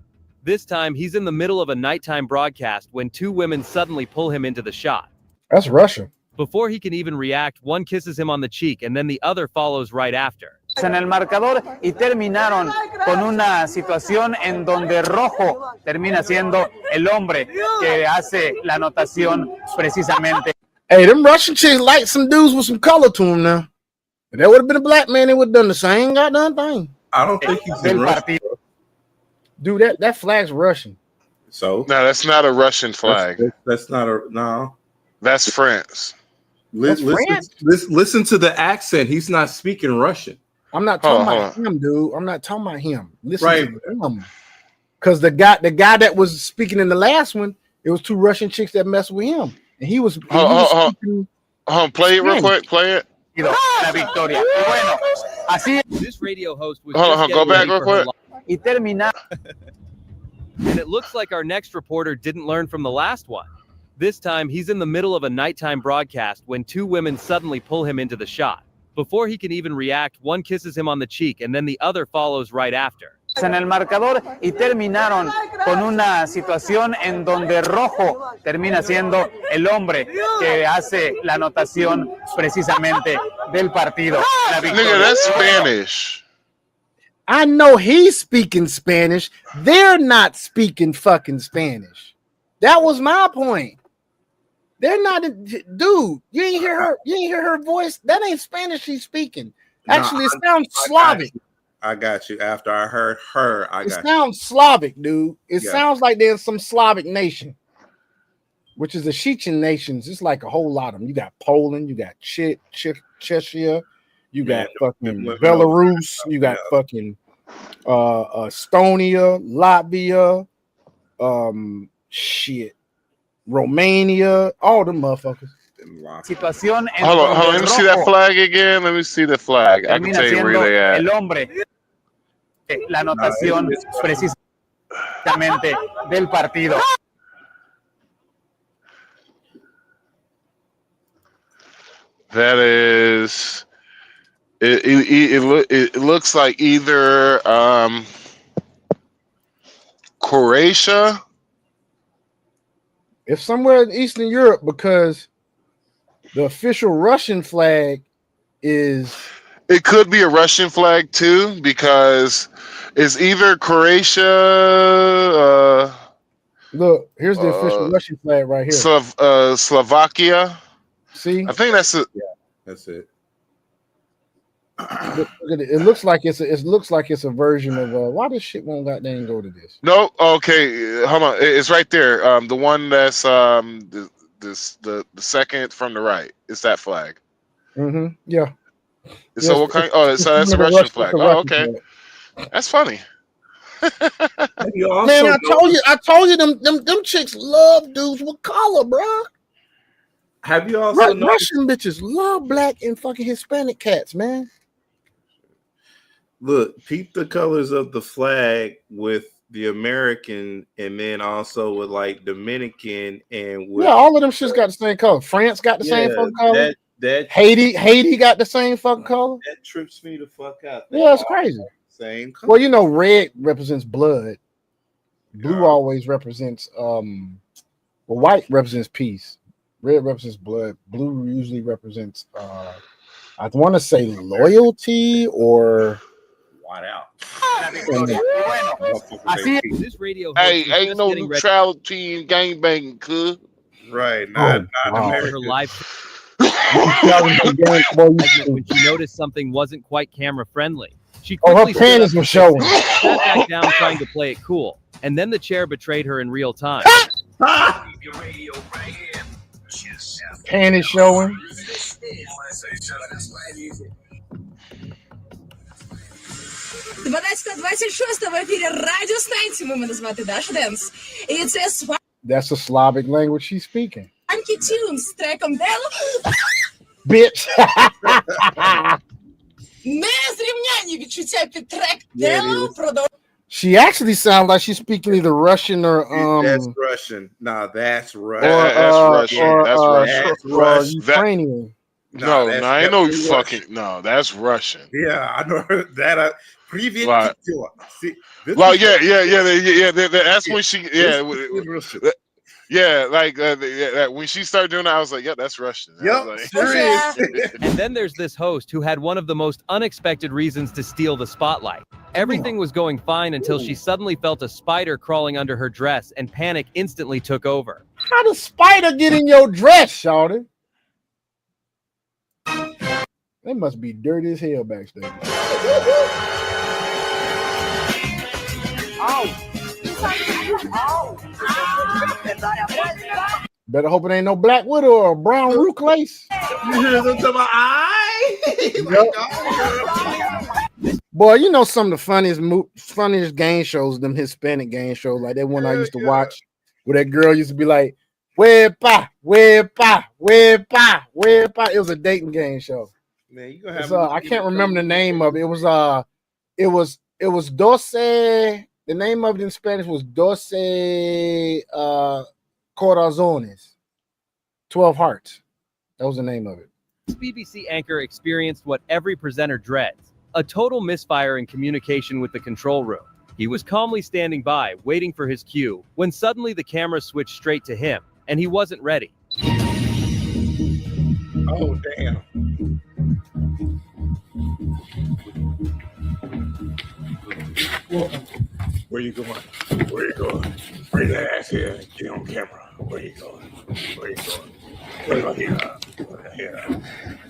This time, he's in the middle of a nighttime broadcast when two women suddenly pull him into the shot. That's Russia. Before he can even react, one kisses him on the cheek and then the other follows right after. En el marcador y terminaron con una situación en donde Rojo termina siendo el hombre que hace la anotación precisamente. Hey, them Russian chicks like some dudes with some color to them now. If that would have been a black man, they would have done the same goddamn thing. I don't think he's in Russia. Dude, that flag's Russian. So no, that's not a Russian flag. That's not a no. That's France. Listen to the accent. He's not speaking Russian. I'm not talking about him, dude. I'm not talking about him. Listen to him. Because the guy that was speaking in the last one, it was two Russian chicks that messed with him. And he was speaking play it real quick. Play it. La victoria. Y bueno, Así This radio host was Hold on, just go getting back ready real for her quick. y terminar. And it looks like our next reporter didn't learn from the last one. This time, he's in the middle of a nighttime broadcast when two women suddenly pull him into the shot. Before he can even react, one kisses him on the cheek and then the other follows right after. En el marcador y terminaron con una situación en donde Rojo termina siendo el hombre que hace la anotación precisamente del partido. La Nigga, victoria. that's Spanish. I know he's speaking Spanish. They're not speaking fucking Spanish. That was my point. They're not, dude. You ain't hear her. You ain't hear her voice. That ain't Spanish she's speaking. Actually, it sounds Slavic. I got you. After I heard her, It sounds Slavic, dude. It sounds like there's some Slavic nation, which is the Chechen nations. It's like a whole lot of them. You got Poland, you got Chechnya, you got fucking Belarus, you got fucking Estonia, Latvia, Romania, all them motherfuckers. Situación en Hold on, donde let me see that Rojo flag again. Let me see the flag. I can termina tell you where siendo they at. el hombre la anotación precisamente del partido. That is, it looks like either Croatia. If somewhere in Eastern Europe, because the official Russian flag is. It could be a Russian flag too, because it's either Croatia. Look, here's the official Russian flag right here. Slovakia. See, I think that's it. Yeah, that's it. Look at it. It looks like it's a version of why this shit won't goddamn go to this. No, okay, hold on. It's right there. The one that's the second from the right. It's that flag. Mm-hmm. Yeah. So Yes, what kind? Oh, so that's a Russian flag. Oh, okay. That's funny. Man, I told you them chicks love dudes with collar, bro. Have you also Russian bitches love black and fucking Hispanic cats, man. Look, peep the colors of the flag with the American, and then also with like Dominican and with all of them shits got the same color. France got the same fucking color. That Haiti got the same fucking color. That trips me the fuck out. Yeah, it's crazy. Same color. Well, you know, red represents blood. Blue always represents white represents peace. Red represents blood. Blue usually represents I want to say loyalty or white out. This radio Hey, host was ain't just no getting ready neutrality in gangbanging, cuz. Right, for American. her live when she noticed something wasn't quite camera friendly. She her quickly stood panties up were and showing. sat back down trying to play it cool. And then the chair betrayed her in real time. Panties showing. 12-26 в ефірі радіостанції «Ми назвати Даша Денс». І це That's a Slavic language she's speaking. Swanky Tunes з треком Дело. Bitch. Незрівнянні відчуття під трек Дело продовжує. She actually sounds like she's speaking either Russian or That's Russian. Nah, that's Russian. That's Russian. That's Russian. Or Ukrainian. No, ain't no fucking no. That's Russian. Yeah, I know that. Previous. Right. See, Well, yeah. That's when she, when she started doing that, I was like, yeah, that's Russian. And then there's this host who had one of the most unexpected reasons to steal the spotlight. Everything was going fine until she suddenly felt a spider crawling under her dress, and panic instantly took over. How does spider get in your dress, Shawty? They must be dirty as hell backstage. Better hope it ain't no Black Widow or Brown Rook Lace. Boy, you know some of the funniest game shows, them Hispanic game shows, like that one I used to watch, where that girl used to be like, "Where pa, where pa, where pa, where pa." It was a dating game show. Man, you gonna It's, have I can't remember the name of it. It was Doce. The name of it in Spanish was Doce Corazones. 12 Hearts. That was the name of it. This BBC anchor experienced what every presenter dreads: a total misfire in communication with the control room. He was calmly standing by, waiting for his cue, when suddenly the camera switched straight to him, and he wasn't ready. Oh, damn. Where you going? Where you going? Bring that ass here. Get on camera. Where you going? Where you going? Where here? Here.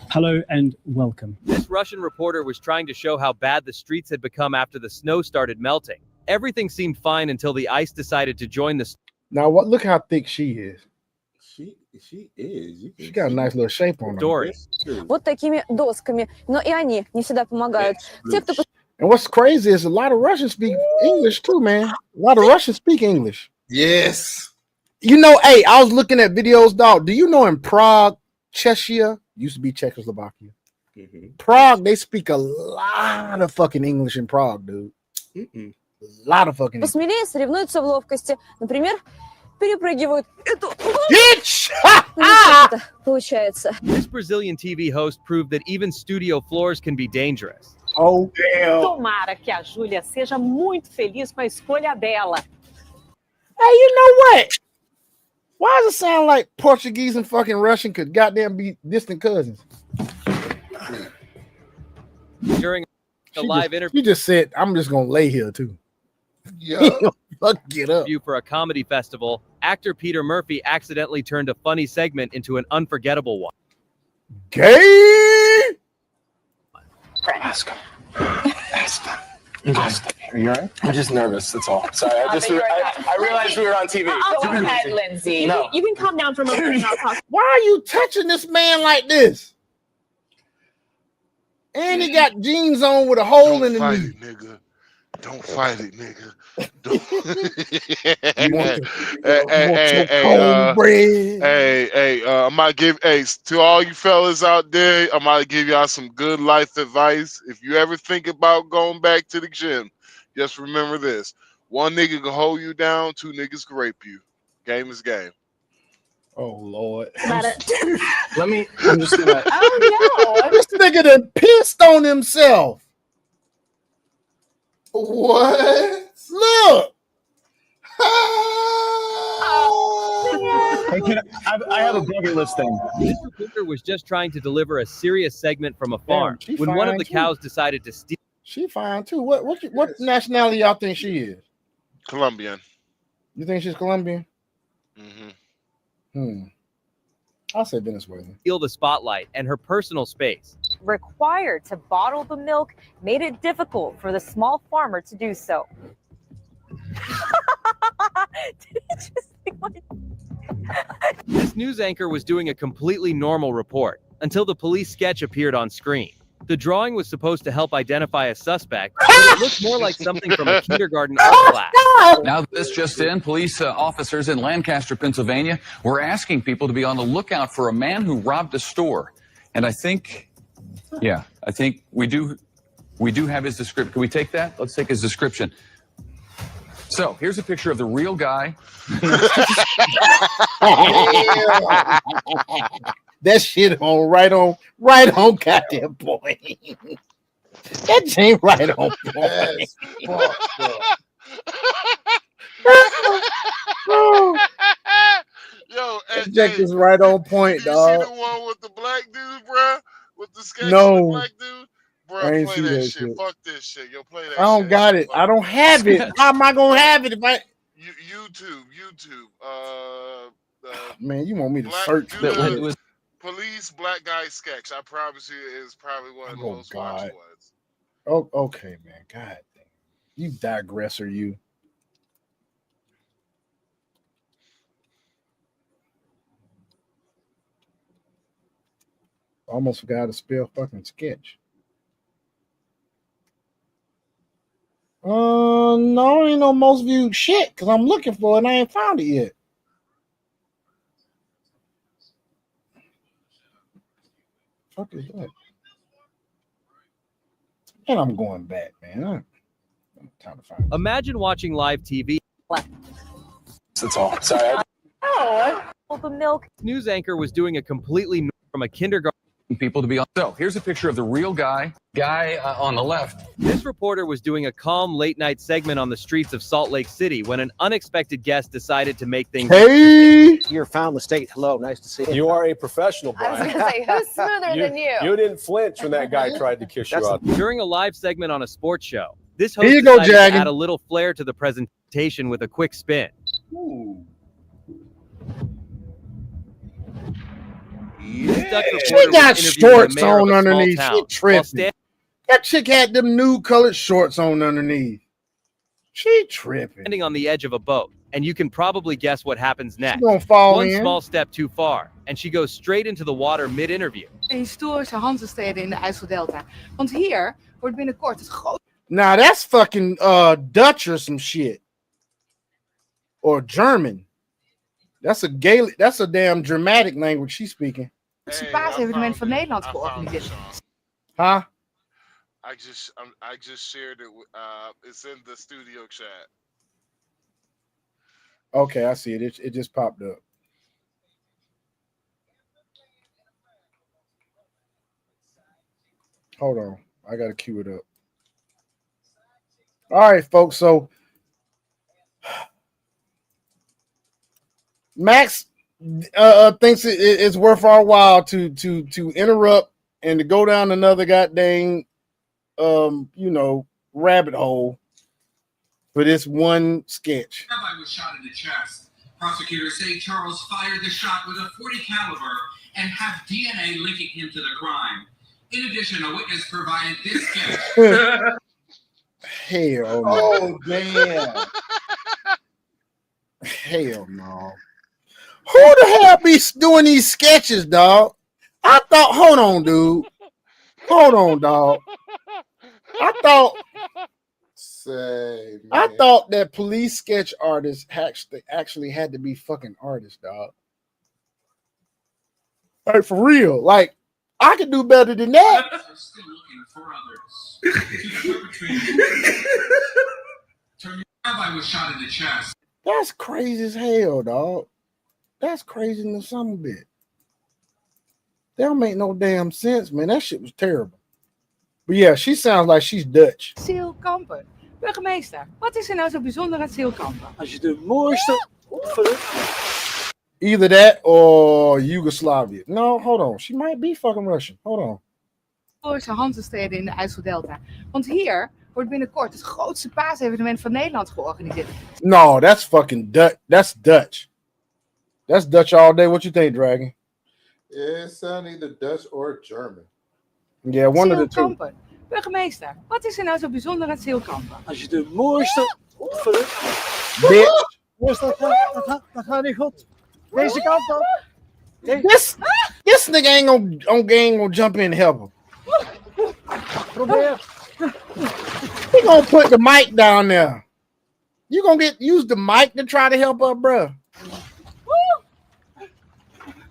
Hello and welcome. This Russian reporter was trying to show how bad the streets had become after the snow started melting. Everything seemed fine until the ice decided to join the... Now, look how thick she is. She is. She got a nice little shape on her. Story. Вот такими досками. Но и они не всегда помогают. Те, кто... And what's crazy is a lot of Russians speak English too, man. A lot of Russians speak English. Yes. You know, hey, I was looking at videos, dog. Do you know in Prague, Czechia, used to be Czechoslovakia. Prague, they speak a lot of fucking English in Prague, dude. A lot of fucking English. Посмелее соревнуются в ловкости. Например, перепрыгивают эту... Получается. This Brazilian TV host proved that even studio floors can be dangerous. Oh, damn. Tomara que a Júlia seja muito feliz com a escolha dela. Hey, you know what? Why does it sound like Portuguese and fucking Russian could goddamn be distant cousins? During the live interview, You just said, I'm just going to lay here too. Yeah. Fuck, get up. For a comedy festival, actor Peter Murphy accidentally turned a funny segment into an unforgettable one. Gay! Ask him. Are you all right? I'm just nervous, that's all. Sorry, I realized we were on TV. Go ahead, Lindsay. No. You can calm down for a moment and I'll talk. Why are you touching this man like this? And he got jeans on with a hole in the Fight knee. it, nigga. Don't fight it, nigga. I might give to all you fellas out there, I might give y'all some good life advice. If you ever think about going back to the gym, just remember this: one nigga can hold you down, two niggas can rape you. Game is game. Oh Lord. Let me, I'm just gonna. Oh no. This nigga done pissed on himself. What? Look. Hey, I have a bucket list thing. This reporter was just trying to deliver a serious segment from a farm she when one of fine, the too. cows decided to steal. She fine too. What nationality y'all think she is? Colombian. You think she's Colombian? Mm-hmm. I'll say Venezuelan. Steal the spotlight and her personal space. Required to bottle the milk made it difficult for the small farmer to do so. This news anchor was doing a completely normal report until the police sketch appeared on screen. The drawing was supposed to help identify a suspect, but it looked more like something from a kindergarten art class. Now, this just in, police officers in Lancaster, Pennsylvania, were asking people to be on the lookout for a man who robbed a store. And I think we do have his description. Can we take that? Let's take his description. So here's a picture of the real guy. That shit right on goddamn point. That ain't right on point. Yo, That Jack is right on point, dog. You see the one with the black dude, bruh? With the sketch No. of the black dude? Bruh, I ain't play see that that shit. shit. Fuck this shit. Yo, play that I don't shit. got it. I don't have it. How am I gonna have it if I? YouTube. Man, you want me to Black search dude, that? Police black guy sketch. I promise you, it is probably one of the most watched ones. Oh, okay, man. God damn. You digressor, you. Almost forgot to spell fucking sketch. No, ain't no most viewed shit because I'm looking for it and I ain't found it yet. Fuck is that? And I'm going back, man. I'm trying to find it. Imagine watching live TV. That's all. Sorry. Oh, the milk. News anchor was doing a completely from a kindergarten. People to be on. So here's a picture of the real guy on the left. This reporter was doing a calm late night segment on the streets of Salt Lake City when an unexpected guest decided to make things. Hey, you're found the state. Hello, nice to see you. You are a professional, I was Brian. going to say, who's smoother than you? You didn't flinch when that guy tried to kiss you out. During a live segment on a sports show, this host Here you go, decided to Jagged. add a little flair to the presentation with a quick spin. Ooh. This Dutch reporter She was got interviewing the shorts mayor of on a small underneath. town She while tripping. That chick had them nude colored shorts on underneath. She tripping. standing on the edge of a boat, and you can probably guess what happens next. gonna fall One in. small step too far, and she goes straight into the water mid-interview. Historische Hanzesteden in de IJsseldelta. Want hier wordt binnenkort het groot. Now that's fucking Dutch or some shit. Or German. That's a Gaelic, that's a damn dramatic language she's speaking. paasevenement van Nederland georganiseerd. Huh? I just shared it. It's in the studio chat. Okay, I see it. It just popped up. Hold on. I gotta cue it up. All right, folks. So Max thinks it's worth our while to interrupt and to go down another goddamn rabbit hole for this one sketch. Rabbi was shot in the chest. Prosecutors say Charles fired the shot with a .40 caliber and have DNA linking him to the crime. In addition, a witness provided this sketch. Hell no. Oh, damn. Hell no. Who the hell be doing these sketches, dog? I thought, hold on, dude. Hold on, dog. I thought that police sketch artists actually had to be fucking artists, dog. Like, for real. Like, I could do better than that. Still looking for others. Rabbi was shot in the chest. That's crazy as hell, dog. That's crazy in some bit. That don't make no damn sense, man. That shit was terrible. But yeah, she sounds like she's Dutch. Cyril Kampen. Burgemeester, wat is er nou zo bijzonder aan Cyril Kampen? Als je de mooiste... Either that or Yugoslavia. No, hold on. She might be fucking Russian. Hold on. Historische Hanzesteden in de IJsseldelta. Want hier wordt binnenkort het grootste paasevenement van Nederland georganiseerd. No, that's fucking Dutch. That's Dutch. That's Dutch all day. What you think, Dragon? Yeah, it sounds either Dutch or German. Yeah, one of the Cyril two. Kampen. Burgemeester, wat is er nou zo bijzonder aan Cyril Kampen? Als je de mooiste... Bitch. Dat gaat niet goed. Deze kant op. This nigga ain't gonna jump in and help him. Probeer. He gonna put the mic down there. You gonna use the mic to try to help her, bruh.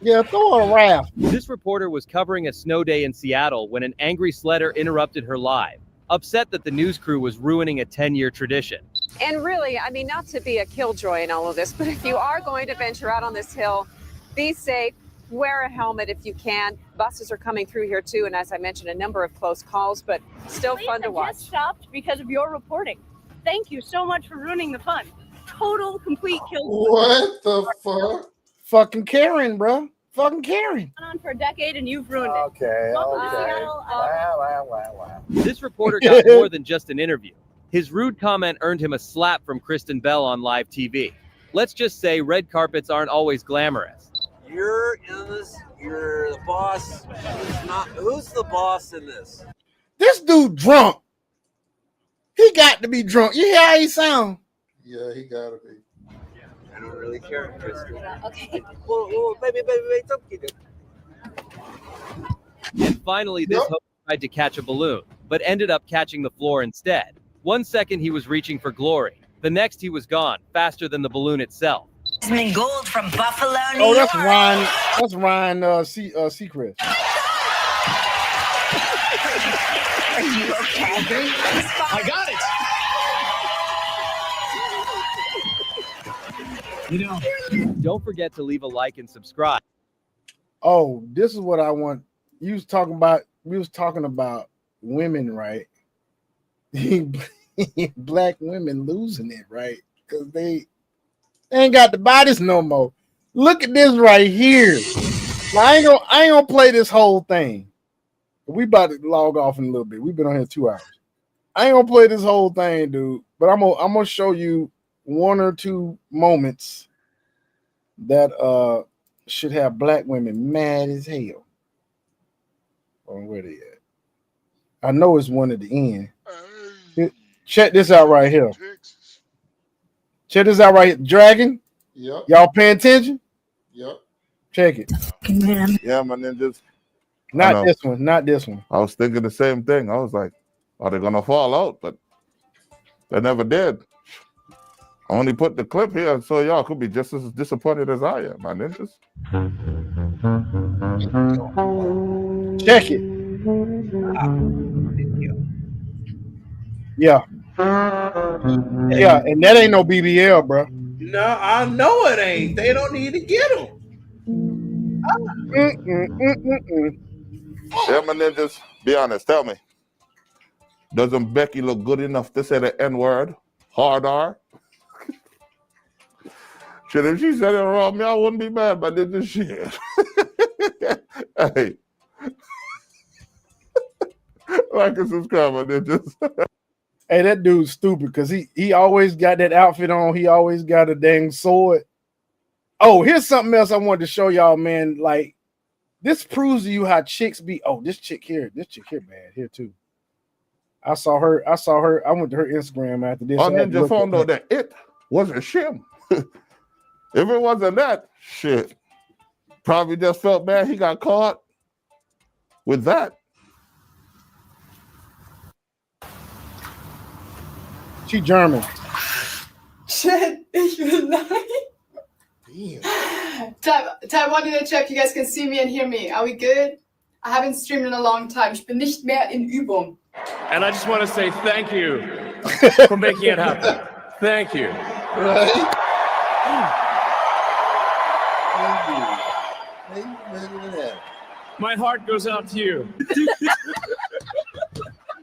Yeah, throw a raft. This reporter was covering a snow day in Seattle when an angry sledder interrupted her live, upset that the news crew was ruining a 10-year tradition. And really, I mean, not to be a killjoy in all of this, but if you are going to venture out on this hill, be safe, wear a helmet if you can. Buses are coming through here too, and as I mentioned, a number of close calls, but still fun to watch. Just stopped because of your reporting. Thank you so much for ruining the fun. Total, complete kill. What the fuck? Fucking Karen, bro. Fucking Karen. On for a decade and you've ruined it. Okay, Welcome to okay. Seattle. Wow. This reporter got more than just an interview. His rude comment earned him a slap from Kristen Bell on live TV. Let's just say red carpets aren't always glamorous. You're in this. You're the boss. Who's the boss in this? This dude drunk. He got to be drunk. You hear how he sound? Yeah, he gotta be. I don't really care, Kristen. Okay. Well, baby, it's okay. And finally, this host tried to catch a balloon, but ended up catching the floor instead. 1 second he was reaching for glory. The next he was gone, faster than the balloon itself. Gold from Buffalo, New Oh, that's York. Ryan. That's Ryan Seacrest. Are you okay? I got it. You know, Don't forget to leave a like and subscribe. Oh, this is what I want. We was talking about women, right? Black women losing it, right? Because they ain't got the bodies no more. Look at this right here. Now, I ain't gonna play this whole thing. We about to log off in a little bit. We've been on here 2 hours. I ain't gonna play this whole thing, dude. But I'm gonna show you 1 or 2 moments that should have black women mad as hell. Oh, where they at? I know it's one at the end. Check this out right here. Check this out right here. Dragon. Yep. Y'all paying attention? Yep. Check it. Yeah, my ninjas. Not this one. Not this one. I was thinking the same thing. I was like, are they gonna fall out? But they never did. I only put the clip here so y'all could be just as disappointed as I am, my ninjas. Check it. Yeah. Yeah, and that ain't no BBL, bro. No, I know it ain't. They don't need to get them. Yeah, my ninjas. Be honest. Tell me. Doesn't Becky look good enough to say the N-word? Hard R? Shit, if she said it around me, I wouldn't be mad, but this is shit. Hey. Like and subscribe, my ninjas. Hey, that dude's stupid because he always got that outfit on. He always got a dang sword. Oh, here's something else I wanted to show y'all, man. Like, this proves to you how chicks be. Oh, this chick here bad here too. I saw her. I went to her Instagram after this. On Ninja found out that it wasn't Shim. If it wasn't that, shit, probably just felt bad he got caught with that. She German. Shit, ich bin Time 1 in the chat, you guys can see me and hear me. Are we good? I haven't streamed in a long time. Ich bin nicht mehr in Übung. And I just want to say thank you for making it happen. Thank you. My heart goes out to you.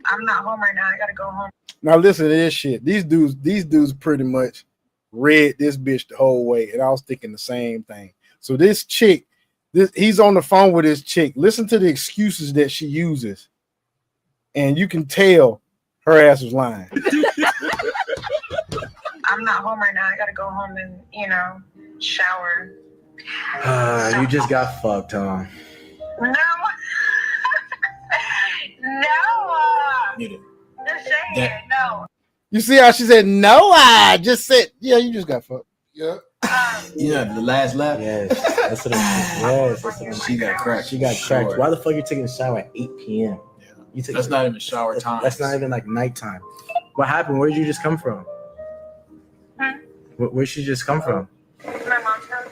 I'm not home right now. I gotta go home. Now listen to this shit. These dudes pretty much read this bitch the whole way, and I was thinking the same thing. So this chick, he's on the phone with this chick. Listen to the excuses that she uses, and you can tell her ass was lying. I'm not home right now. I gotta go home and shower. You just got fucked, huh? No. No. Just saying it. No. You see how she said no? I just said, yeah, you just got fucked. Yeah. The last lap. Yes, that's what yes. She got cracked. She got cracked. Why the fuck you taking a shower at 8 p.m.? Yeah. That's not even shower time. That's not even like nighttime. What happened? Where did you just come from? Where'd she just come from? My mom's house.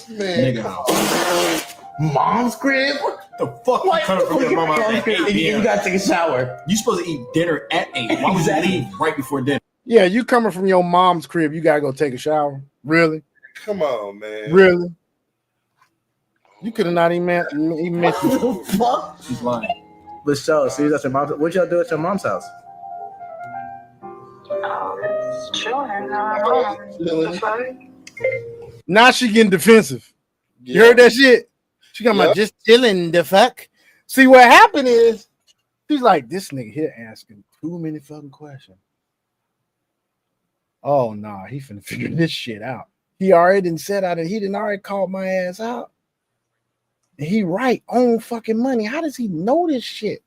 Man. Nigga. Mom's crib? What the fuck? You coming from your mama at 8 p.m.? You gotta take a shower. You supposed to eat dinner at 8. Why would you leave right before dinner? Yeah, you coming from your mom's crib, you gotta go take a shower. Really? Come on, man. Really? You could have not even mentioned. What the fuck? She's lying. Let's show. See, that's your mom's. What y'all do at your mom's house? Chilling. Now she getting defensive. You heard that shit? She got my just chilling the fuck. See what happened is she's like, this nigga here asking too many fucking questions. Oh nah, he finna figure this shit out. He already done said out of he didn't already called my ass out. And he right on fucking money. How does he know this shit?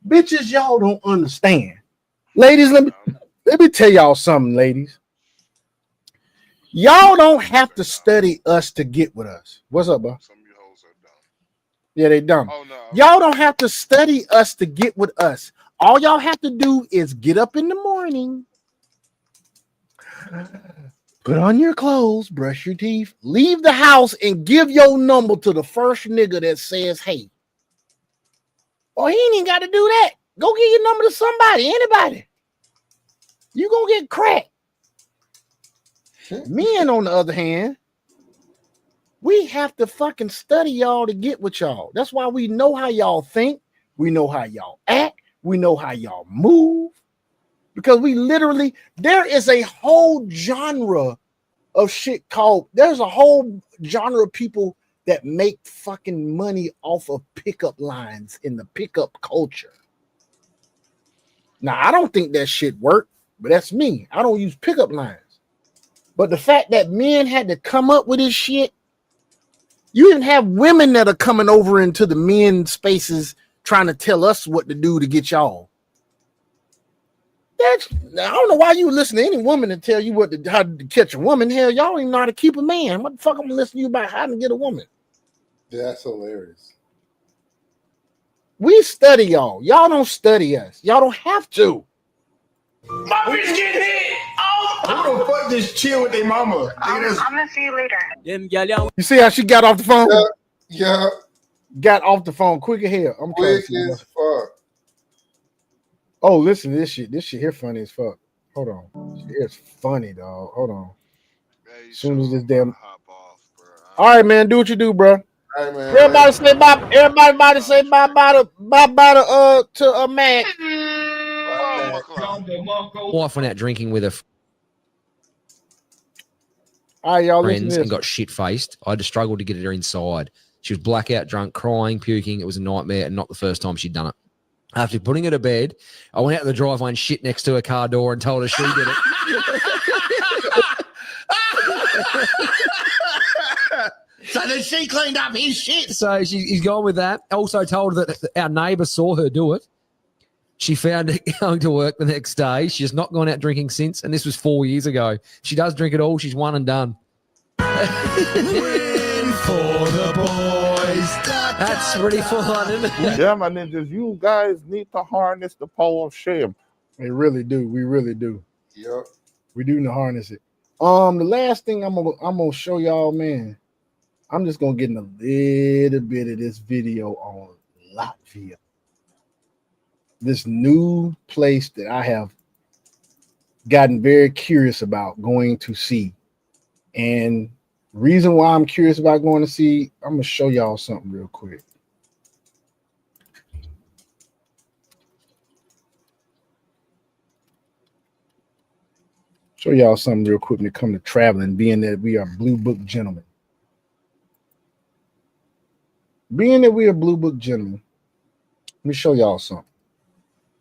Bitches, y'all don't understand. Ladies, let me tell y'all something, ladies. Y'all don't have to study us to get with us. What's up, bro? Yeah, they dumb. Oh, no. Y'all don't have to study us to get with us. All y'all have to do is get up in the morning, put on your clothes, brush your teeth, leave the house, and give your number to the first nigga that says, hey. Or he ain't even got to do that. Go get your number to somebody, anybody. You gonna get cracked. Men, on the other hand, we have to fucking study y'all to get with y'all. That's why we know how y'all think. We know how y'all act. We know how y'all move. Because we literally, there is a whole genre of shit called, there's a whole genre of people that make fucking money off of pickup lines in the pickup culture. Now, I don't think that shit work, but that's me. I don't use pickup lines. But the fact that men had to come up with this shit, you didn't have women that are coming over into the men spaces trying to tell us what to do to get y'all. I don't know why you listen to any woman and tell you how to catch a woman. Hell, y'all don't even know how to keep a man. What the fuck I'm gonna listen to you about how to get a woman? That's hilarious. We study y'all. Y'all don't study us. Y'all don't have to. My bitch getting hit. Oh, who the fuck just chill with their mama? I'm gonna see you later. You see how she got off the phone? Yeah. Got off the phone quick as hell. I'm trying to Quick see as fuck. Oh, listen to this shit. This shit here funny as fuck. Hold on. It's funny, dog. Hold on. As soon as this damn. All right, man. Do what you do, bro. All right, man. Everybody say bye. Everybody about to say bye to Mac. Wife went out drinking with her All right, y'all listen friends to and this. got shit faced. I had to struggle to get her inside. She was blackout drunk, crying, puking. It was a nightmare, and not the first time she'd done it. After putting her to bed, I went out to the driveway and shit next to her car door and told her she did it. So then she cleaned up his shit. So he's gone with that. Also told her that our neighbour saw her do it. She found it going to work the next day. She's not gone out drinking since, and this was 4 years ago. She does drink it all. She's one and done. Win for the boys. That's pretty full on, isn't it? Yeah, my ninjas, you guys need to harness the power of shame. We really do. We really do. Yep. We do need to harness it. The last thing I'm gonna show y'all, man. I'm just gonna get in a little bit of this video on Latvia. This new place that I have gotten very curious about going to see. And reason why I'm curious about going to see, I'm gonna show y'all something real quick. Show y'all something real quick when it comes to traveling, being that we are Blue Book gentlemen. Being that we are Blue Book gentlemen, let me show y'all something.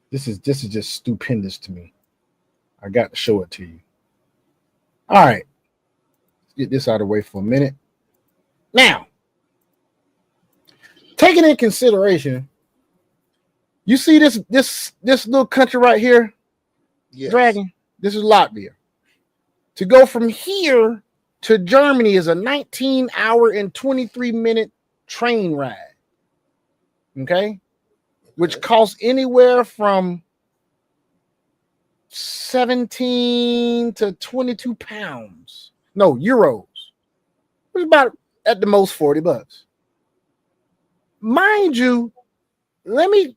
This is just stupendous to me. I got to show it to you. All right. Let's get this out of the way for a minute. Now, taking in consideration, you see this little country right here? Yes. Dragon. This is Latvia. To go from here to Germany is a 19-hour and 23-minute train ride. Okay? Which costs anywhere from 17 to 22 pounds. No, euros. It's about at the most 40 bucks. Mind you, let me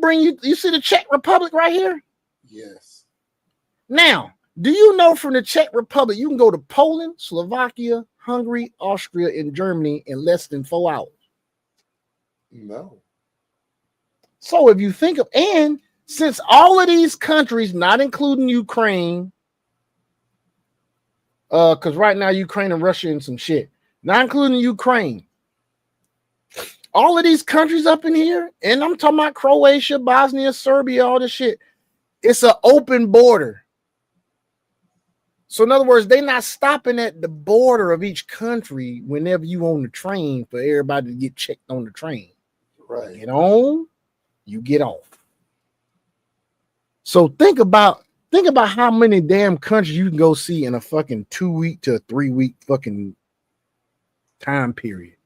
bring you see the Czech Republic right here? Yes. Now, do you know from the Czech Republic, you can go to Poland, Slovakia, Hungary, Austria, and Germany in less than 4 hours? No. So if you think of, and since all of these countries, not including Ukraine, because right now Ukraine and Russia and some shit, not including Ukraine, all of these countries up in here, and I'm talking about Croatia, Bosnia, Serbia, all this shit, it's an open border. So in other words, they're not stopping at the border of each country whenever you on the train for everybody to get checked on the train. Right. Get on, you get off. So think about how many damn countries you can go see in a fucking 2 week to 3 week fucking time period.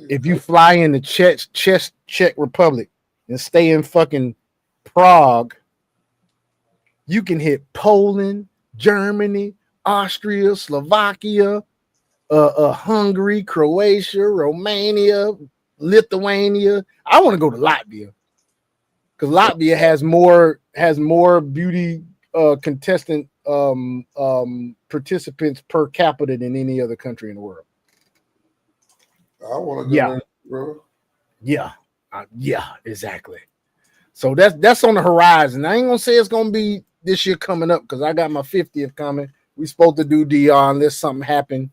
If you fly in the Czech Republic and stay in fucking Prague, you can hit Poland, Germany, Austria, Slovakia, Hungary, Croatia, Romania, Lithuania. I want to go to Latvia. because Latvia has more beauty contestant participants per capita than any other country in the world. I want to go Yeah. there, bro. Yeah, exactly. So that's on the horizon. I ain't gonna say it's gonna be this year coming up because I got my 50th coming. We supposed to do DR unless something happened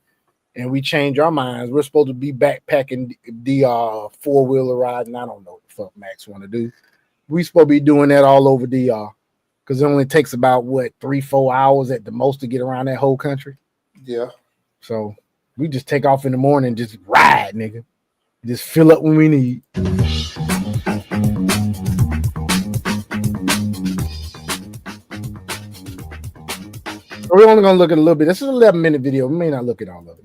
and we change our minds. We're supposed to be backpacking DR, 4-wheeler riding. I don't know what the fuck Max want to do. We supposed to be doing that all over DR because it only takes about 3-4 hours at the most to get around that whole country. Yeah. So we just take off in the morning and just ride, nigga. Just fill up when we need. We're only gonna look at a little bit. This is an 11-minute video. We may not look at all of it.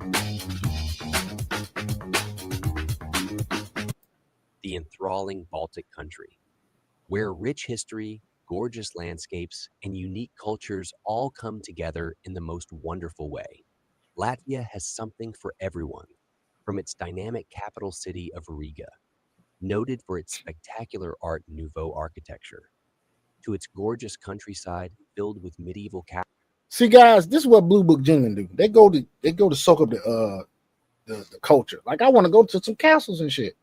The enthralling Baltic country, where rich history, gorgeous landscapes, and unique cultures all come together in the most wonderful way. Latvia has something for everyone, from its dynamic capital city of Riga, noted for its spectacular Art Nouveau architecture, to its gorgeous countryside filled with medieval castles. See, guys, this is what Blue Book Gentlemen do. They go to soak up the culture. Like I want to go to some castles and shit.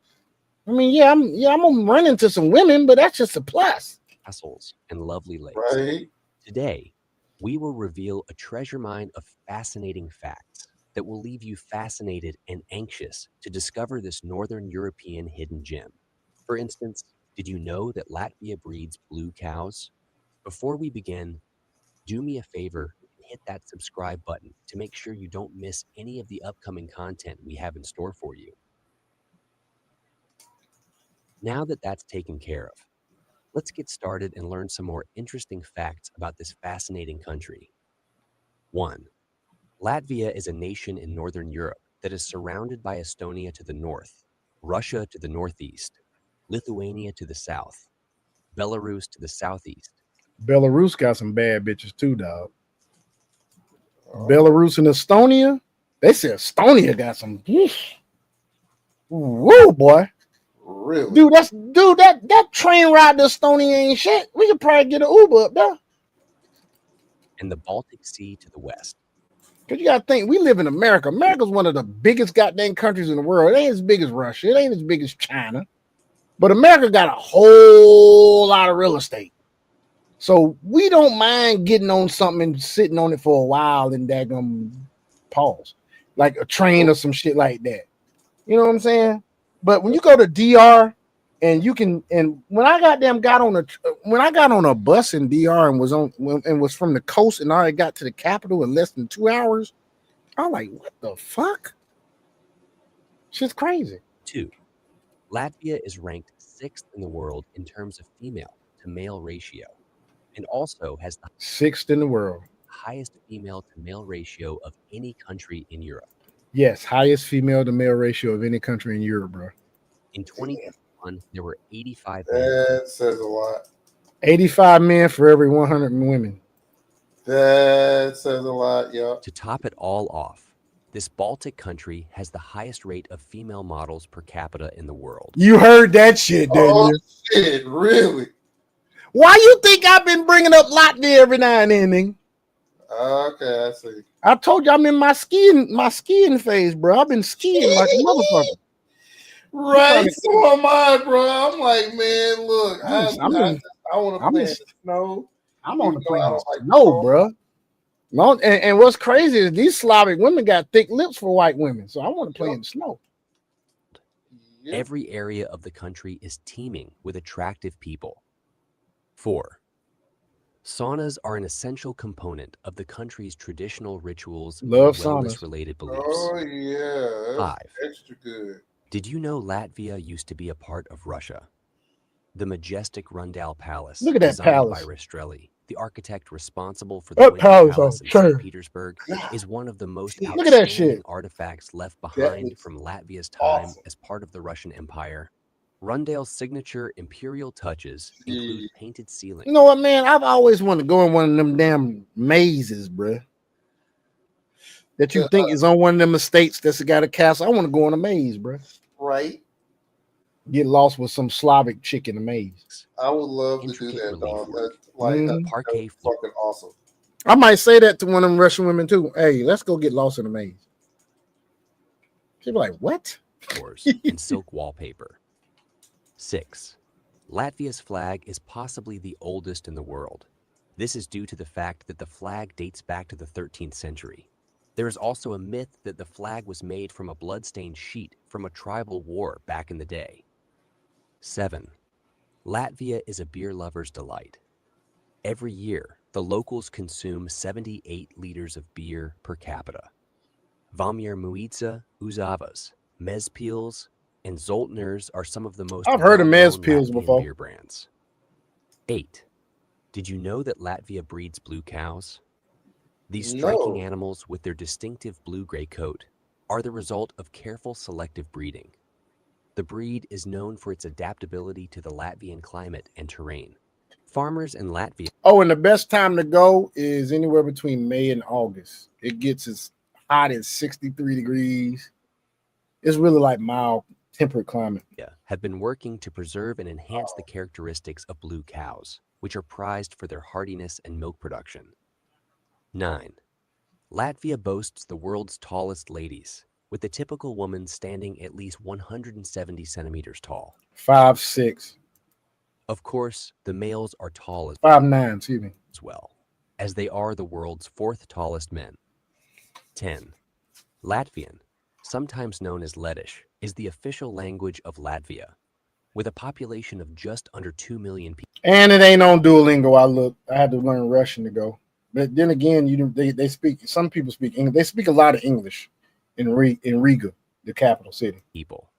I mean, I'm gonna run into some women, but that's just a plus. Castles and lovely lakes. Right. Today, we will reveal a treasure mine of fascinating facts that will leave you fascinated and anxious to discover this Northern European hidden gem. For instance, did you know that Latvia breeds blue cows? Before we begin, do me a favor and hit that subscribe button to make sure you don't miss any of the upcoming content we have in store for you. Now that that's taken care of, let's get started and learn some more interesting facts about this fascinating country. 1. Latvia is a nation in Northern Europe that is surrounded by Estonia to the north, Russia to the northeast, Lithuania to the south, Belarus to the southeast. Belarus got some bad bitches too, dog. Belarus and Estonia, they said Estonia got some. Whoa, boy. Really? Dude, that train ride to Estonia ain't shit. We could probably get an Uber up there. And the Baltic Sea to the west. Because you got to think, we live in America. America's one of the biggest goddamn countries in the world. It ain't as big as Russia. It ain't as big as China. But America got a whole lot of real estate. So we don't mind getting on something and sitting on it for a while and daggum pause. Like a train or some shit like that. You know what I'm saying? But when you go to DR and you can, and when I got on a bus in DR and was from the coast and I got to the capital in less than 2 hours, I'm like, what the fuck? Shit's crazy. 2. Latvia is ranked 6th in the world in terms of female to male ratio, and also has the 6th in the world, highest female to male ratio of any country in Europe. Yes, highest female to male ratio of any country in Europe, bro. In 2021, there were 85 That says a lot. 85 men for every 100 women. That says a lot, yeah. To top it all off, this Baltic country has the highest rate of female models per capita in the world. You heard that shit, didn't you? Shit, really? Why you think I've been bringing up Latvia every now and then, nigga? Okay, I see. I told you I'm in my skiing phase, bro. I've been skiing like a motherfucker. Right, so am I, bro. I'm like, man, look, I want to play in the snow. I'm on the plane. No, bro. No, and what's crazy is these Slavic women got thick lips for white women, so I want to play in the snow. Every area of the country is teeming with attractive people. 4. Saunas are an essential component of the country's traditional rituals and wellness-related beliefs. Oh, yeah. 5. Extra good. Did you know Latvia used to be a part of Russia? The majestic Rundal Palace, Look at that designed palace. by Rastrelli, the architect responsible for the That Winter palace, Palace in sure. St. Petersburg, is one of the most Look at that outstanding shit. artifacts left That behind is from Latvia's time awesome. as part of the Russian Empire. Rundale's signature imperial touches include painted ceilings. You know what, man? I've always wanted to go in one of them damn mazes, bro. That you think is on one of them estates that's got a castle. I want to go in a maze, bro. Right. Get lost with some Slavic chick in the maze. I would love to do that, dog. That's like that's fucking awesome. I might say that to one of them Russian women too. Hey, let's go get lost in the maze. She'd be like, what? And silk wallpaper. 6. Latvia's flag is possibly the oldest in the world. This is due to the fact that the flag dates back to the 13th century. There is also a myth that the flag was made from a blood-stained sheet from a tribal war back in the day. 7. Latvia is a beer lover's delight. Every year, the locals consume 78 liters of beer per capita. Vamir Muica, Uzavas, Mezpils, and Zoltners are some of the most I've heard of well-known Mezpils Latvian before. beer brands. 8. Did you know that Latvia breeds blue cows? These striking No. animals with their distinctive blue-gray coat are the result of careful selective breeding. The breed is known for its adaptability to the Latvian climate and terrain. Farmers in Latvia Oh, and the best time to go is anywhere between May and August. It gets as hot as 63 degrees. It's really like mild temperate climate. have been working to preserve and enhance the characteristics of blue cows, which are prized for their hardiness and milk production. 9. Latvia boasts the world's tallest ladies, with the typical woman standing at least 170 centimeters tall. 5'6", Of course, the males are tall 5'9", excuse me. as well, as they are the world's 4th tallest men. 10. Latvian, sometimes known as Lettish, is the official language of Latvia, with a population of just under 2 million people. And it ain't on Duolingo. I had to learn Russian to go. But then again, they speak. Some people speak English. They speak a lot of English in Riga, the capital city. People.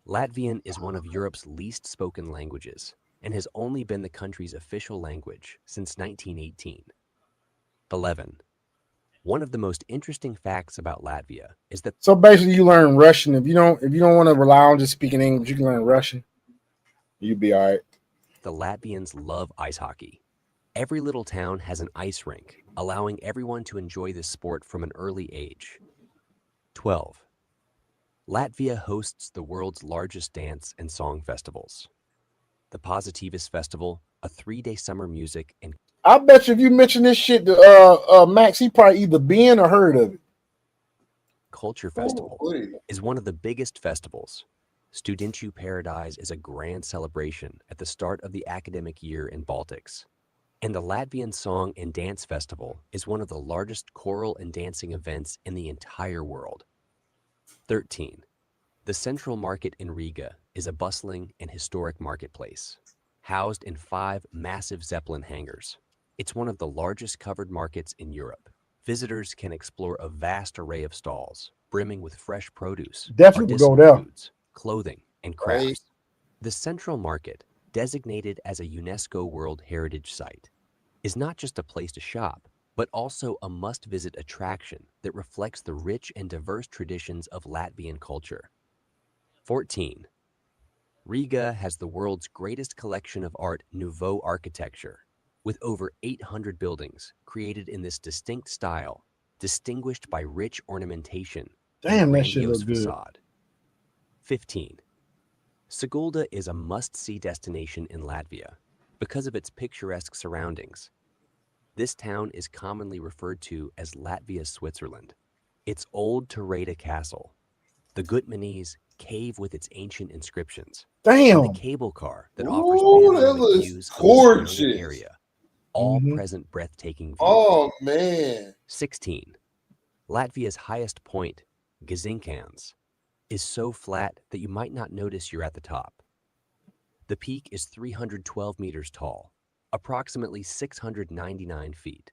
Latvian is one of Europe's least spoken languages and has only been the country's official language since 1918. 11. One of the most interesting facts about Latvia is that So basically, you learn Russian. If you don't want to rely on just speaking English, you can learn Russian. You'd be all right. the Latvians love ice hockey. Every little town has an ice rink, allowing everyone to enjoy this sport from an early age. 12. Latvia hosts the world's largest dance and song festivals. The Positivus Festival, a 3-day summer music and I bet you if you mention this shit to Max, he probably either been or heard of it. Culture Festival is one of the biggest festivals. Studentu Paradise is a grand celebration at the start of the academic year in Baltics. And the Latvian Song and Dance Festival is one of the largest choral and dancing events in the entire world. 13. The Central Market in Riga is a bustling and historic marketplace, housed in 5 massive Zeppelin hangars. It's one of the largest covered markets in Europe. Visitors can explore a vast array of stalls, brimming with fresh produce, Definitely go artisanal there. foods, clothing, and crafts. The Central Market, designated as a UNESCO World Heritage Site, is not just a place to shop, but also a must-visit attraction that reflects the rich and diverse traditions of Latvian culture. 14. Riga has the world's greatest collection of Art Nouveau architecture, with over 800 buildings created in this distinct style, distinguished by rich ornamentation Damn, and that shit grandiose look good. facade. 15. Sigulda is a must-see destination in Latvia because of its picturesque surroundings. This town is commonly referred to as Latvia's Switzerland. Its old Turreta Castle, the Gutmanese cave with its ancient inscriptions, Damn. and the cable car that offers Ooh, that panoramic looks views of the gorgeous. surrounding area, all present breathtaking views. Oh man. 16. Latvia's highest point, Gazinkans, is so flat that you might not notice you're at the top. The peak is 312 meters tall, approximately 699 feet.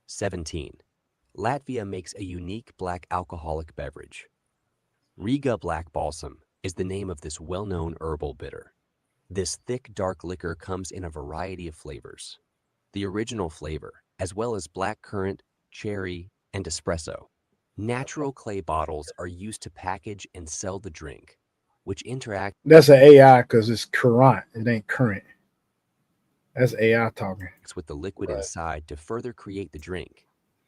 17. Latvia makes a unique black alcoholic beverage. Riga Black Balsam is the name of this well-known herbal bitter. This thick, dark liquor comes in a variety of flavors. The original flavor, as well as black currant, cherry, and espresso. Natural clay bottles are used to package and sell the drink, which interact That's an AI because it's current. It ain't current. That's AI talking. with the liquid inside to further create the drink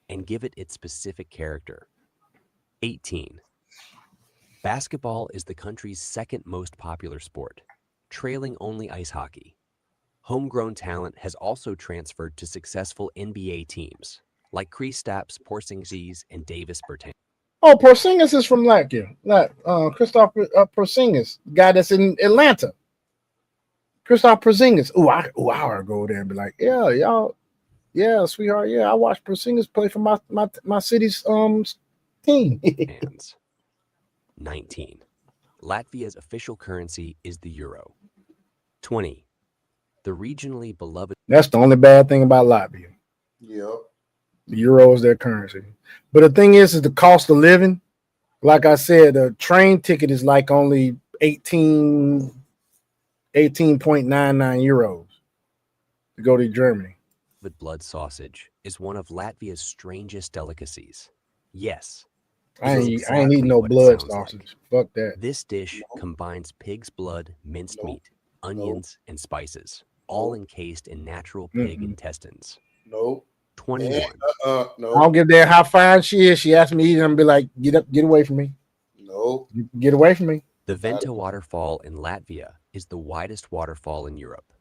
and give it its specific character. 18. Basketball is the country's second most popular sport, trailing only ice hockey. Homegrown talent has also transferred to successful NBA teams, like Kristaps Porzingis and Davis Bertans. Oh, Porzingis is from Latvia. Christoph Porzingis, guy that's in Atlanta. Christoph Porzingis. Oh, I ought to go there and be like, yeah, y'all, yeah, sweetheart, yeah, I watched Porzingis play for my city's team. 19. Latvia's official currency is the euro. 20. The regionally beloved. That's the only bad thing about Latvia. Yep. The euro is their currency. But the thing is the cost of living. Like I said, the train ticket is like only 18.99 euros to go to Germany. With blood sausage is one of Latvia's strangest delicacies. Yes. I ain't eating no blood sausage. Fuck that. This dish combines pig's blood, minced meat, onions, and spices, all encased in natural pig intestines. No. 21. No. I don't give a damn how fine she is. She asked me to eat and be like, get away from me. No. Get away from me. The Venta waterfall in Latvia is the widest waterfall in Europe,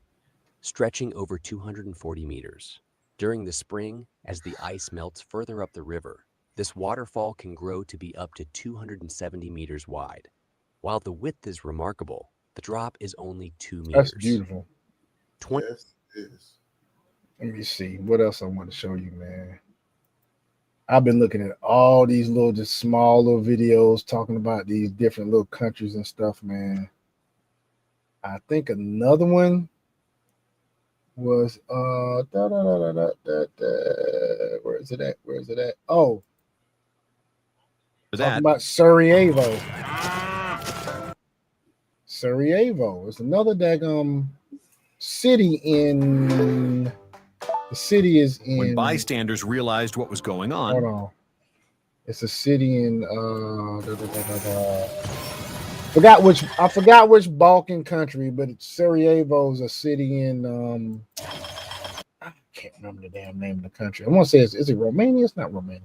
stretching over 240 meters. During the spring, as the ice melts further up the river, this waterfall can grow to be up to 270 meters wide. While the width is remarkable, the drop is only 2 meters. That's beautiful. 20. Yes, it is. Let me see. What else I want to show you, man? I've been looking at all these little, just small little videos talking about these different little countries and stuff, man. I think another one was where is it at? Where is it at? Oh, talking about Sarajevo. Sarajevo is another daggum city in. The city is in. When bystanders realized what was going on. Hold on. It's a city in. I forgot which Balkan country, but Sarajevo is a city in. I can't remember the damn name of the country. I want to say is it Romania? It's not Romania.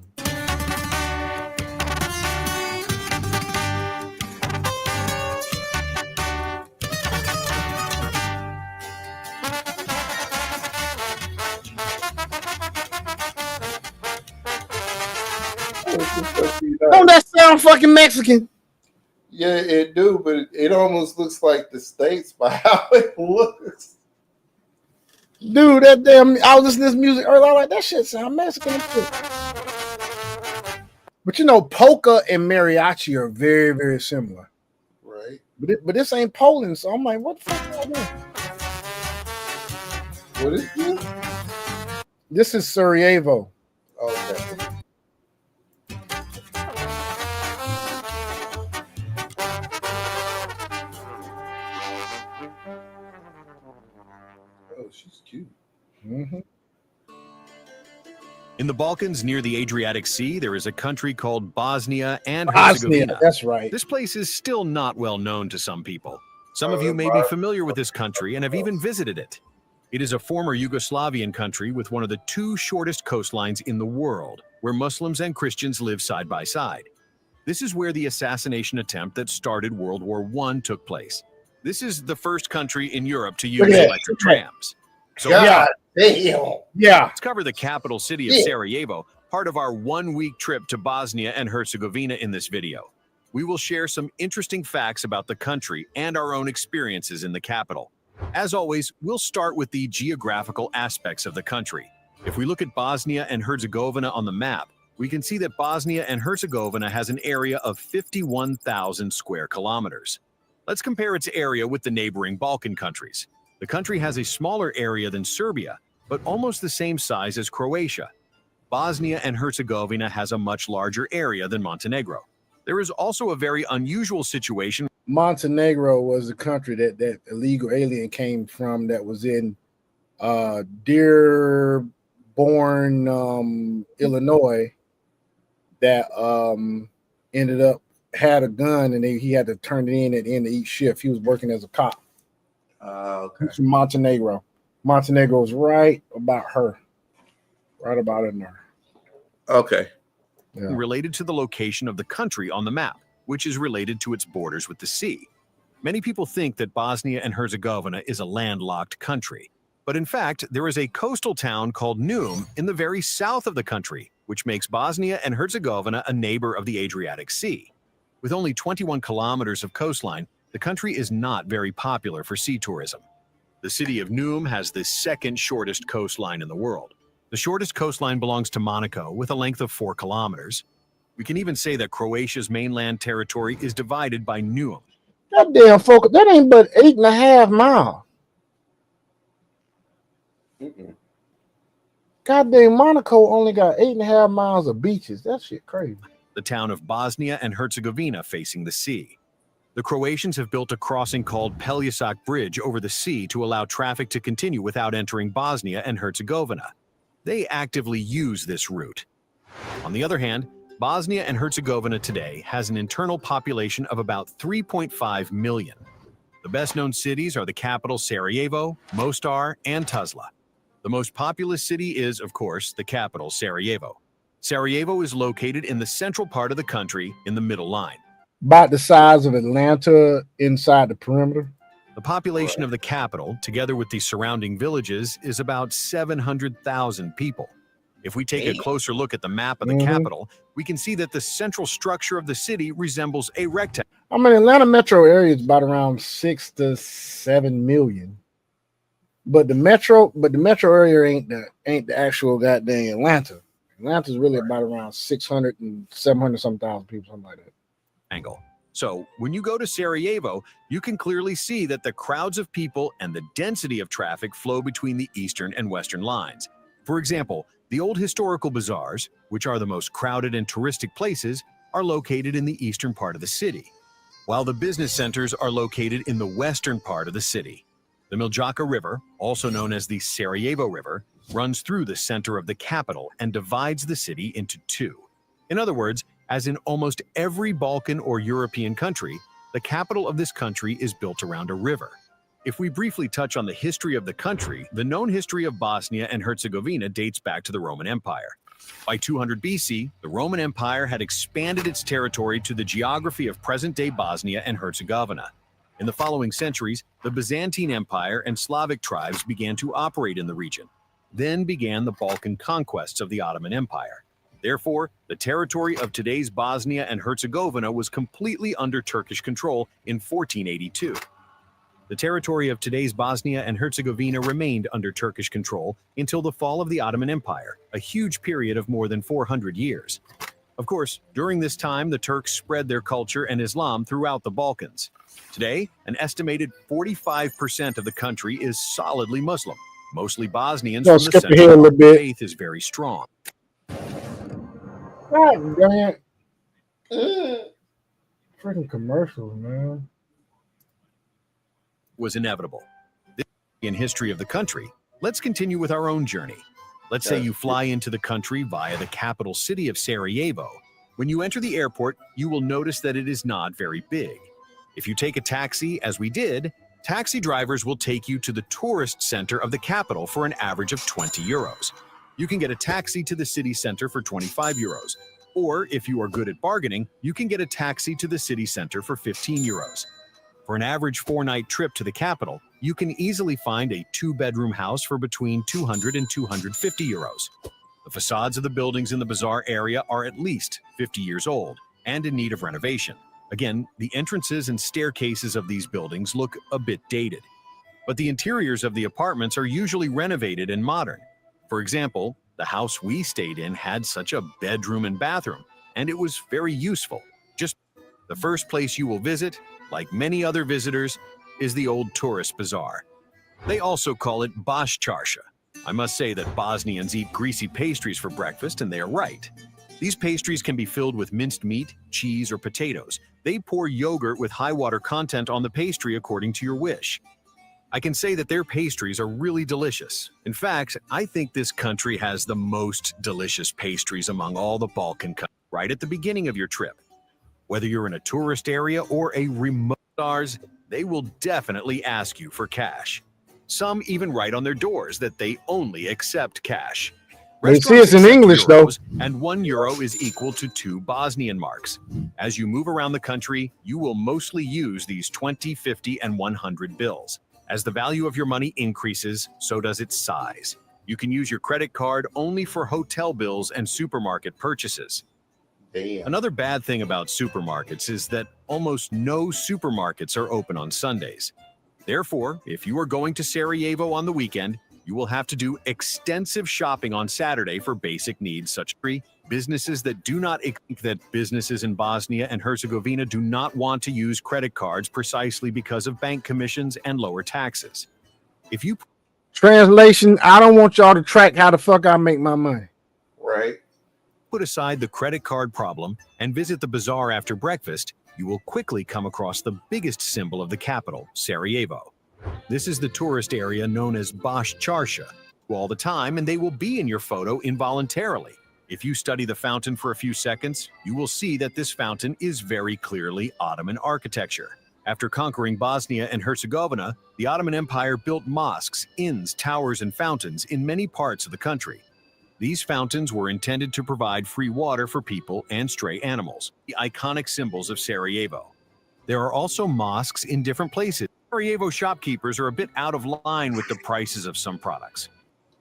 Don't that sound fucking Mexican? Yeah, it do, but it almost looks like the States by how it looks. Dude, that damn, I was listening to this music earlier. I was like, that shit sound Mexican. But you know, polka and mariachi are very, very similar. Right. But this ain't Poland, so I'm like, what the fuck are doing? What is this? This is Sarajevo. Okay. Oh, she's cute. Mm-hmm. In the Balkans, near the Adriatic Sea, there is a country called Bosnia and Bosnia, Herzegovina. that's right. This place is still not well known to some people. Some of you may be familiar with this country and have even visited it. It is a former Yugoslavian country with one of the two shortest coastlines in the world, where Muslims and Christians live side by side. This is where the assassination attempt that started World War I took place. This is the first country in Europe to use electric trams. So Yeah. let's cover the capital city of Sarajevo, part of our 1-week trip to Bosnia and Herzegovina in this video. We will share some interesting facts about the country and our own experiences in the capital. As always, we'll start with the geographical aspects of the country. If we look at Bosnia and Herzegovina on the map, we can see that Bosnia and Herzegovina has an area of 51,000 square kilometers. Let's compare its area with the neighboring Balkan countries. The country has a smaller area than Serbia, but almost the same size as Croatia. Bosnia and Herzegovina has a much larger area than Montenegro. There is also a very unusual situation. Montenegro was the country that illegal alien came from, that was in Dearborn, Illinois, that ended up had a gun, and he had to turn it in at the end of each shift. He was working as a cop. Okay. He's from Montenegro. Montenegro is right about in there. Okay. Related to the location of the country on the map, which is related to its borders with the sea. Many people think that Bosnia and Herzegovina is a landlocked country, but in fact, there is a coastal town called Neum in the very south of the country, which makes Bosnia and Herzegovina a neighbor of the Adriatic Sea. With only 21 kilometers of coastline, the country is not very popular for sea tourism. The city of Neum has the second shortest coastline in the world. The shortest coastline belongs to Monaco with a length of 4 kilometers. We can even say that Croatia's mainland territory is divided by Neum. That damn folk, that ain't but 8.5 miles. Goddamn, Monaco only got 8.5 miles of beaches. That shit crazy. The town of Bosnia and Herzegovina facing the sea. The Croatians have built a crossing called Pelješac Bridge over the sea to allow traffic to continue without entering Bosnia and Herzegovina. They actively use this route. On the other hand, Bosnia and Herzegovina today has an internal population of about 3.5 million. The best-known cities are the capital Sarajevo, Mostar, and Tuzla. The most populous city is, of course, the capital Sarajevo. Sarajevo is located in the central part of the country in the middle line. About the size of Atlanta inside the perimeter. The population of the capital, together with the surrounding villages, is about 700,000 people. If we take a closer look at the map of the capital, we can see that the central structure of the city resembles a rectangle. I mean, Atlanta metro area is about around 6 to 7 million. But the metro area ain't the actual goddamn Atlanta. Atlanta's really about around 600 and 700 some thousand people, something like that. Angle. So when you go to Sarajevo, you can clearly see that the crowds of people and the density of traffic flow between the eastern and western lines. For example, the old historical bazaars, which are the most crowded and touristic places, are located in the eastern part of the city, while the business centers are located in the western part of the city. The Miljacka River, also known as the Sarajevo River, runs through the center of the capital and divides the city into two. In other words, as in almost every Balkan or European country, the capital of this country is built around a river. If we briefly touch on the history of the country, the known history of Bosnia and Herzegovina dates back to the Roman Empire. By 200 BC, the Roman Empire had expanded its territory to the geography of present-day Bosnia and Herzegovina. In the following centuries, the Byzantine Empire and Slavic tribes began to operate in the region. Then began the Balkan conquests of the Ottoman Empire. Therefore, the territory of today's Bosnia and Herzegovina was completely under Turkish control in 1482. The territory of today's Bosnia and Herzegovina remained under Turkish control until the fall of the Ottoman Empire, a huge period of more than 400 years. Of course, during this time, the Turks spread their culture and Islam throughout the Balkans. Today, an estimated 45% of the country is solidly Muslim. Mostly Bosnians from the central part. Faith is very strong. God damn it. Freaking commercials, man. Was inevitable. In history of the country, let's continue with our own journey. Let's say you fly into the country via the capital city of Sarajevo. When you enter the airport, you will notice that it is not very big. If you take a taxi, as we did, taxi drivers will take you to the tourist center of the capital for an average of 20 euros. You can get a taxi to the city center for 25 euros. Or if you are good at bargaining, you can get a taxi to the city center for 15 euros. For an average 4-night trip to the capital, you can easily find a 2-bedroom house for between 200 and 250 euros. The facades of the buildings in the bazaar area are at least 50 years old and in need of renovation. Again, the entrances and staircases of these buildings look a bit dated, but the interiors of the apartments are usually renovated and modern. For example, the house we stayed in had such a bedroom and bathroom, and it was very useful. Just the first place you will visit, like many other visitors, is the old tourist bazaar. They also call it Baš Čarša. I must say that Bosnians eat greasy pastries for breakfast, and they are right. These pastries can be filled with minced meat, cheese, or potatoes. They pour yogurt with high water content on the pastry according to your wish. I can say that their pastries are really delicious. In fact, I think this country has the most delicious pastries among all the Balkan countries right at the beginning of your trip. Whether you're in a tourist area or a remote stars, they will definitely ask you for cash. Some even write on their doors that they only accept cash. They see it's in Restaurants English, accept though. euros, and €1 is equal to 2 Bosnian marks. As you move around the country, you will mostly use these 20, 50, and 100 bills. As the value of your money increases, so does its size. You can use your credit card only for hotel bills and supermarket purchases. Another bad thing about supermarkets is that almost no supermarkets are open on Sundays. Therefore, if you are going to Sarajevo on the weekend, you will have to do extensive shopping on Saturday for basic needs such as businesses that do not think that businesses in Bosnia and Herzegovina do not want to use credit cards precisely because of bank commissions and lower taxes. If you Translation, I don't want y'all to track how the fuck I make my money. Right. put aside the credit card problem and visit the bazaar after breakfast, you will quickly come across the biggest symbol of the capital, Sarajevo. This is the tourist area known as Baš Čarša all the time, and they will be in your photo involuntarily. If you study the fountain for a few seconds, you will see that this fountain is very clearly Ottoman architecture. After conquering Bosnia and Herzegovina, the Ottoman Empire built mosques, inns, towers, and fountains in many parts of the country. These fountains were intended to provide free water for people and stray animals, the iconic symbols of Sarajevo. There are also mosques in different places. Sarajevo shopkeepers are a bit out of line with the prices of some products.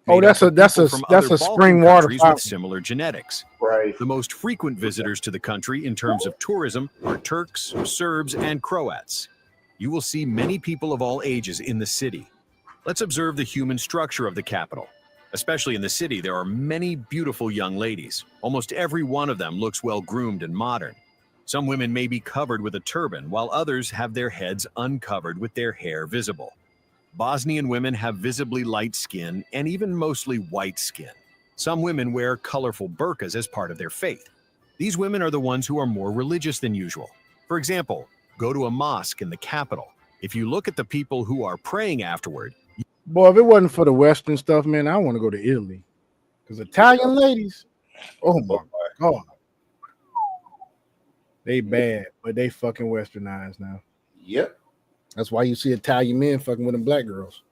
Oh, that's a spring water With fountain. similar genetics. Right. The most frequent visitors to the country in terms of tourism are Turks, Serbs, and Croats. You will see many people of all ages in the city. Let's observe the human structure of the capital. Especially in the city, there are many beautiful young ladies. Almost every one of them looks well groomed and modern. Some women may be covered with a turban, while others have their heads uncovered with their hair visible. Bosnian women have visibly light skin and even mostly white skin. Some women wear colorful burqas as part of their faith. These women are the ones who are more religious than usual. For example, go to a mosque in the capital. If you look at the people who are praying afterward, Boy, if it wasn't for the Western stuff, man, I want to go to Italy. Because Italian ladies, oh my God. They bad, but they fucking westernized now. Yep. That's why you see Italian men fucking with them black girls.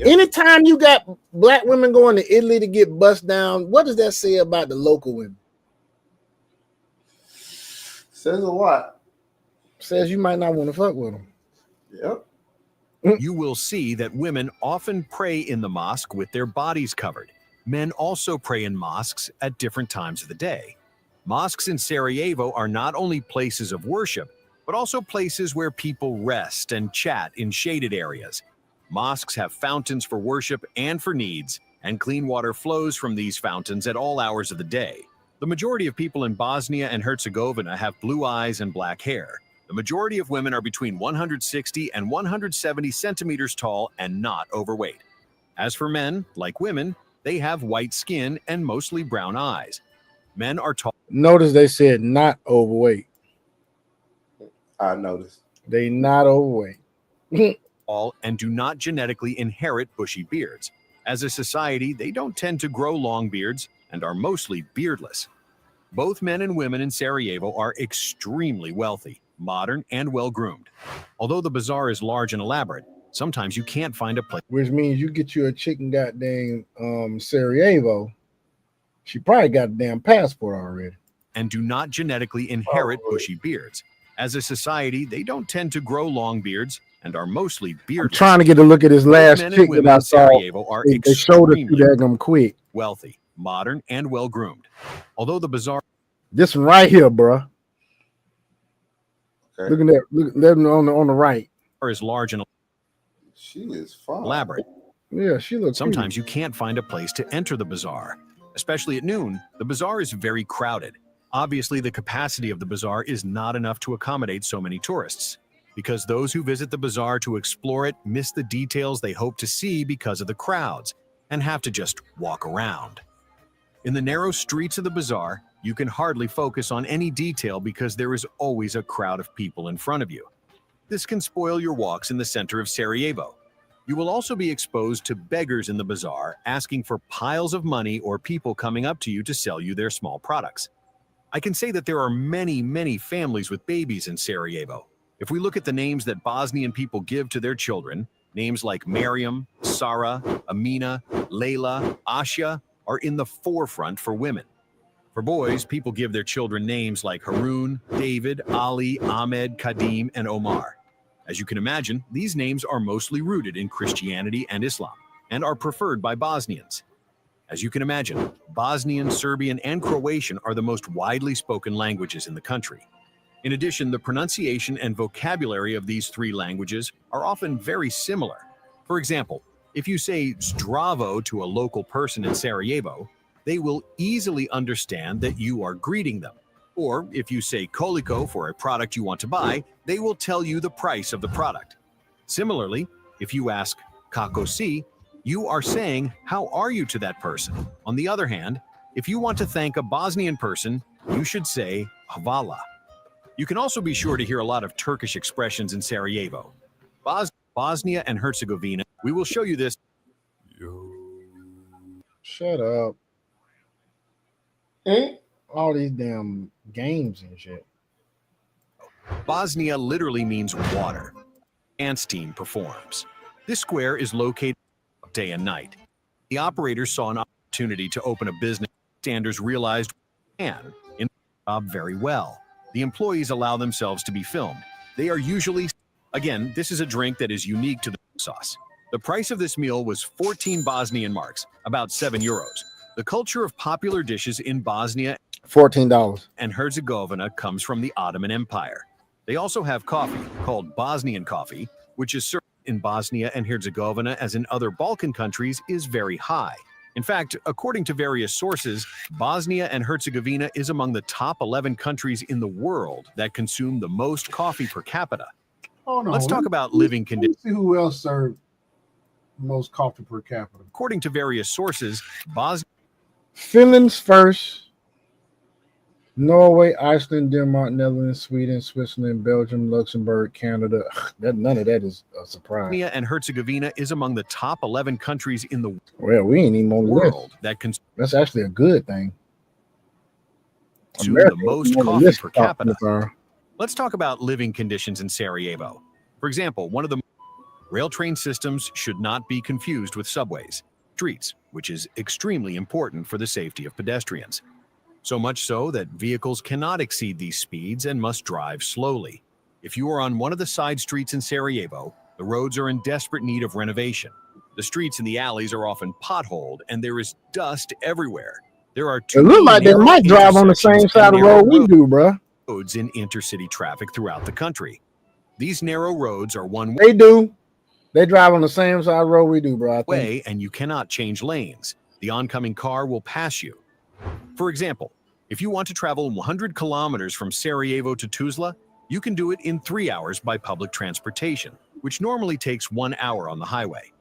Anytime you got black women going to Italy to get bust down, what does that say about the local women? Says a lot. Says you might not want to fuck with them. Yep. you will see that women often pray in the mosque with their bodies covered. Men also pray in mosques at different times of the day. Mosques in Sarajevo are not only places of worship, but also places where people rest and chat in shaded areas. Mosques have fountains for worship and for needs, and clean water flows from these fountains at all hours of the day. The majority of people in Bosnia and Herzegovina have blue eyes and black hair. The majority of women are between 160 and 170 centimeters tall and not overweight. As for men, like women, they have white skin and mostly brown eyes. Men are tall. Notice they said not overweight. I noticed. They not overweight. Tall and do not genetically inherit bushy beards. As a society, they don't tend to grow long beards and are mostly beardless. Both men and women in Sarajevo are extremely wealthy, modern, and well-groomed. Although the bazaar is large and elaborate, sometimes you can't find a place. Which means you get you a chicken goddamn Sarajevo, she probably got a damn passport already. And do not genetically inherit bushy beards. As a society, they don't tend to grow long beards and are mostly I'm beardless. trying to get a look at this last Men and chick women that I in saw. Sarajevo are They showed it to extremely them quick. wealthy, modern, and well-groomed. Although the bazaar This one right here, bruh. Look at that. Look at that on the right. is large and She is fine. elaborate, Yeah, she looks. sometimes you can't find a place to enter the bazaar. Especially at noon, the bazaar is very crowded. Obviously, the capacity of the bazaar is not enough to accommodate so many tourists, because those who visit the bazaar to explore it miss the details they hope to see because of the crowds and have to just walk around. In the narrow streets of the bazaar, you can hardly focus on any detail because there is always a crowd of people in front of you. This can spoil your walks in the center of Sarajevo. You will also be exposed to beggars in the bazaar asking for piles of money or people coming up to you to sell you their small products. I can say that there are many, many families with babies in Sarajevo. If we look at the names that Bosnian people give to their children, names like Mariam, Sarah, Amina, Layla, Asha, are in the forefront for women. For boys, people give their children names like Harun, David, Ali, Ahmed, Kadim, and Omar. As you can imagine, these names are mostly rooted in Christianity and Islam and are preferred by Bosnians. As you can imagine, Bosnian, Serbian, and Croatian are the most widely spoken languages in the country. In addition, the pronunciation and vocabulary of these three languages are often very similar. For example, if you say Zdravo to a local person in Sarajevo, they will easily understand that you are greeting them. Or if you say koliko for a product you want to buy, they will tell you the price of the product. Similarly, if you ask kako si, you are saying, how are you to that person? On the other hand, if you want to thank a Bosnian person, you should say hvala. You can also be sure to hear a lot of Turkish expressions in Sarajevo. Bosnia and Herzegovina, we will show you this. Shut up. All these damn games and shit. Bosnia literally means water. Dance team performs. This square is located day and night. The operators saw an opportunity to open a business. Standers realized and in the job very well. The employees allow themselves to be filmed. They are usually, again, this is a drink that is unique to the sauce. The price of this meal was 14 Bosnian marks, about 7 euros. The culture of popular dishes in Bosnia $14 and Herzegovina comes from the Ottoman Empire. They also have coffee called Bosnian coffee, which is served in Bosnia and Herzegovina as in other Balkan countries is very high. In fact, according to various sources, Bosnia and Herzegovina is among the top 11 countries in the world that consume the most coffee per capita. Hold on, Let's talk about living conditions. See who else served most coffee per capita. According to various sources, Finland's first. Norway, Iceland, Denmark, Netherlands, Sweden, Switzerland, Belgium, Luxembourg, Canada. None of that is a surprise. Bosnia and Herzegovina is among the top 11 countries in the we ain't even on the world list. that consume That's actually a good thing. the most on the coffee list per top capita. are. Let's talk about living conditions in Sarajevo. For example, one of the rail train systems should not be confused with subways, streets, which is extremely important for the safety of pedestrians. So much so that vehicles cannot exceed these speeds and must drive slowly. If you are on one of the side streets in Sarajevo, the roads are in desperate need of renovation. The streets and the alleys are often potholed and there is dust everywhere. There are It looks like they might drive on the same side of the road we do, bruh. roads in intercity traffic throughout the country. These narrow roads are one They do. They drive on the same side of the road we do, bro. I think. way and you cannot change lanes. The oncoming car will pass you. For example, if you want to travel 100 kilometers from Sarajevo to Tuzla, you can do it in 3 hours by public transportation, which normally takes 1 hour on the highway.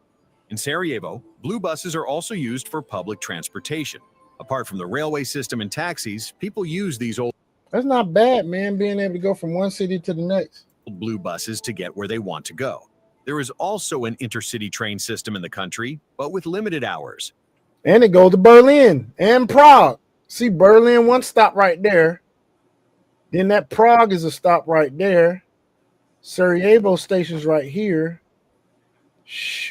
In Sarajevo, blue buses are also used for public transportation. Apart from the railway system and taxis, people use these old That's not bad, man. Being able to go from one city to the next. blue buses to get where they want to go. There is also an intercity train system in the country, but with limited hours. And it goes to Berlin and Prague. See, Berlin, one stop right there. Then that Prague is a stop right there. Sarajevo station's right here.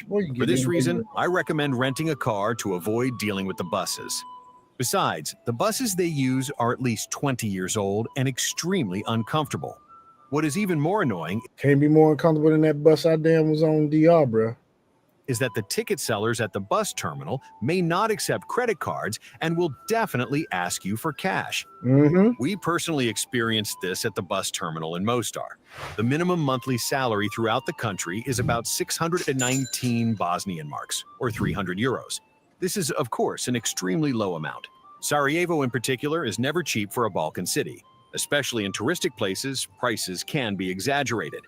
Where you For get this in? reason, I recommend renting a car to avoid dealing with the buses. Besides, the buses they use are at least 20 years old and extremely uncomfortable. What is even more annoying Can't be more uncomfortable than that bus I damn was on DR, bro. is that the ticket sellers at the bus terminal may not accept credit cards and will definitely ask you for cash. We personally experienced this at the bus terminal in Mostar. The minimum monthly salary throughout the country is about 619 Bosnian marks, or 300 euros. This is, of course, an extremely low amount. Sarajevo in particular is never cheap for a Balkan city. Especially in touristic places, prices can be exaggerated.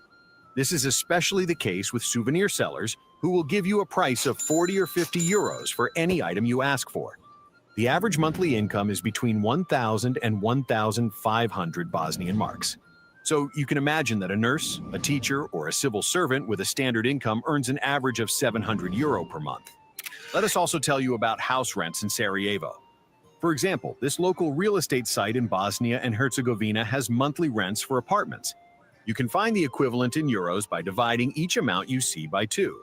This is especially the case with souvenir sellers who will give you a price of 40 or 50 euros for any item you ask for. The average monthly income is between 1,000 and 1,500 Bosnian marks. So you can imagine that a nurse, a teacher, or a civil servant with a standard income earns an average of 700 euro per month. Let us also tell you about house rents in Sarajevo. For example, this local real estate site in Bosnia and Herzegovina has monthly rents for apartments. You can find the equivalent in euros by dividing each amount you see by 2.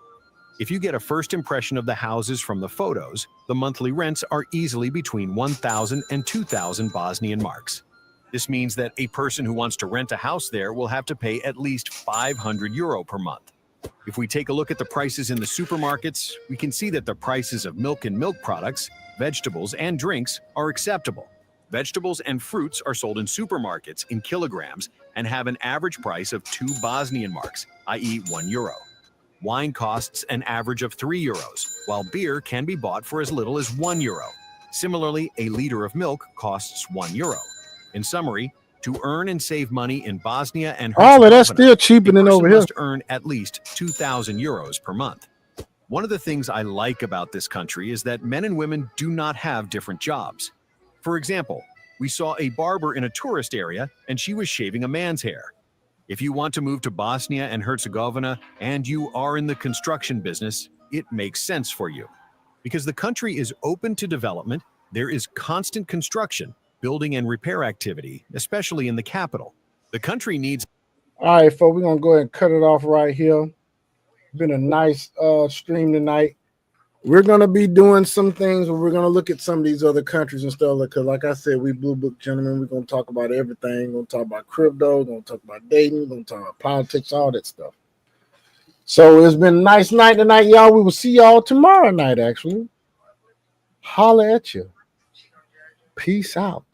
If you get a first impression of the houses from the photos, the monthly rents are easily between 1,000 and 2,000 Bosnian marks. This means that a person who wants to rent a house there will have to pay at least 500 euro per month. If we take a look at the prices in the supermarkets, we can see that the prices of milk and milk products, vegetables, and drinks are acceptable. Vegetables and fruits are sold in supermarkets in kilograms and have an average price of 2 Bosnian marks, i.e. 1 euro. Wine costs an average of 3 euros, while beer can be bought for as little as 1 euro. Similarly, a liter of milk costs 1 euro. In summary, to earn and save money in Bosnia and Herzegovina, all of that's still cheaper than over here. must earn at least 2,000 euros per month. One of the things I like about this country is that men and women do not have different jobs. For example, we saw a barber in a tourist area and she was shaving a man's hair. If you want to move to Bosnia and Herzegovina and you are in the construction business, it makes sense for you. Because the country is open to development, there is constant construction, building and repair activity, especially in the capital. The country needs... All right, folks, we're going to go ahead and cut it off right here. Been a nice stream tonight. We're going to be doing some things where we're going to look at some of these other countries and stuff. Because like I said, we Blue Book gentlemen, we're going to talk about everything. We're going to talk about crypto. We're going to talk about dating. We're going to talk about politics, all that stuff. So it's been a nice night tonight, y'all. We will see y'all tomorrow night, actually. Holla at you. Peace out.